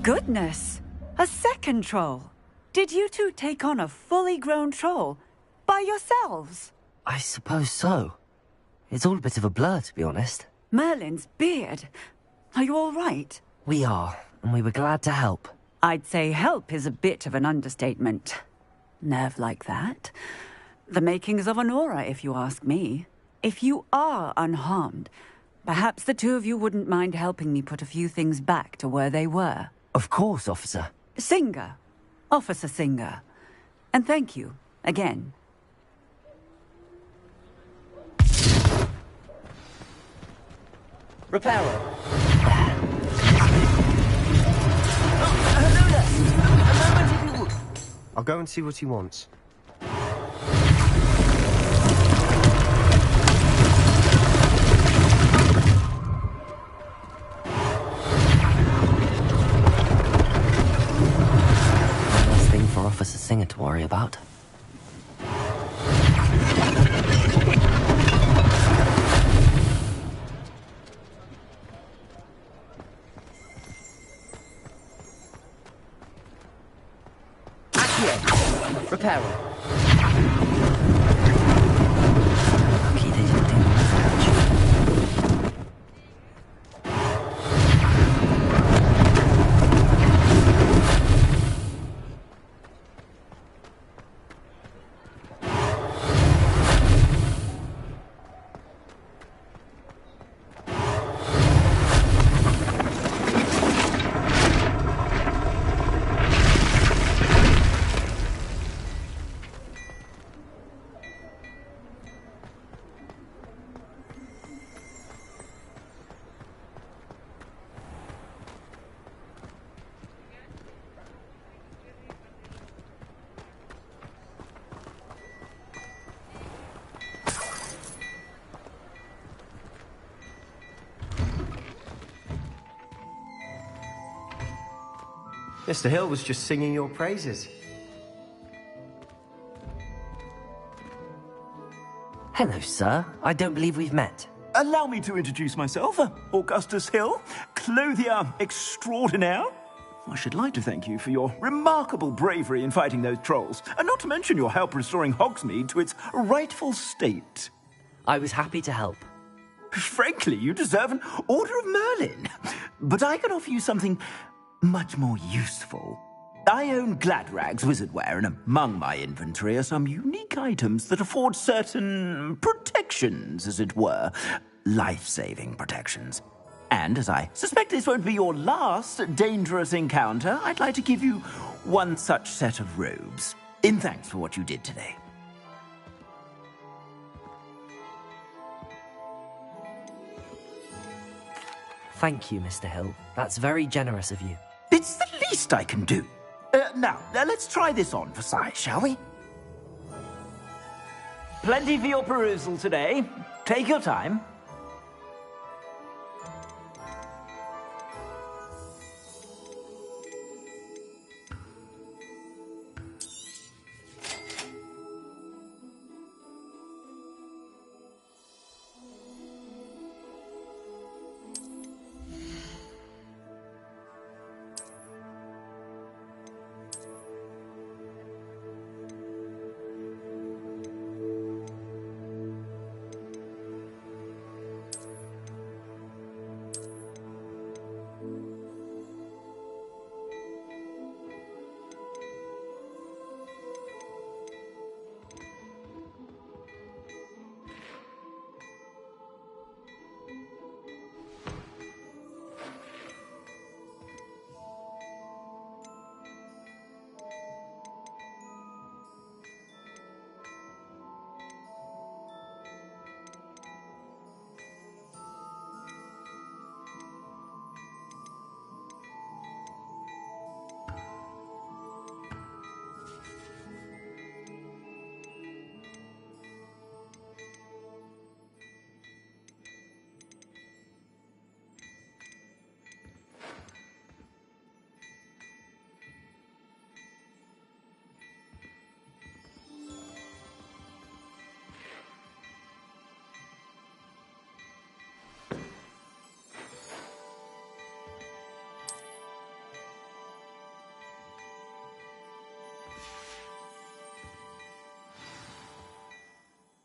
[SPEAKER 9] Goodness! A second troll! Did you two take on a fully grown troll? By yourselves?
[SPEAKER 1] I suppose so. It's all a bit of a blur, to be honest.
[SPEAKER 9] Merlin's beard. Are you all right?
[SPEAKER 1] We are, and we were glad to help.
[SPEAKER 9] I'd say help is a bit of an understatement. Nerve like that. The makings of an aura, if you ask me. If you are unharmed, perhaps the two of you wouldn't mind helping me put a few things back to where they were.
[SPEAKER 1] Of course, officer.
[SPEAKER 9] Singer. Officer Singer. And thank you, again.
[SPEAKER 1] Reparo.
[SPEAKER 18] I'll go and see what he wants.
[SPEAKER 1] For Officer Singer to worry about. Accio! Reparo. Lucky they didn't do much.
[SPEAKER 18] Mr. Hill was just singing your praises.
[SPEAKER 1] Hello, sir. I don't believe we've met.
[SPEAKER 17] Allow me to introduce myself, Augustus Hill, clothier extraordinaire. I should like to thank you for your remarkable bravery in fighting those trolls, and not to mention your help restoring Hogsmeade to its rightful state.
[SPEAKER 1] I was happy to help.
[SPEAKER 17] Frankly, you deserve an Order of Merlin. But I can offer you something much more useful. I own Gladrag's wizardware, and among my inventory are some unique items that afford certain protections, as it were. Life-saving protections. And as I suspect this won't be your last dangerous encounter, I'd like to give you one such set of robes, in thanks for what you did today.
[SPEAKER 1] Thank you, Mr. Hill. That's very generous of you.
[SPEAKER 17] It's the least I can do. Now, let's try this on for size, shall we? Plenty for your perusal today. Take your time.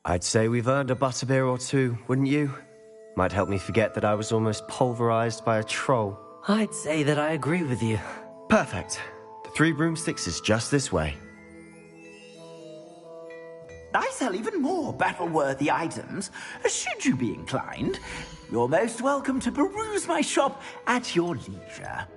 [SPEAKER 18] I'd say we've earned a butterbeer or two, wouldn't you? Might help me forget that I was almost pulverized by a troll.
[SPEAKER 1] I'd say that I agree with you.
[SPEAKER 18] Perfect. The 3 broomsticks is just this way.
[SPEAKER 17] I sell even more battle-worthy items, should you be inclined. You're most welcome to peruse my shop at your leisure.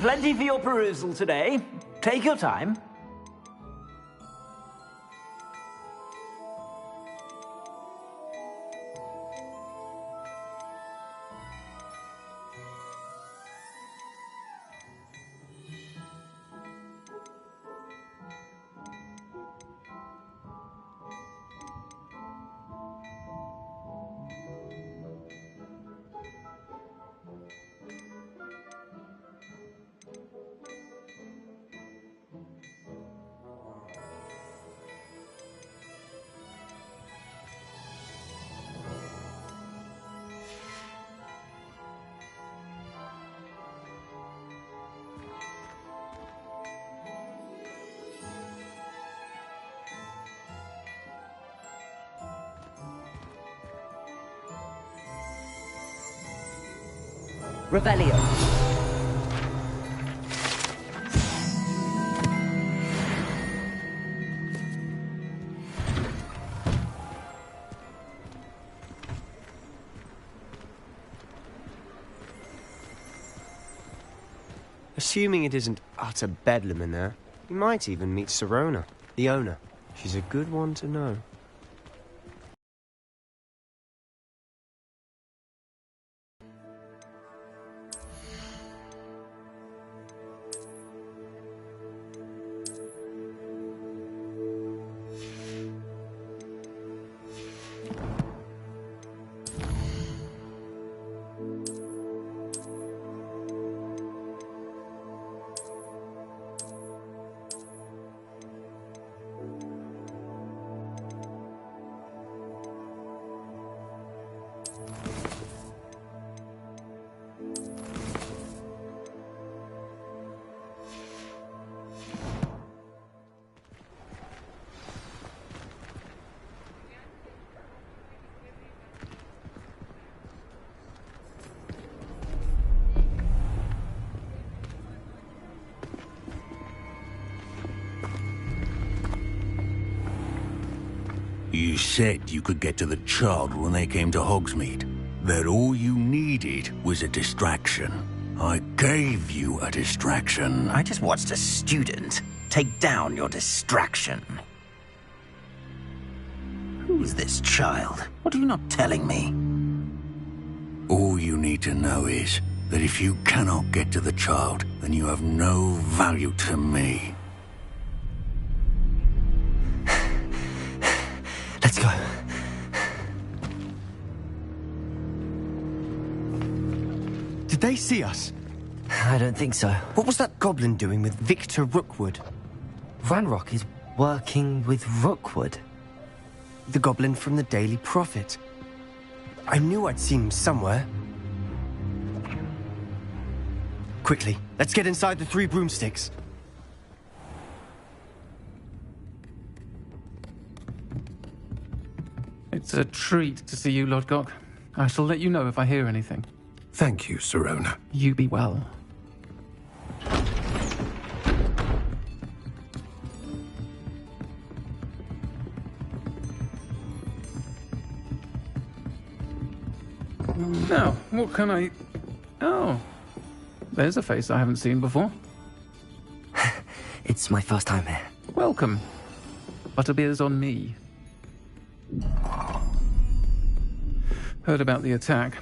[SPEAKER 17] Plenty for your perusal today. Take your time.
[SPEAKER 9] Revelio.
[SPEAKER 18] Assuming it isn't utter bedlam in there, you might even meet Sirona, the owner. She's a good one to know.
[SPEAKER 19] You said you could get to the child when they came to Hogsmeade. That all you needed was a distraction. I gave you a distraction.
[SPEAKER 17] I just watched a student take down your distraction. Who's this child? What are you not telling me?
[SPEAKER 19] All you need to know is that if you cannot get to the child, then you have no value to me.
[SPEAKER 1] Let's go.
[SPEAKER 18] Did they see us?
[SPEAKER 1] I don't think so.
[SPEAKER 18] What was that goblin doing with Victor Rookwood?
[SPEAKER 1] Ranrock is working with Rookwood.
[SPEAKER 18] The goblin from the Daily Prophet. I knew I'd seen him somewhere. Quickly, let's get inside the 3 broomsticks.
[SPEAKER 21] It's a treat to see you, Lodgok. I shall let you know if I hear anything.
[SPEAKER 8] Thank you, Sirona.
[SPEAKER 21] You be well. Now, what can I... Oh, there's a face I haven't seen before.
[SPEAKER 1] It's my first time here.
[SPEAKER 21] Welcome. Butterbeer's on me. Heard about the attack.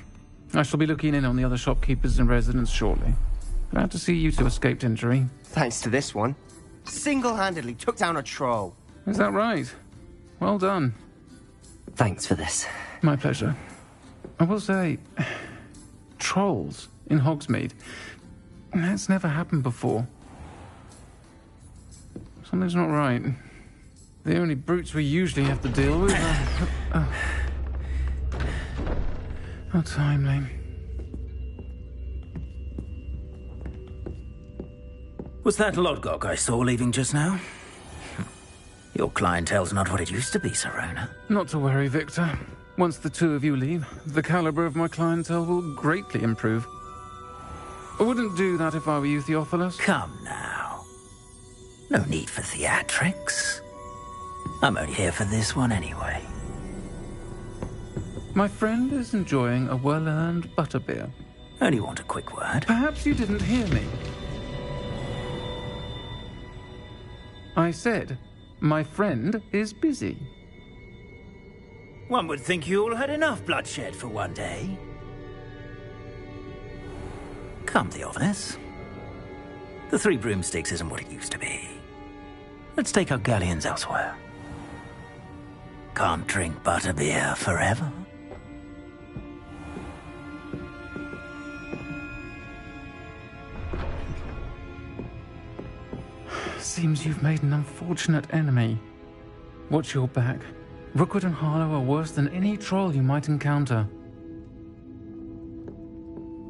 [SPEAKER 21] I shall be looking in on the other shopkeepers and residents shortly. Glad to see you two escaped injury.
[SPEAKER 18] Thanks to this one. Single-handedly took down a troll.
[SPEAKER 21] Is that right? Well done.
[SPEAKER 1] Thanks for this.
[SPEAKER 21] My pleasure. I will say, trolls in Hogsmeade. That's never happened before. Something's not right. The only brutes we usually have to deal with are... How timely.
[SPEAKER 17] Was that Lodgok I saw leaving just now? Your clientele's not what it used to be, Sirona.
[SPEAKER 21] Not to worry, Victor. Once the two of you leave, the caliber of my clientele will greatly improve. I wouldn't do that if I were you, Theophilus.
[SPEAKER 17] Come now. No need for theatrics. I'm only here for this one anyway.
[SPEAKER 21] My friend is enjoying a well-earned butterbeer.
[SPEAKER 17] Only want a quick word.
[SPEAKER 21] Perhaps you didn't hear me. I said, my friend is busy.
[SPEAKER 4] One would think you all had enough bloodshed for one day. Come, Theophilus. The Three Broomsticks isn't what it used to be. Let's take our galleons elsewhere. Can't drink butterbeer forever.
[SPEAKER 21] Seems you've made an unfortunate enemy. Watch your back. Rookwood and Harlow are worse than any troll you might encounter.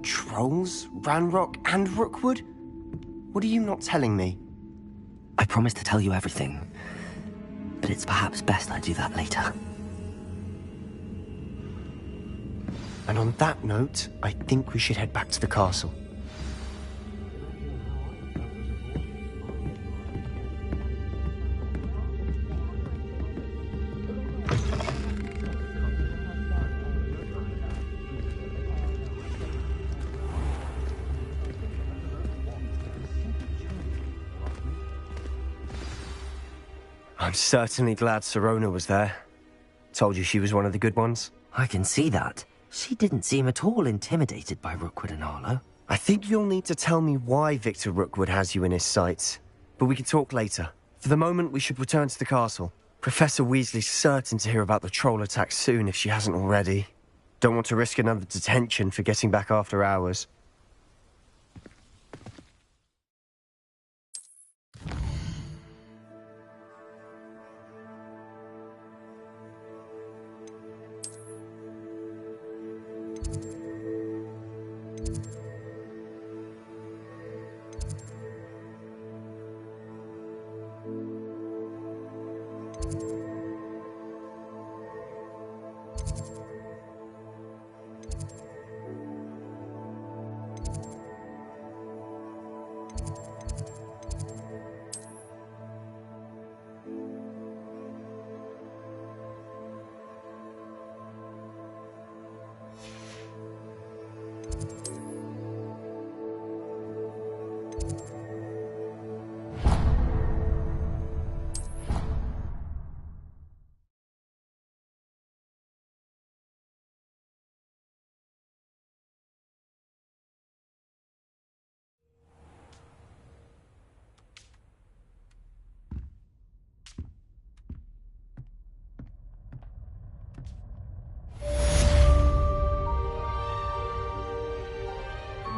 [SPEAKER 18] Trolls? Ranrock and Rookwood? What are you not telling me?
[SPEAKER 1] I promised to tell you everything, but it's perhaps best I do that later.
[SPEAKER 18] And on that note, I think we should head back to the castle. I'm certainly glad Sirona was there. Told you she was one of the good ones.
[SPEAKER 1] I can see that. She didn't seem at all intimidated by Rookwood and Harlow.
[SPEAKER 18] I think you'll need to tell me why Victor Rookwood has you in his sights. But we can talk later. For the moment, we should return to the castle. Professor Weasley's certain to hear about the troll attack soon if she hasn't already. Don't want to risk another detention for getting back after hours.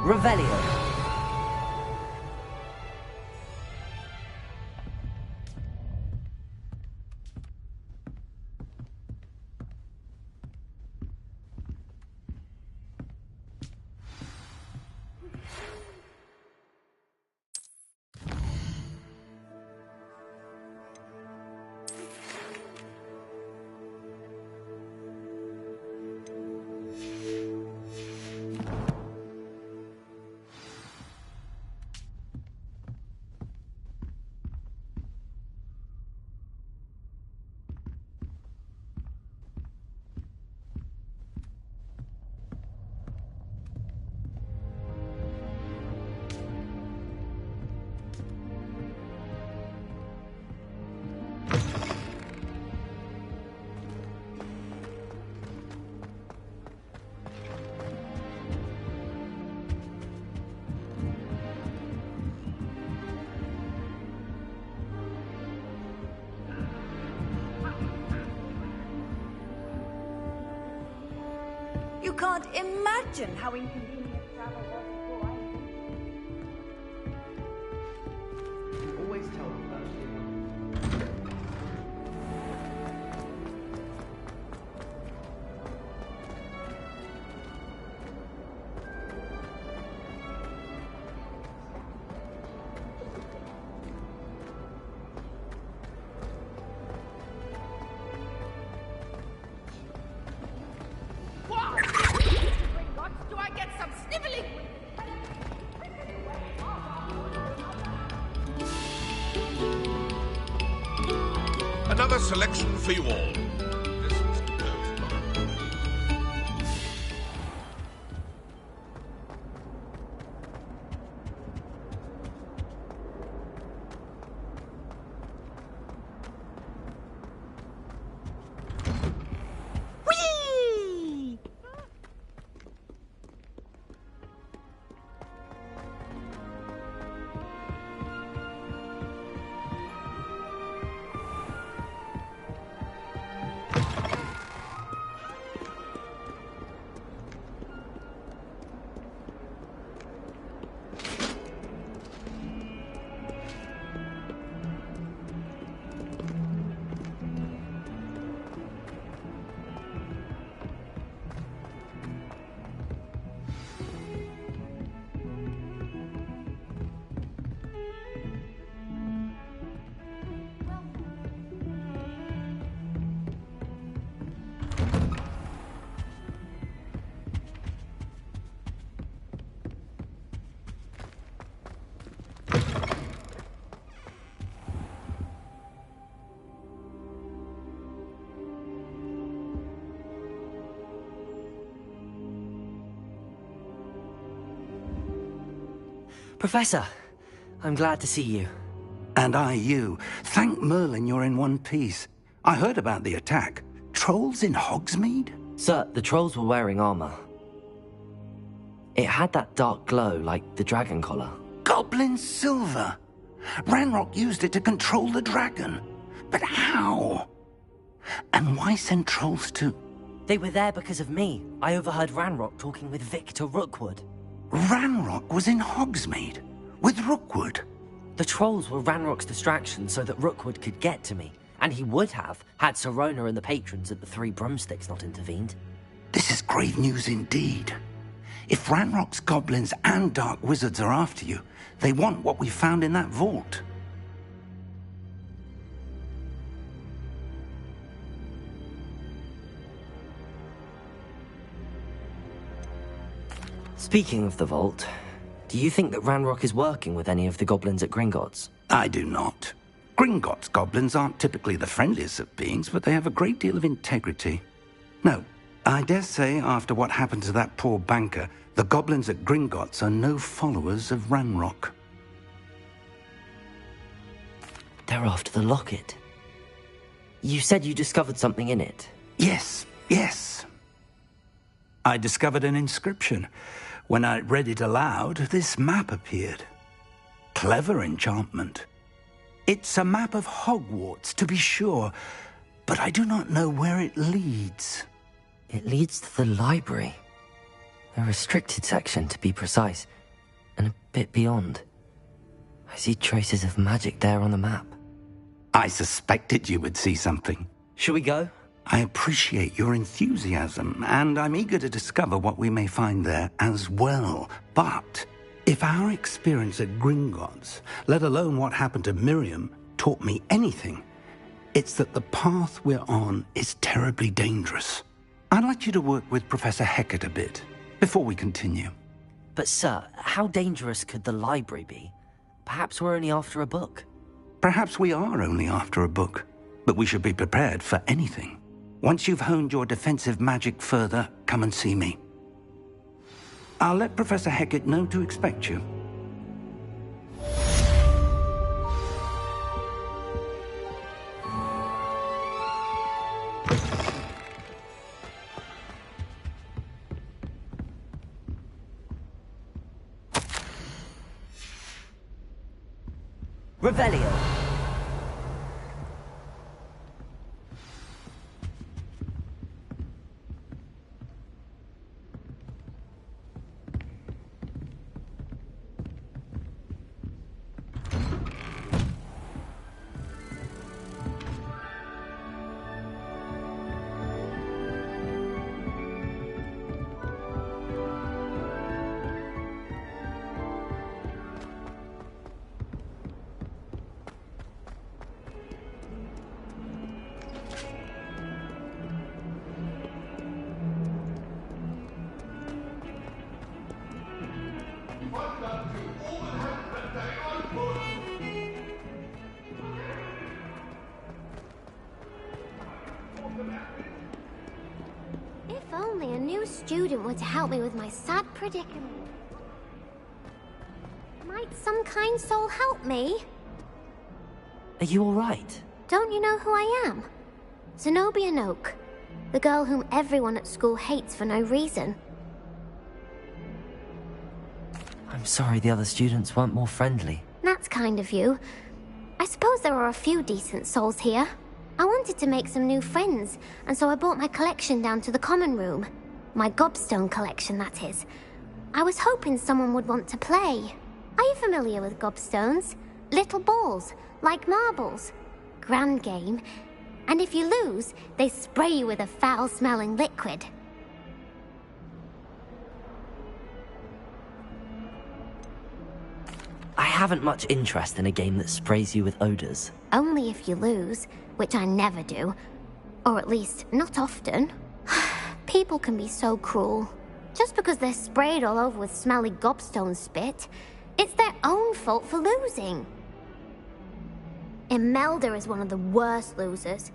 [SPEAKER 1] Revelio.
[SPEAKER 12] You can't imagine how inconvenient travel was before I...
[SPEAKER 13] Always tell them that.
[SPEAKER 12] Do I get some sniveling?
[SPEAKER 20] Another selection for you all.
[SPEAKER 1] Professor, I'm glad to see you.
[SPEAKER 5] And I you. Thank Merlin you're in one piece. I heard about the attack. Trolls in Hogsmeade?
[SPEAKER 1] Sir, the trolls were wearing armor. It had that dark glow like the dragon collar.
[SPEAKER 5] Goblin silver! Ranrock used it to control the dragon. But how? And why send trolls to...
[SPEAKER 1] They were there because of me. I overheard Ranrock talking with Victor Rookwood.
[SPEAKER 5] Ranrock was in Hogsmeade? With Rookwood?
[SPEAKER 1] The trolls were Ranrock's distraction so that Rookwood could get to me. And he would have, had Sirona and the patrons at the Three Broomsticks not intervened.
[SPEAKER 5] This is grave news indeed. If Ranrock's goblins and dark wizards are after you, they want what we found in that vault.
[SPEAKER 1] Speaking of the vault, do you think that Ranrock is working with any of the goblins at Gringotts?
[SPEAKER 5] I do not. Gringotts goblins aren't typically the friendliest of beings, but they have a great deal of integrity. No, I dare say after what happened to that poor banker, the goblins at Gringotts are no followers of Ranrock.
[SPEAKER 1] They're after the locket. You said you discovered something in it.
[SPEAKER 5] Yes. I discovered an inscription. When I read it aloud, this map appeared. Clever enchantment. It's a map of Hogwarts, to be sure, but I do not know where it leads.
[SPEAKER 1] It leads to the library. A restricted section, to be precise, and a bit beyond. I see traces of magic there on the map.
[SPEAKER 5] I suspected you would see something.
[SPEAKER 1] Shall we go?
[SPEAKER 5] I appreciate your enthusiasm, and I'm eager to discover what we may find there as well. But if our experience at Gringotts, let alone what happened to Miriam, taught me anything, it's that the path we're on is terribly dangerous. I'd like you to work with Professor Hecat a bit before we continue.
[SPEAKER 1] But sir, how dangerous could the library be? Perhaps we're only after a book.
[SPEAKER 5] Perhaps we are only after a book, but we should be prepared for anything. Once you've honed your defensive magic further, come and see me. I'll let Professor Hecat know to expect you.
[SPEAKER 1] Revelio.
[SPEAKER 2] If only a new student were to help me with my sad predicament. Might some kind soul help me?
[SPEAKER 1] Are you all right?
[SPEAKER 2] Don't you know who I am? Zenobia Noak, the girl whom everyone at school hates for no reason.
[SPEAKER 1] I'm sorry the other students weren't more friendly.
[SPEAKER 2] That's kind of you. I suppose there are a few decent souls here. I wanted to make some new friends, and so I brought my collection down to the common room. My gobstone collection, that is. I was hoping someone would want to play. Are you familiar with gobstones? Little balls, like marbles. Grand game. And if you lose, they spray you with a foul-smelling liquid.
[SPEAKER 1] I haven't much interest in a game that sprays you with odors.
[SPEAKER 2] Only if you lose, which I never do. Or at least, not often. People can be so cruel. Just because they're sprayed all over with smelly gobstone spit, it's their own fault for losing. Imelda is one of the worst losers.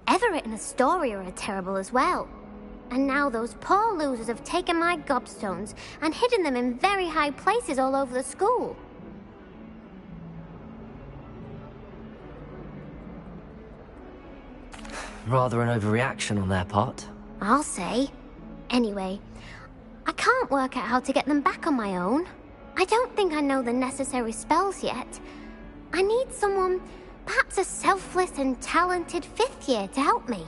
[SPEAKER 2] Everett and Astoria are terrible as well. And now those poor losers have taken my gobstones and hidden them in very high places all over the school.
[SPEAKER 1] Rather an overreaction on their part.
[SPEAKER 2] I'll say. Anyway, I can't work out how to get them back on my own. I don't think I know the necessary spells yet. I need someone, perhaps a selfless and talented 5th year to help me.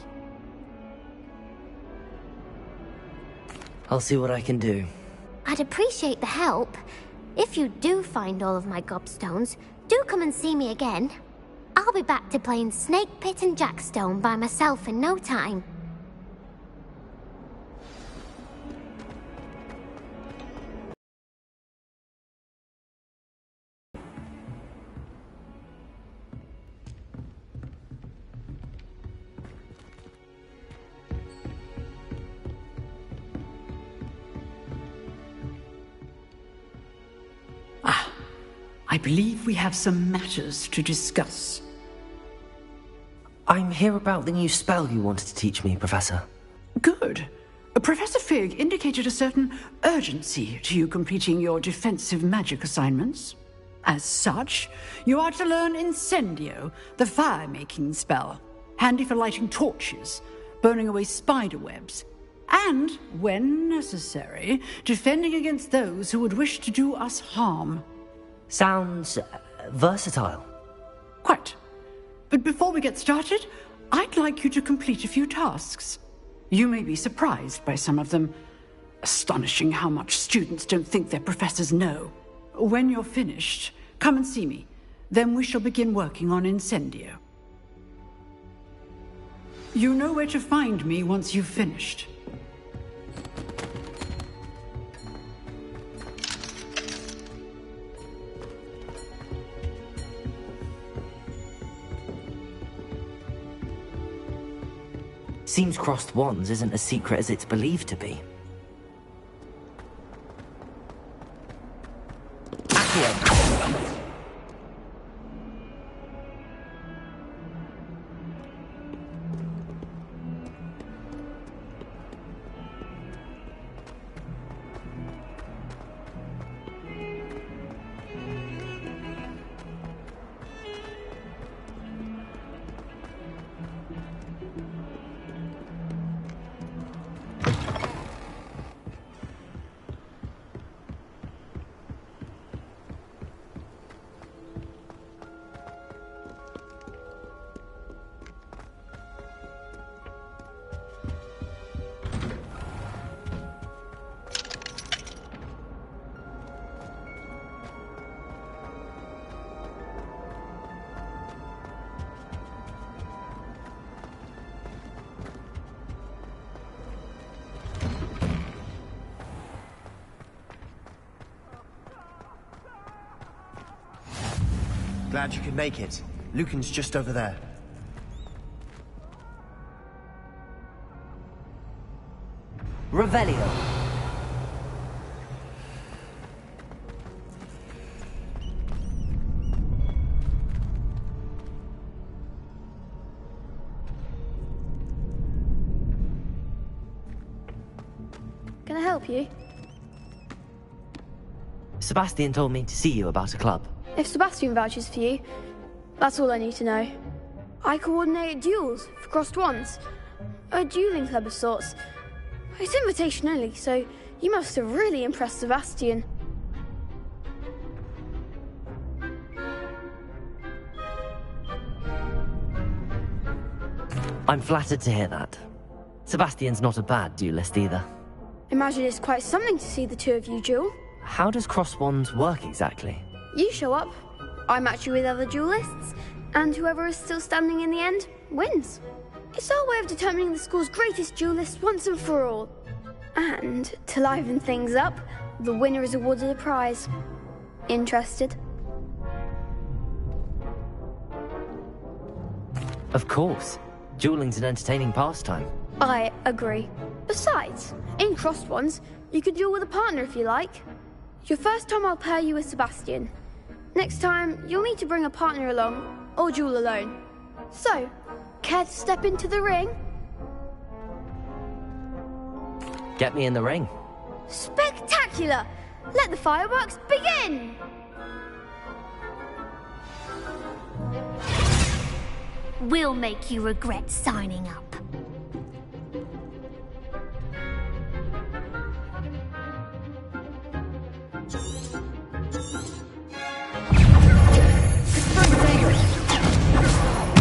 [SPEAKER 1] I'll see what I can do.
[SPEAKER 2] I'd appreciate the help. If you do find all of my gobstones, do come and see me again. I'll be back to playing Snake Pit and Jackstone by myself in no time.
[SPEAKER 7] I believe we have some matters to discuss.
[SPEAKER 1] I'm here about the new spell you wanted to teach me, Professor.
[SPEAKER 7] Good. Professor Fig indicated a certain urgency to you completing your defensive magic assignments. As such, you are to learn Incendio, the fire-making spell, handy for lighting torches, burning away spider webs, and, when necessary, defending against those who would wish to do us harm.
[SPEAKER 1] Sounds versatile.
[SPEAKER 7] Quite. But before we get started, I'd like you to complete a few tasks. You may be surprised by some of them. Astonishing how much students don't think their professors know. When you're finished, come and see me. Then we shall begin working on Incendio. You know where to find me once you've finished.
[SPEAKER 1] Seems crossed wands isn't as secret as it's believed to be.
[SPEAKER 18] Glad you could make it. Lucan's just over there.
[SPEAKER 1] Revelio.
[SPEAKER 22] Can I help you?
[SPEAKER 1] Sebastian told me to see you about a club.
[SPEAKER 22] If Sebastian vouches for you, that's all I need to know. I coordinate duels for crossed wands. A dueling club of sorts. It's invitation only, so you must have really impressed Sebastian.
[SPEAKER 1] I'm flattered to hear that. Sebastian's not a bad duelist either.
[SPEAKER 22] Imagine it's quite something to see the two of you duel.
[SPEAKER 1] How does cross wands work exactly?
[SPEAKER 22] You show up, I match you with other duelists, and whoever is still standing in the end wins. It's our way of determining the school's greatest duelist once and for all. And, to liven things up, the winner is awarded a prize. Interested?
[SPEAKER 1] Of course. Dueling's an entertaining pastime.
[SPEAKER 22] I agree. Besides, in crossed ones, you could duel with a partner if you like. Your first time I'll pair you with Sebastian. Next time, you'll need to bring a partner along, or duel alone. So, care to step into the ring?
[SPEAKER 1] Get me in the ring.
[SPEAKER 22] Spectacular! Let the fireworks begin! We'll make you regret signing up.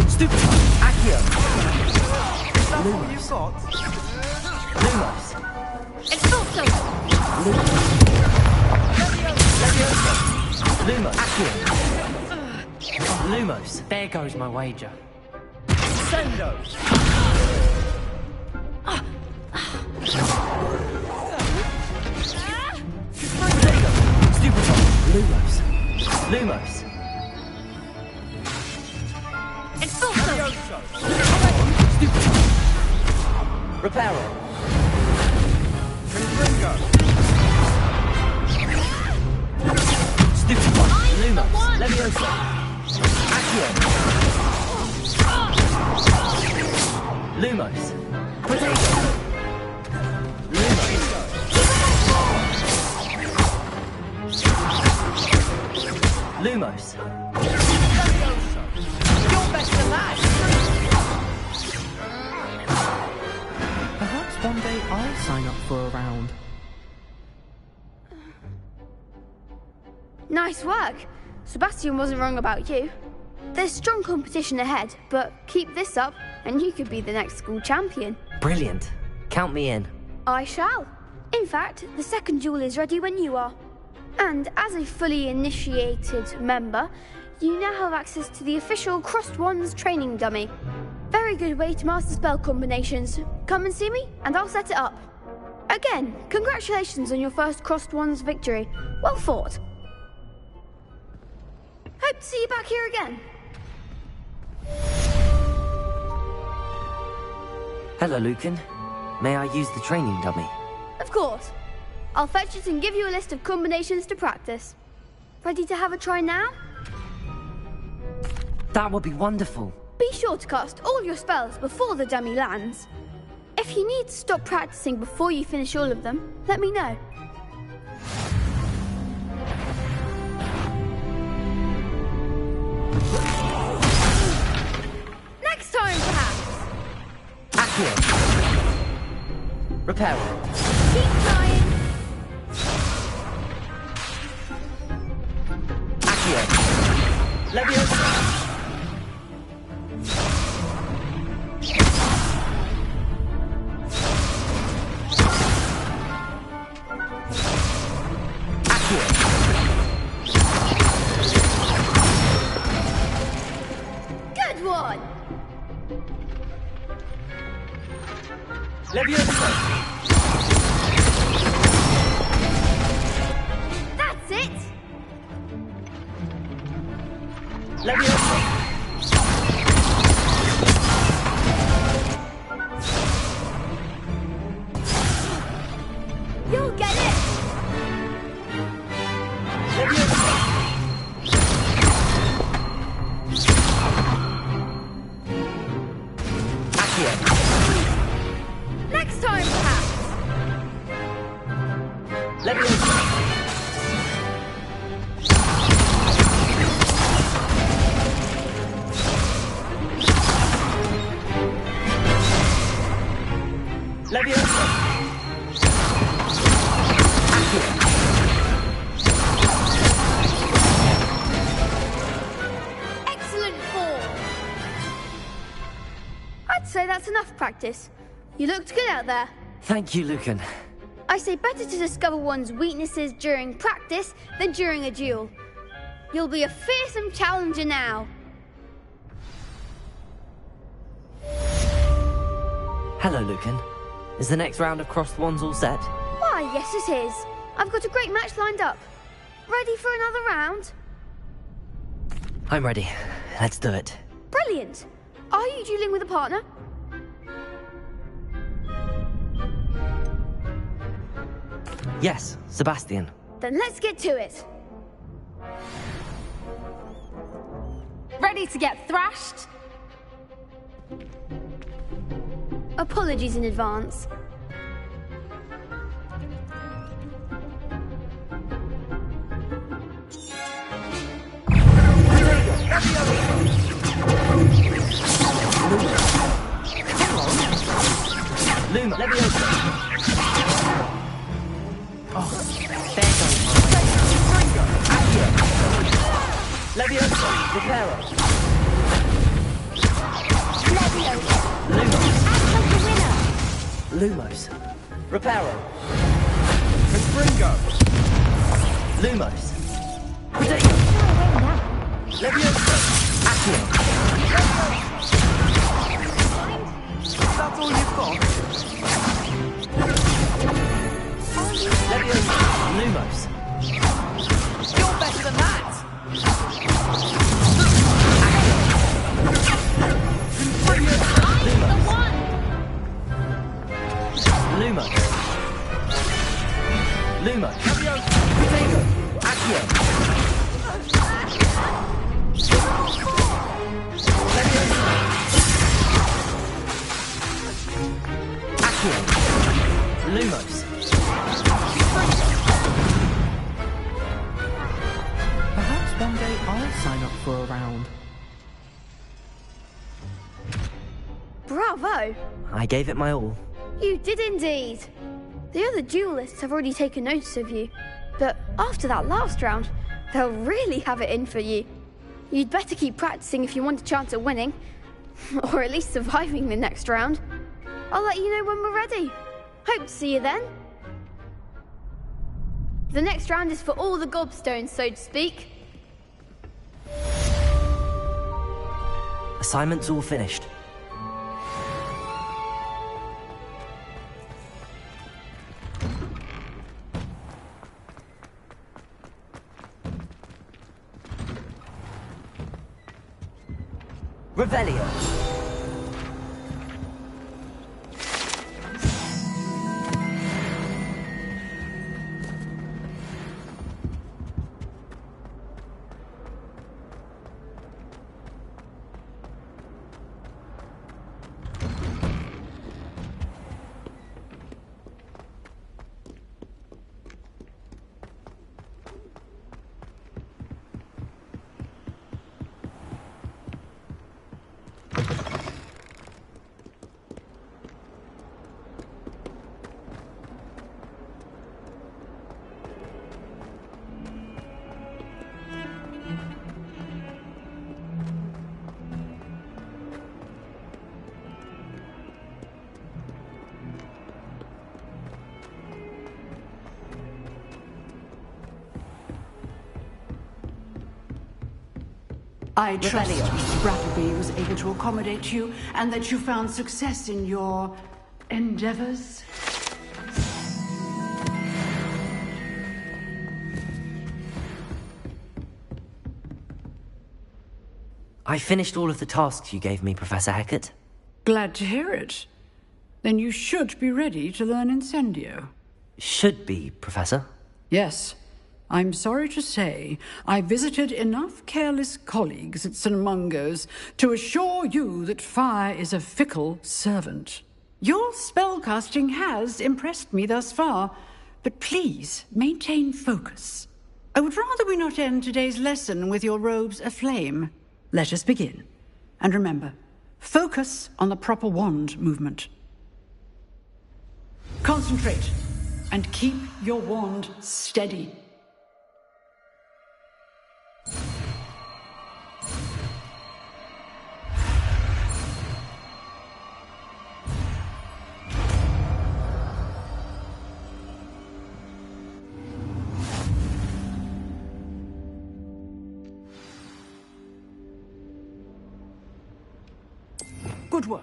[SPEAKER 1] Stupid! Accio!
[SPEAKER 13] Is that all you've got?
[SPEAKER 1] Lumos!
[SPEAKER 22] Expulso!
[SPEAKER 1] Lumos! Accio! Lumos! There goes my wager.
[SPEAKER 13] Sendo!
[SPEAKER 1] Stupid! Lumos! Lumos!
[SPEAKER 22] Expulso!
[SPEAKER 1] Stupid! Reparo!
[SPEAKER 13] Ringo!
[SPEAKER 1] Stupid! Lumos! Leviosa! Accio! Lumos! Potato! Lumos! Lumos!
[SPEAKER 13] You're better lad!
[SPEAKER 11] Perhaps one day I'll sign up for a round.
[SPEAKER 22] Nice work. Sebastian wasn't wrong about you. There's strong competition ahead, but keep this up and you could be the next school champion.
[SPEAKER 1] Brilliant. Count me in.
[SPEAKER 22] I shall. In fact, the second duel is ready when you are. And as a fully initiated member, you now have access to the official Crossed Wands training dummy. Very good way to master spell combinations. Come and see me, and I'll set it up. Again, congratulations on your first Crossed Wands victory. Well fought. Hope to see you back here again.
[SPEAKER 1] Hello, Lucan. May I use the training dummy?
[SPEAKER 22] Of course. I'll fetch it and give you a list of combinations to practice. Ready to have a try now?
[SPEAKER 1] That would be wonderful.
[SPEAKER 22] Be sure to cast all your spells before the dummy lands. If you need to stop practicing before you finish all of them, let me know. Next time, perhaps.
[SPEAKER 1] Accio! Reparo!
[SPEAKER 22] Keep trying.
[SPEAKER 1] Accio! Leviosa!
[SPEAKER 22] Good one.
[SPEAKER 1] Leviosa!
[SPEAKER 22] That's it.
[SPEAKER 1] Leviosa!
[SPEAKER 22] You'll get it.
[SPEAKER 1] Leviosa! Accio!
[SPEAKER 22] Next time, perhaps.
[SPEAKER 1] Leviosa! Leviosa! Accio!
[SPEAKER 22] Excellent form. I'd say that's enough practice. You looked good out there.
[SPEAKER 1] Thank you, Lucan.
[SPEAKER 22] I say better to discover one's weaknesses during practice than during a duel. You'll be a fearsome challenger now.
[SPEAKER 1] Hello, Lucan. Is the next round of Crossed Wands all set?
[SPEAKER 22] Why, yes it is. I've got a great match lined up. Ready for another round?
[SPEAKER 1] I'm ready. Let's do it.
[SPEAKER 22] Brilliant. Are you dueling with a partner?
[SPEAKER 1] Yes, Sebastian.
[SPEAKER 22] Then let's get to it.
[SPEAKER 6] Ready to get thrashed?
[SPEAKER 22] Apologies in advance.
[SPEAKER 1] Luma, let me open. Oh, there goes my Accio. Leviosa, Reparo.
[SPEAKER 2] Leviosa.
[SPEAKER 1] Lumos.
[SPEAKER 2] Act like a winner.
[SPEAKER 1] Lumos. Reparo.
[SPEAKER 14] Confringo.
[SPEAKER 1] Lumos. Protego. Leviosa. Accio.
[SPEAKER 13] That's all you've got?
[SPEAKER 1] Leviosa. Lumos.
[SPEAKER 13] You're better than that!
[SPEAKER 1] Lumos. Lumos. Protego. Accio. Leviosa. Accio. Lumos.
[SPEAKER 11] Perhaps one day I'll sign up for a round.
[SPEAKER 22] Bravo!
[SPEAKER 1] I gave it my all.
[SPEAKER 22] You did indeed. The other duelists have already taken notice of you, but after that last round, they'll really have it in for you. You'd better keep practicing if you want a chance at winning, or at least surviving the next round. I'll let you know when we're ready. Hope to see you then. The next round is for all the gobstones, so to speak.
[SPEAKER 1] Assignment's all finished. Revelio.
[SPEAKER 7] I trust Mr. Brattleby was able to accommodate you and that you found success in your endeavors.
[SPEAKER 1] I finished all of the tasks you gave me, Professor Hecat.
[SPEAKER 7] Glad to hear it. Then you should be ready to learn Incendio.
[SPEAKER 1] Should be, Professor.
[SPEAKER 7] Yes. I'm sorry to say, I visited enough careless colleagues at St. Mungo's to assure you that fire is a fickle servant. Your spellcasting has impressed me thus far, but please maintain focus. I would rather we not end today's lesson with your robes aflame. Let us begin. And remember, focus on the proper wand movement. Concentrate, and keep your wand steady. Good work.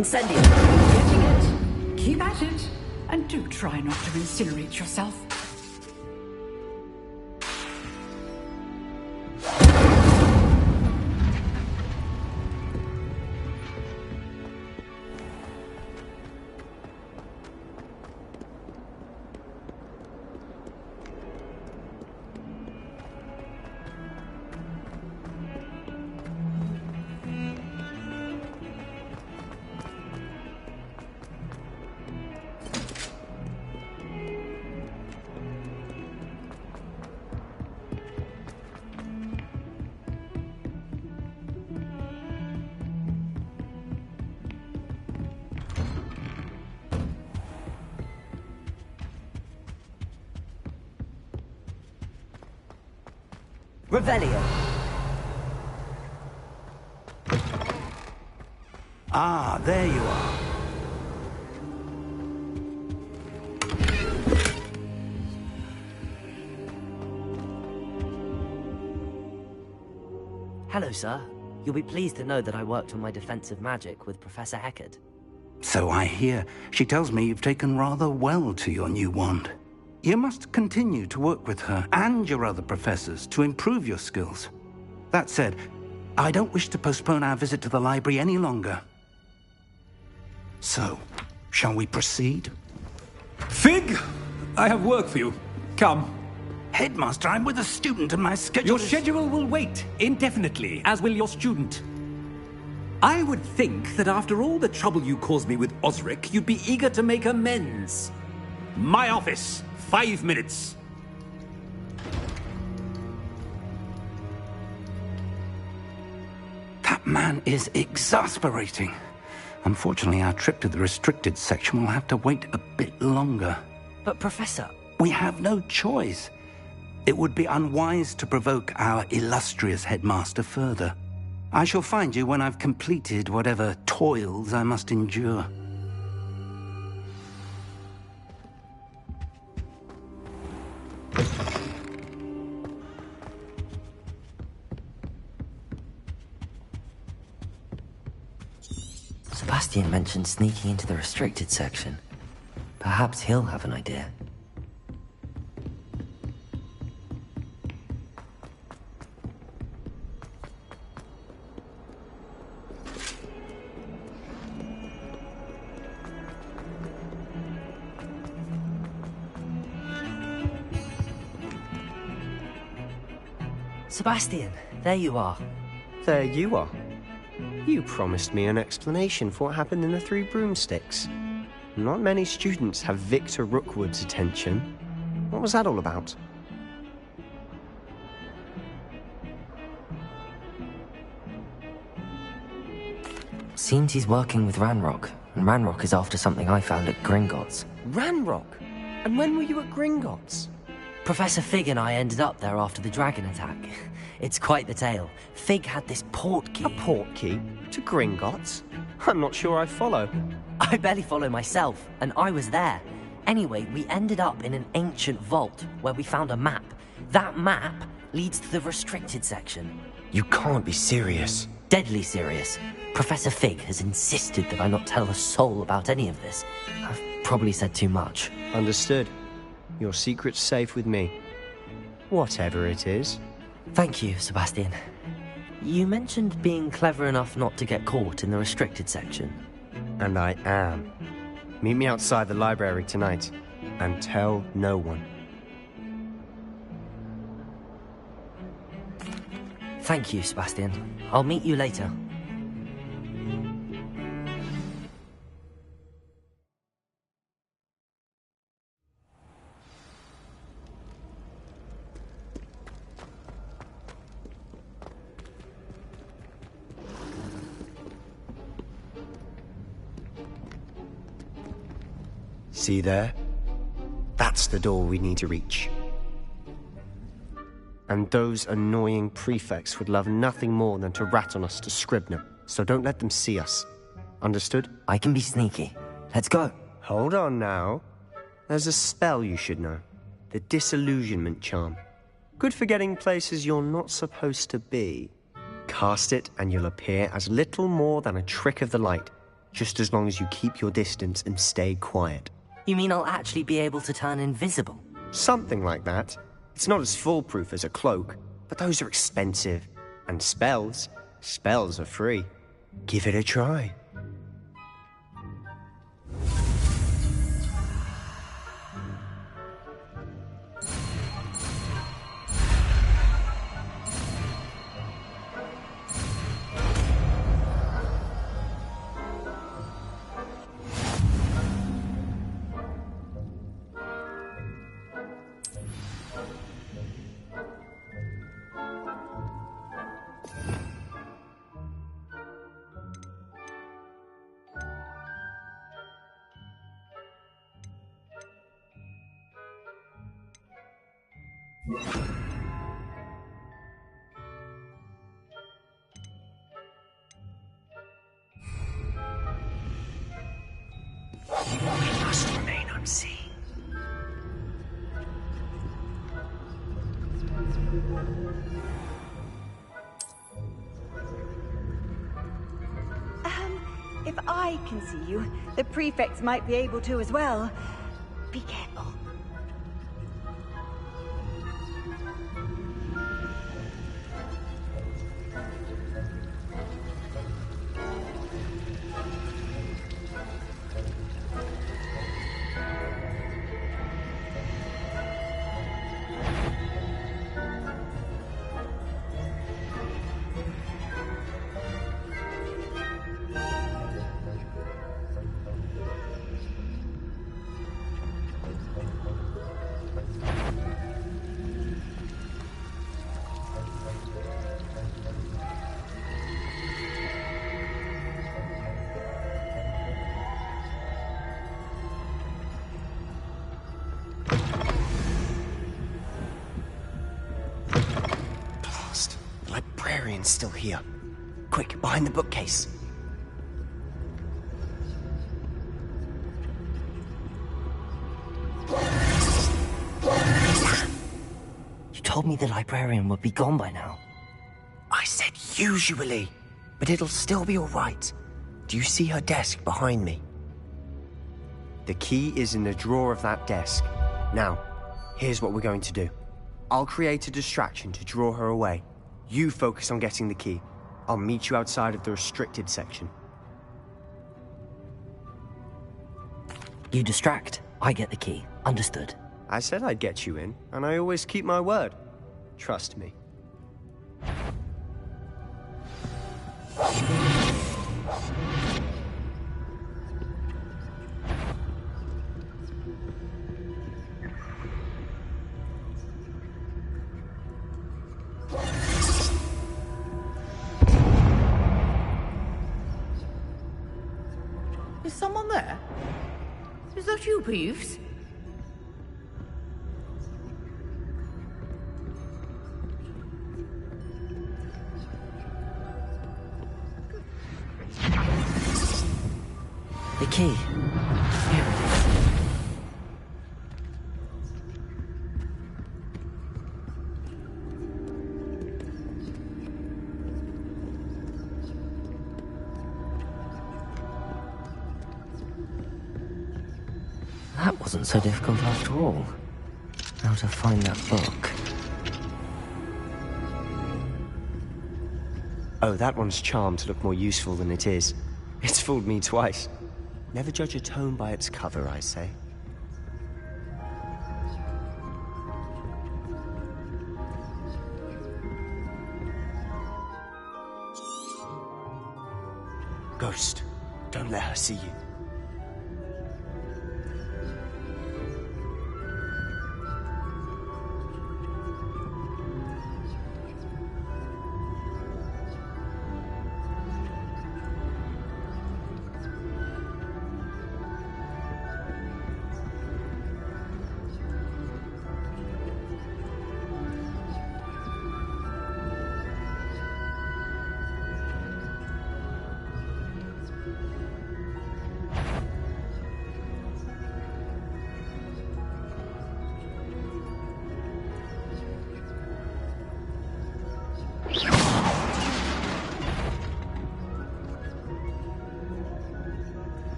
[SPEAKER 1] Incendio!
[SPEAKER 7] Getting it. Keep at it. And do try not to incinerate yourself.
[SPEAKER 1] Revelio.
[SPEAKER 5] Ah, there you are.
[SPEAKER 1] Hello, sir. You'll be pleased to know that I worked on my defensive magic with Professor Heckard.
[SPEAKER 5] So I hear. She tells me you've taken rather well to your new wand. You must continue to work with her and your other professors to improve your skills. That said, I don't wish to postpone our visit to the library any longer. So, shall we proceed?
[SPEAKER 10] Fig! I have work for you. Come.
[SPEAKER 5] Headmaster, I'm with a student and my schedule
[SPEAKER 10] Your schedule will wait indefinitely, as will your student. I would think that after all the trouble you caused me with Osric, you'd be eager to make amends. My office. 5 minutes.
[SPEAKER 5] That man is exasperating. Unfortunately, our trip to the restricted section will have to wait a bit longer.
[SPEAKER 1] But, Professor...
[SPEAKER 5] We have no choice. It would be unwise to provoke our illustrious headmaster further. I shall find you when I've completed whatever toils I must endure.
[SPEAKER 1] Sebastian mentioned sneaking into the restricted section. Perhaps he'll have an idea. Sebastian, there you are.
[SPEAKER 18] There you are. You promised me an explanation for what happened in the Three Broomsticks. Not many students have Victor Rookwood's attention. What was that all about?
[SPEAKER 1] Seems he's working with Ranrock, and Ranrock is after something I found at Gringotts.
[SPEAKER 18] Ranrock? And when were you at Gringotts?
[SPEAKER 1] Professor Fig and I ended up there after the dragon attack. It's quite the tale. Fig had this port key.
[SPEAKER 18] A port key? To Gringotts? I'm not sure I follow.
[SPEAKER 1] I barely follow myself, and I was there. Anyway, we ended up in an ancient vault where we found a map. That map leads to the restricted section.
[SPEAKER 18] You can't be serious.
[SPEAKER 1] Deadly serious. Professor Fig has insisted that I not tell a soul about any of this. I've probably said too much.
[SPEAKER 18] Understood. Your secret's safe with me. Whatever it is.
[SPEAKER 1] Thank you, Sebastian. You mentioned being clever enough not to get caught in the restricted section.
[SPEAKER 18] And I am. Meet me outside the library tonight, and tell no one.
[SPEAKER 1] Thank you, Sebastian. I'll meet you later.
[SPEAKER 18] See there? That's the door we need to reach. And those annoying prefects would love nothing more than to rat on us to Scribner, so don't let them see us. Understood?
[SPEAKER 1] I can be sneaky. Let's go.
[SPEAKER 18] Hold on now. There's a spell you should know. The Disillusionment Charm. Good for getting places you're not supposed to be. Cast it and you'll appear as little more than a trick of the light. just as long as you keep your distance and stay quiet.
[SPEAKER 1] You mean I'll actually be able to turn invisible?
[SPEAKER 18] Something like that. It's not as foolproof as a cloak, but those are expensive. And spells are free. Give it a try.
[SPEAKER 1] We must remain unseen.
[SPEAKER 12] If I can see you, the prefects might be able to as well. Be careful.
[SPEAKER 18] Still here. Quick, behind the bookcase.
[SPEAKER 1] You told me the librarian would be gone by now.
[SPEAKER 18] I said usually, but it'll still be all right. Do you see her desk behind me? The key is in the drawer of that desk. Now, here's what we're going to do. I'll create a distraction to draw her away. You focus on getting the key. I'll meet you outside of the restricted section.
[SPEAKER 1] You distract, I get the key. Understood.
[SPEAKER 18] I said I'd get you in, and I always keep my word. Trust me.
[SPEAKER 3] Is someone there? Is that you, Peeves?
[SPEAKER 1] The key. Here it is. That wasn't so difficult after all. Now to find that book.
[SPEAKER 18] Oh, that one's charmed to look more useful than it is. It's fooled me twice. Never judge a tome by its cover, I say. Ghost, don't let her see you.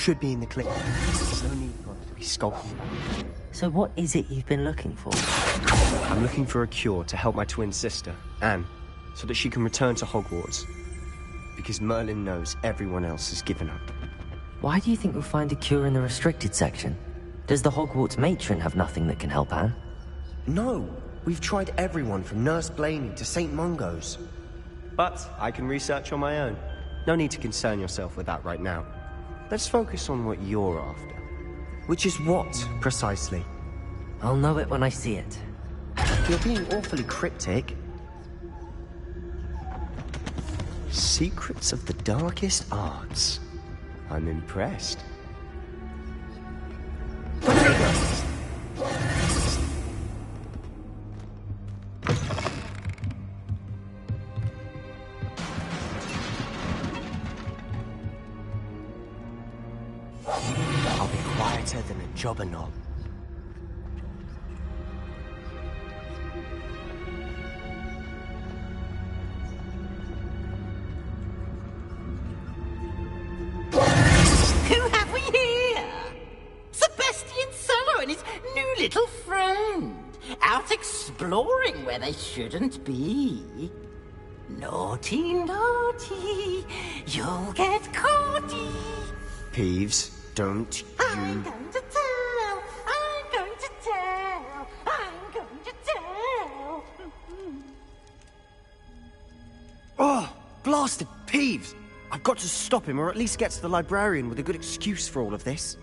[SPEAKER 18] should be in the clip. There's no need for us to be skulking.
[SPEAKER 1] So what is it you've been looking for?
[SPEAKER 18] I'm looking for a cure to help my twin sister, Anne, so that she can return to Hogwarts. Because Merlin knows everyone else has given up.
[SPEAKER 1] Why do you think we'll find a cure in the restricted section? Does the Hogwarts matron have nothing that can help Anne?
[SPEAKER 18] No, we've tried everyone from Nurse Blaney to St. Mungo's. But I can research on my own. No need to concern yourself with that right now. Let's focus on what you're after. Which is what, precisely?
[SPEAKER 1] I'll know it when I see it.
[SPEAKER 18] You're being awfully cryptic. Secrets of the darkest arts. I'm impressed. I'll be quieter than a jobberknoll.
[SPEAKER 15] Who have we here? Sebastian Sallow and his new little friend. Out exploring where they shouldn't be. Naughty, naughty, you'll get caughty.
[SPEAKER 18] Peeves, don't
[SPEAKER 15] I'm going to tell, I'm going to tell, I'm going to tell.
[SPEAKER 18] Oh, blasted Peeves! I've got to stop him, or at least get to the librarian with a good excuse for all of this.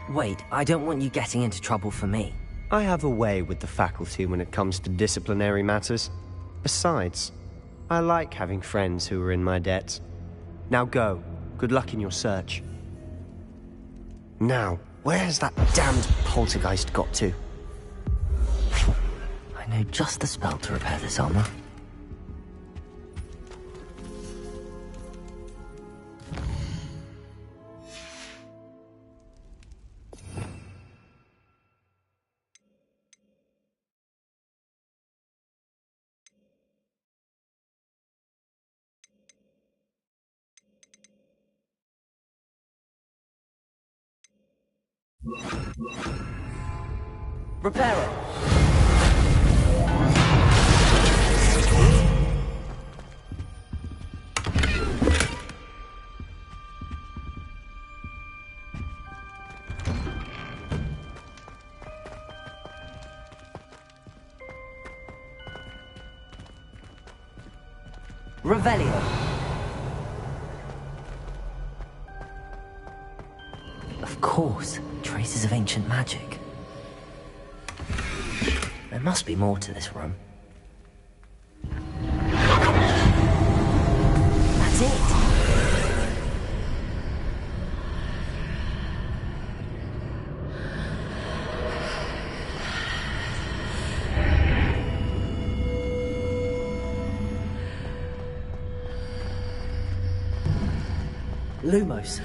[SPEAKER 1] Wait, I don't want you getting into trouble for me.
[SPEAKER 18] I have a way with the faculty when it comes to disciplinary matters. Besides, I like having friends who are in my debt. Now go. Good luck in your search. Now, where has that damned poltergeist got to?
[SPEAKER 1] I know just the spell to repair this armor. Repair it! Revelio. Of course, traces of ancient magic. There must be more to this room. That's it! Lumos.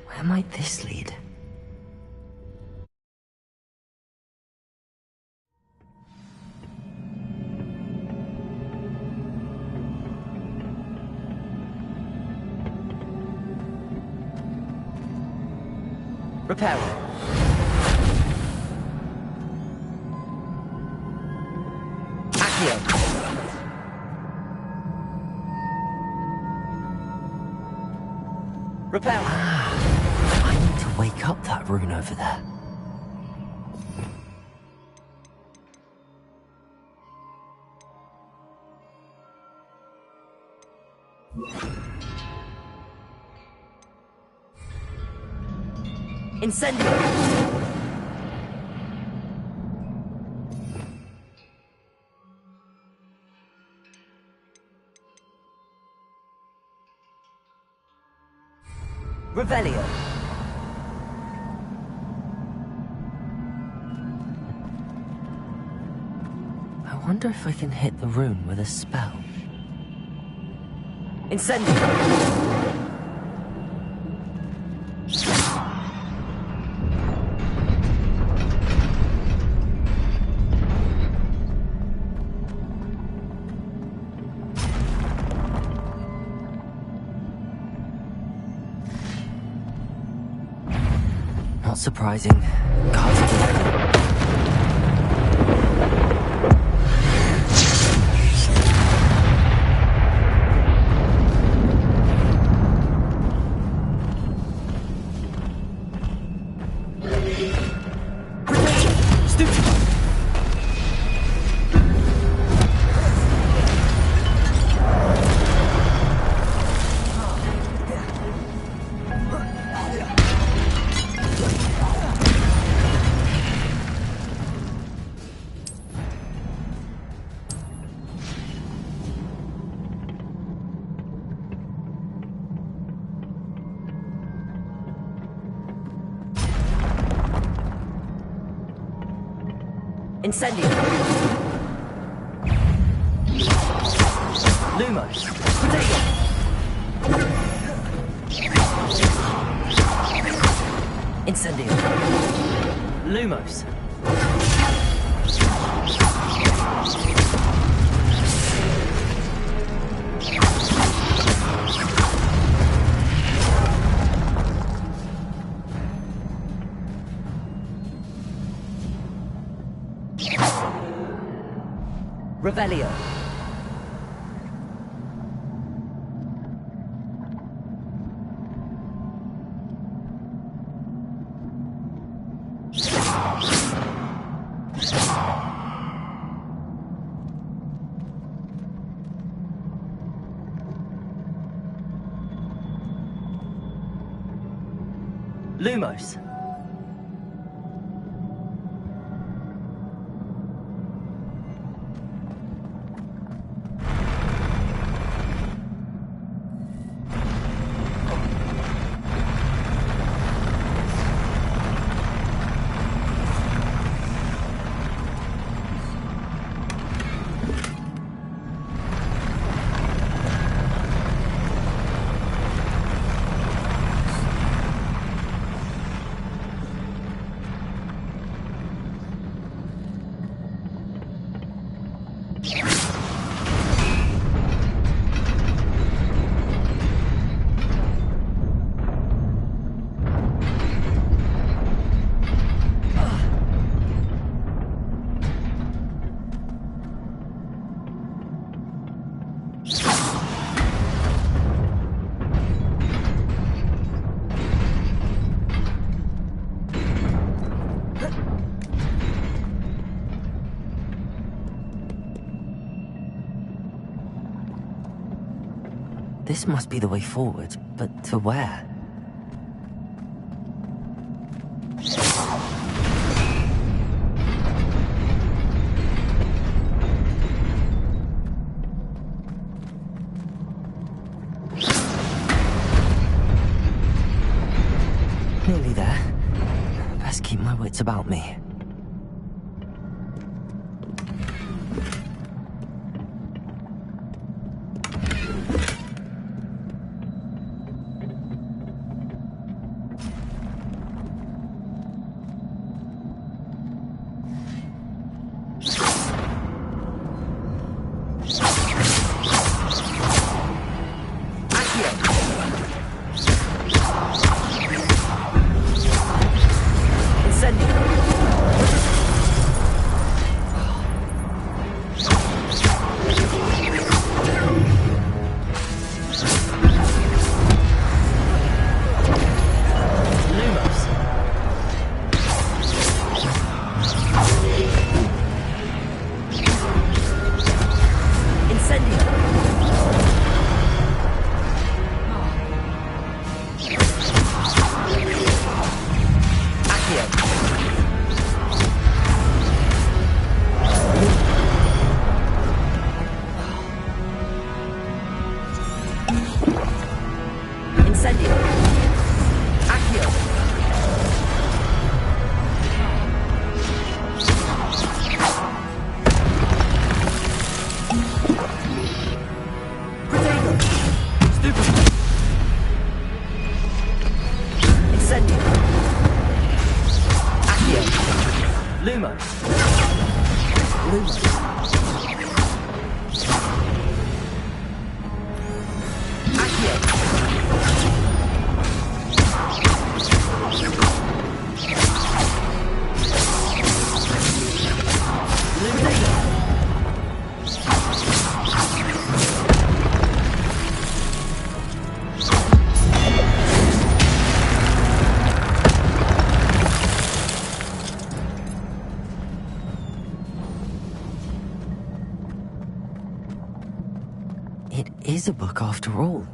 [SPEAKER 1] Where might this lead? Repair it. Accio. Repair it. I need to wake up that rune over there. Incendio! Revelio! I wonder if I can hit the rune with a spell. Incendio! Not surprising. Cards are working. Incendio! Lumos! Protego! Incendio! Lumos! Revelio. Lumos. This must be the way forward, but to where? Nearly there. Best keep my wits about me. Incendio! Lumos. Lumos. It is a book after all.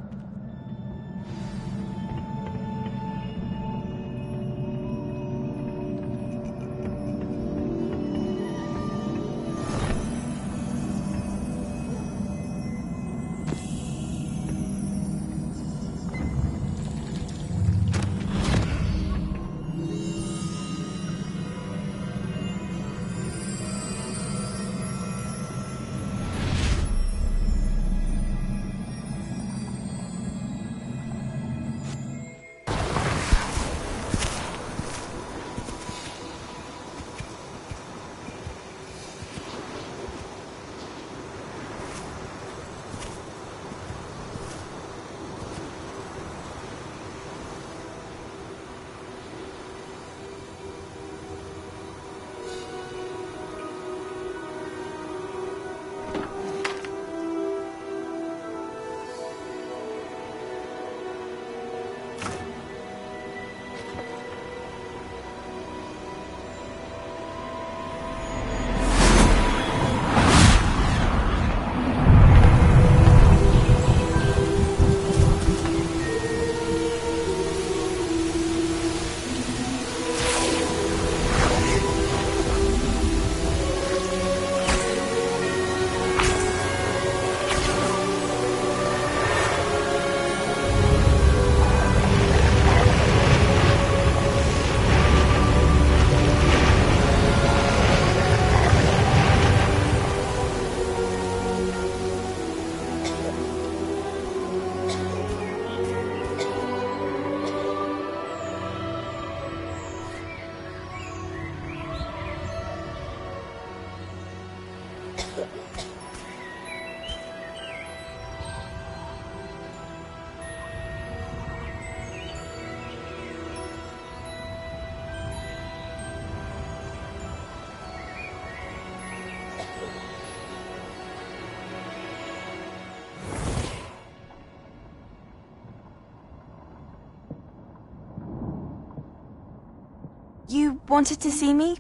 [SPEAKER 9] You wanted to see me?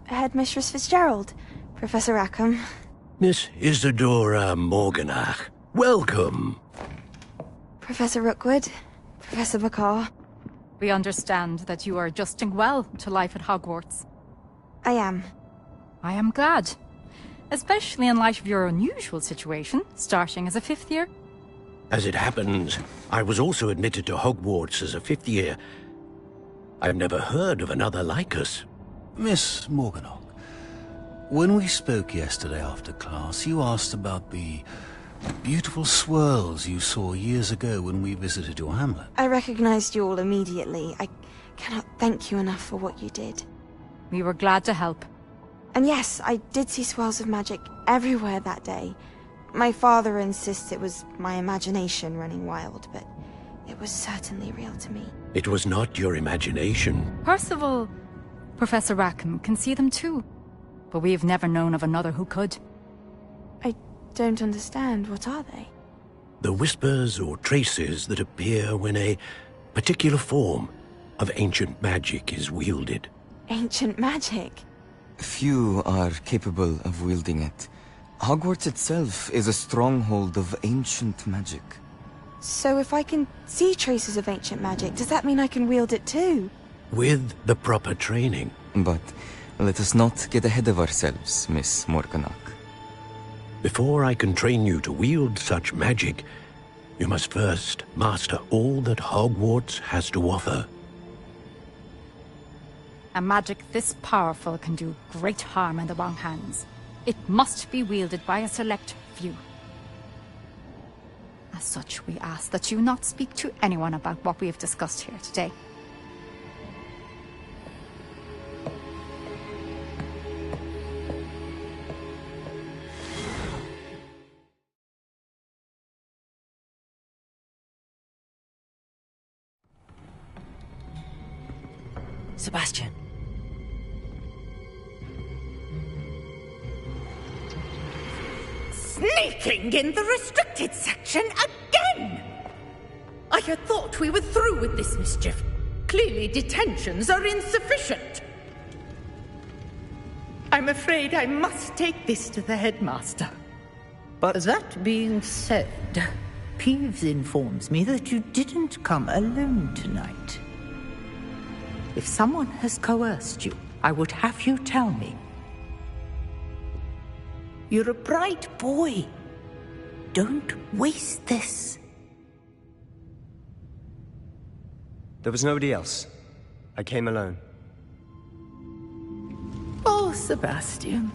[SPEAKER 9] Headmistress Fitzgerald? Professor Rackham?
[SPEAKER 19] Miss Isadora Morganach, welcome.
[SPEAKER 9] Professor Rookwood? Professor McCaw?
[SPEAKER 6] We understand that you are adjusting well to life at Hogwarts.
[SPEAKER 9] I am.
[SPEAKER 6] I am glad. Especially in light of your unusual situation, starting as a 5th year.
[SPEAKER 19] As it happens, I was also admitted to Hogwarts as a 5th year. I've never heard of another like us.
[SPEAKER 16] Miss Morganach, when we spoke yesterday after class, you asked about the beautiful swirls you saw years ago when we visited your hamlet.
[SPEAKER 9] I recognized you all immediately. I cannot thank you enough for what you did.
[SPEAKER 6] We were glad to help.
[SPEAKER 9] And yes, I did see swirls of magic everywhere that day. My father insists it was my imagination running wild, but it was certainly real to me.
[SPEAKER 19] It was not your imagination.
[SPEAKER 6] Percival, Professor Rackham can see them too. But we have never known of another who could.
[SPEAKER 9] I don't understand. What are they?
[SPEAKER 19] The whispers or traces that appear when a particular form of ancient magic is wielded.
[SPEAKER 9] Ancient magic?
[SPEAKER 23] Few are capable of wielding it. Hogwarts itself is a stronghold of ancient magic.
[SPEAKER 9] So if I can see traces of ancient magic, does that mean I can wield it too?
[SPEAKER 19] With the proper training.
[SPEAKER 23] But let us not get ahead of ourselves, Miss Morganach.
[SPEAKER 19] Before I can train you to wield such magic, you must first master all that Hogwarts has to offer.
[SPEAKER 6] A magic this powerful can do great harm in the wrong hands. It must be wielded by a select few. As such, we ask that you not speak to anyone about what we have discussed here today.
[SPEAKER 1] Sebastian.
[SPEAKER 3] Sneaking in the restricted section again! I had thought we were through with this mischief. Clearly detentions are insufficient. I'm afraid I must take this to the headmaster.
[SPEAKER 18] But
[SPEAKER 3] that being said, Peeves informs me that you didn't come alone tonight. If someone has coerced you, I would have you tell me. You're a bright boy. Don't waste this.
[SPEAKER 18] there was nobody else. I came alone.
[SPEAKER 3] Oh, Sebastian.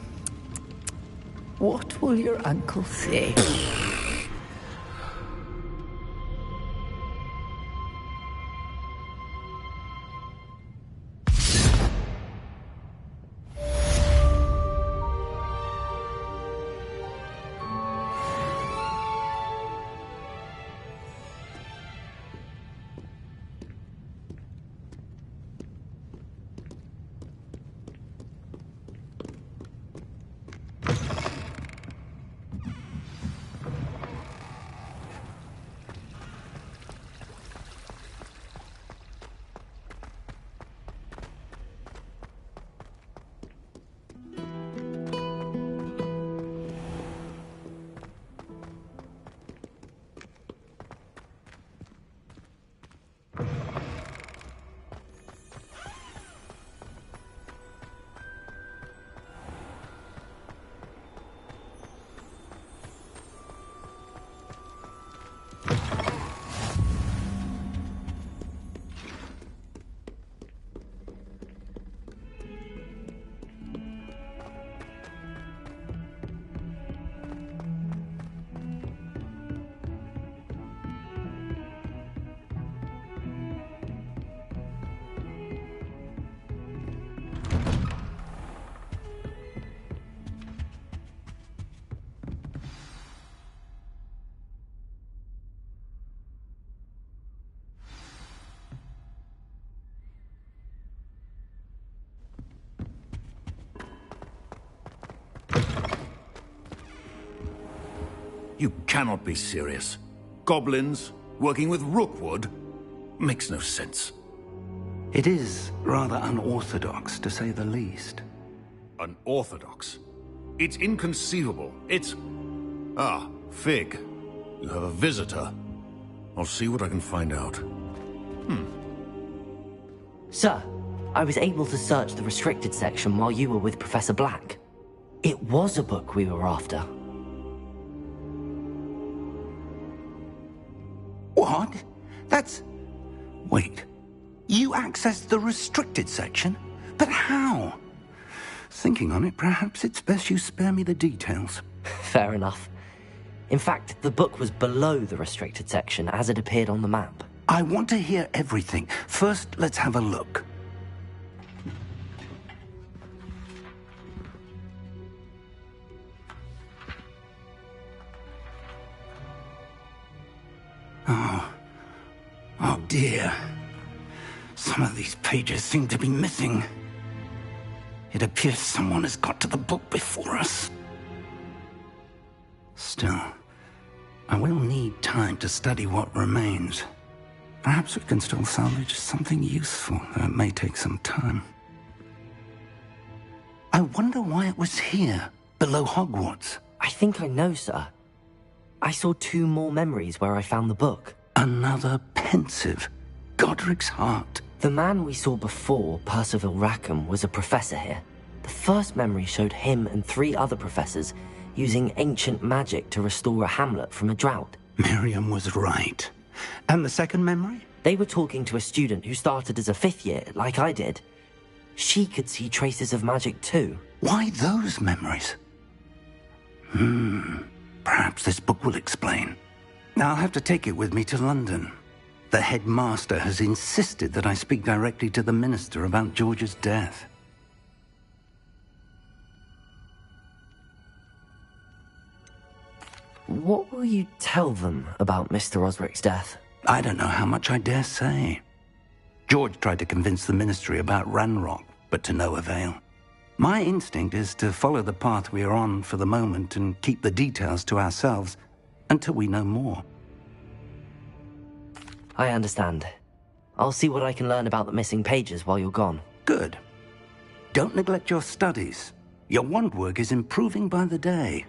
[SPEAKER 3] What will your uncle say?
[SPEAKER 19] You cannot be serious. Goblins working with Rookwood makes no sense.
[SPEAKER 5] It is rather unorthodox, to say the least.
[SPEAKER 19] Unorthodox? It's inconceivable. It's... Ah, Fig. You have a visitor. I'll see what I can find out.
[SPEAKER 1] Sir, I was able to search the restricted section while you were with Professor Black. It was a book we were after.
[SPEAKER 5] What? That's... Wait. You accessed the restricted section? But how? Thinking on it, perhaps it's best you spare me the details.
[SPEAKER 1] Fair enough. In fact, the book was below the restricted section as it appeared on the map.
[SPEAKER 5] I want to hear everything. First, let's have a look. Oh dear. Some of these pages seem to be missing. It appears someone has got to the book before us. Still, I will need time to study what remains. Perhaps we can still salvage something useful, though it may take some time. I wonder why it was here, below Hogwarts.
[SPEAKER 1] I think I know, sir. I saw 2 more memories where I found the book.
[SPEAKER 5] Another pensive. Godric's heart.
[SPEAKER 1] The man we saw before, Percival Rackham, was a professor here. The first memory showed him and 3 other professors using ancient magic to restore a hamlet from a drought.
[SPEAKER 5] Miriam was right. And the second memory?
[SPEAKER 1] They were talking to a student who started as a 5th year, like I did. She could see traces of magic too.
[SPEAKER 5] Why those memories? Perhaps this book will explain. I'll have to take it with me to London. The headmaster has insisted that I speak directly to the minister about George's death.
[SPEAKER 1] What will you tell them about Mr. Osric's death?
[SPEAKER 5] I don't know how much I dare say. George tried to convince the Ministry about Ranrock, but to no avail. My instinct is to follow the path we are on for the moment and keep the details to ourselves until we know more.
[SPEAKER 1] I understand. I'll see what I can learn about the missing pages while you're gone.
[SPEAKER 5] Good. Don't neglect your studies. Your wand work is improving by the day.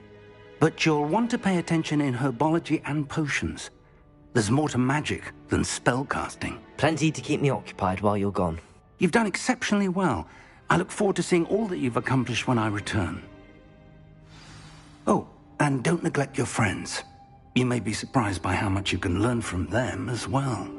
[SPEAKER 5] But you'll want to pay attention in herbology and potions. There's more to magic than spellcasting.
[SPEAKER 1] Plenty to keep me occupied while you're gone.
[SPEAKER 5] You've done exceptionally well. I look forward to seeing all that you've accomplished when I return. Oh, and don't neglect your friends. You may be surprised by how much you can learn from them as well.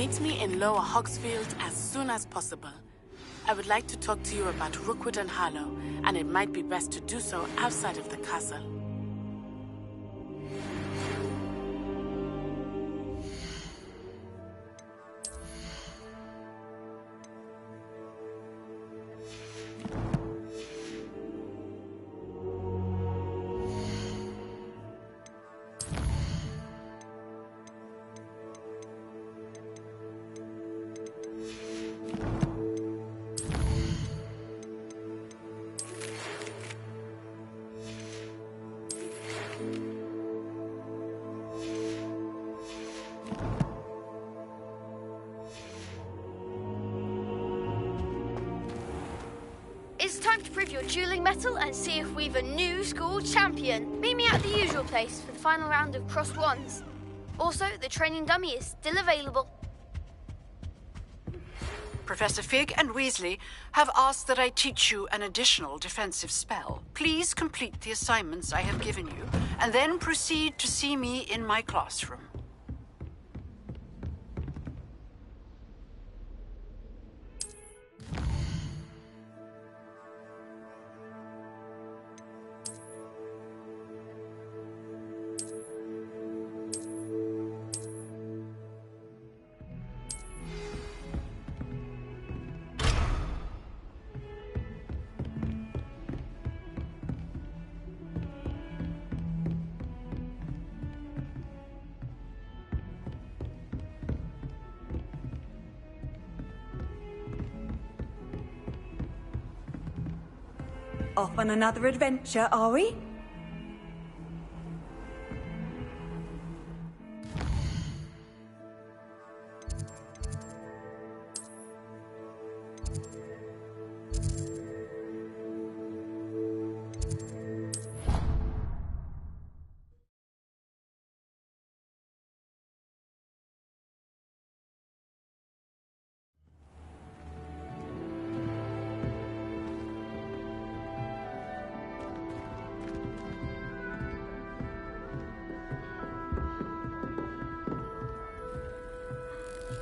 [SPEAKER 4] Meet me in Lower Hogsfield as soon as possible. I would like to talk to you about Rookwood and Harlow, and it might be best to do so outside of the castle.
[SPEAKER 22] It's time to prove your dueling mettle and see if we've a new school champion. Meet me at the usual place for the final round of cross wands. Also, the training dummy is still available.
[SPEAKER 7] Professor Fig and Weasley have asked that I teach you an additional defensive spell. Please complete the assignments I have given you, and then proceed to see me in my classroom.
[SPEAKER 12] Off on another adventure, are we?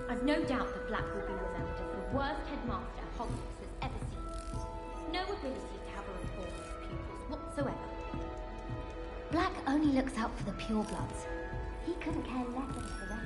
[SPEAKER 8] I've no doubt that Black will be remembered as the worst headmaster Hogwarts has ever seen. No ability to have a rapport with his pupils whatsoever.
[SPEAKER 2] Black only looks out for the purebloods. He couldn't care less about the rest.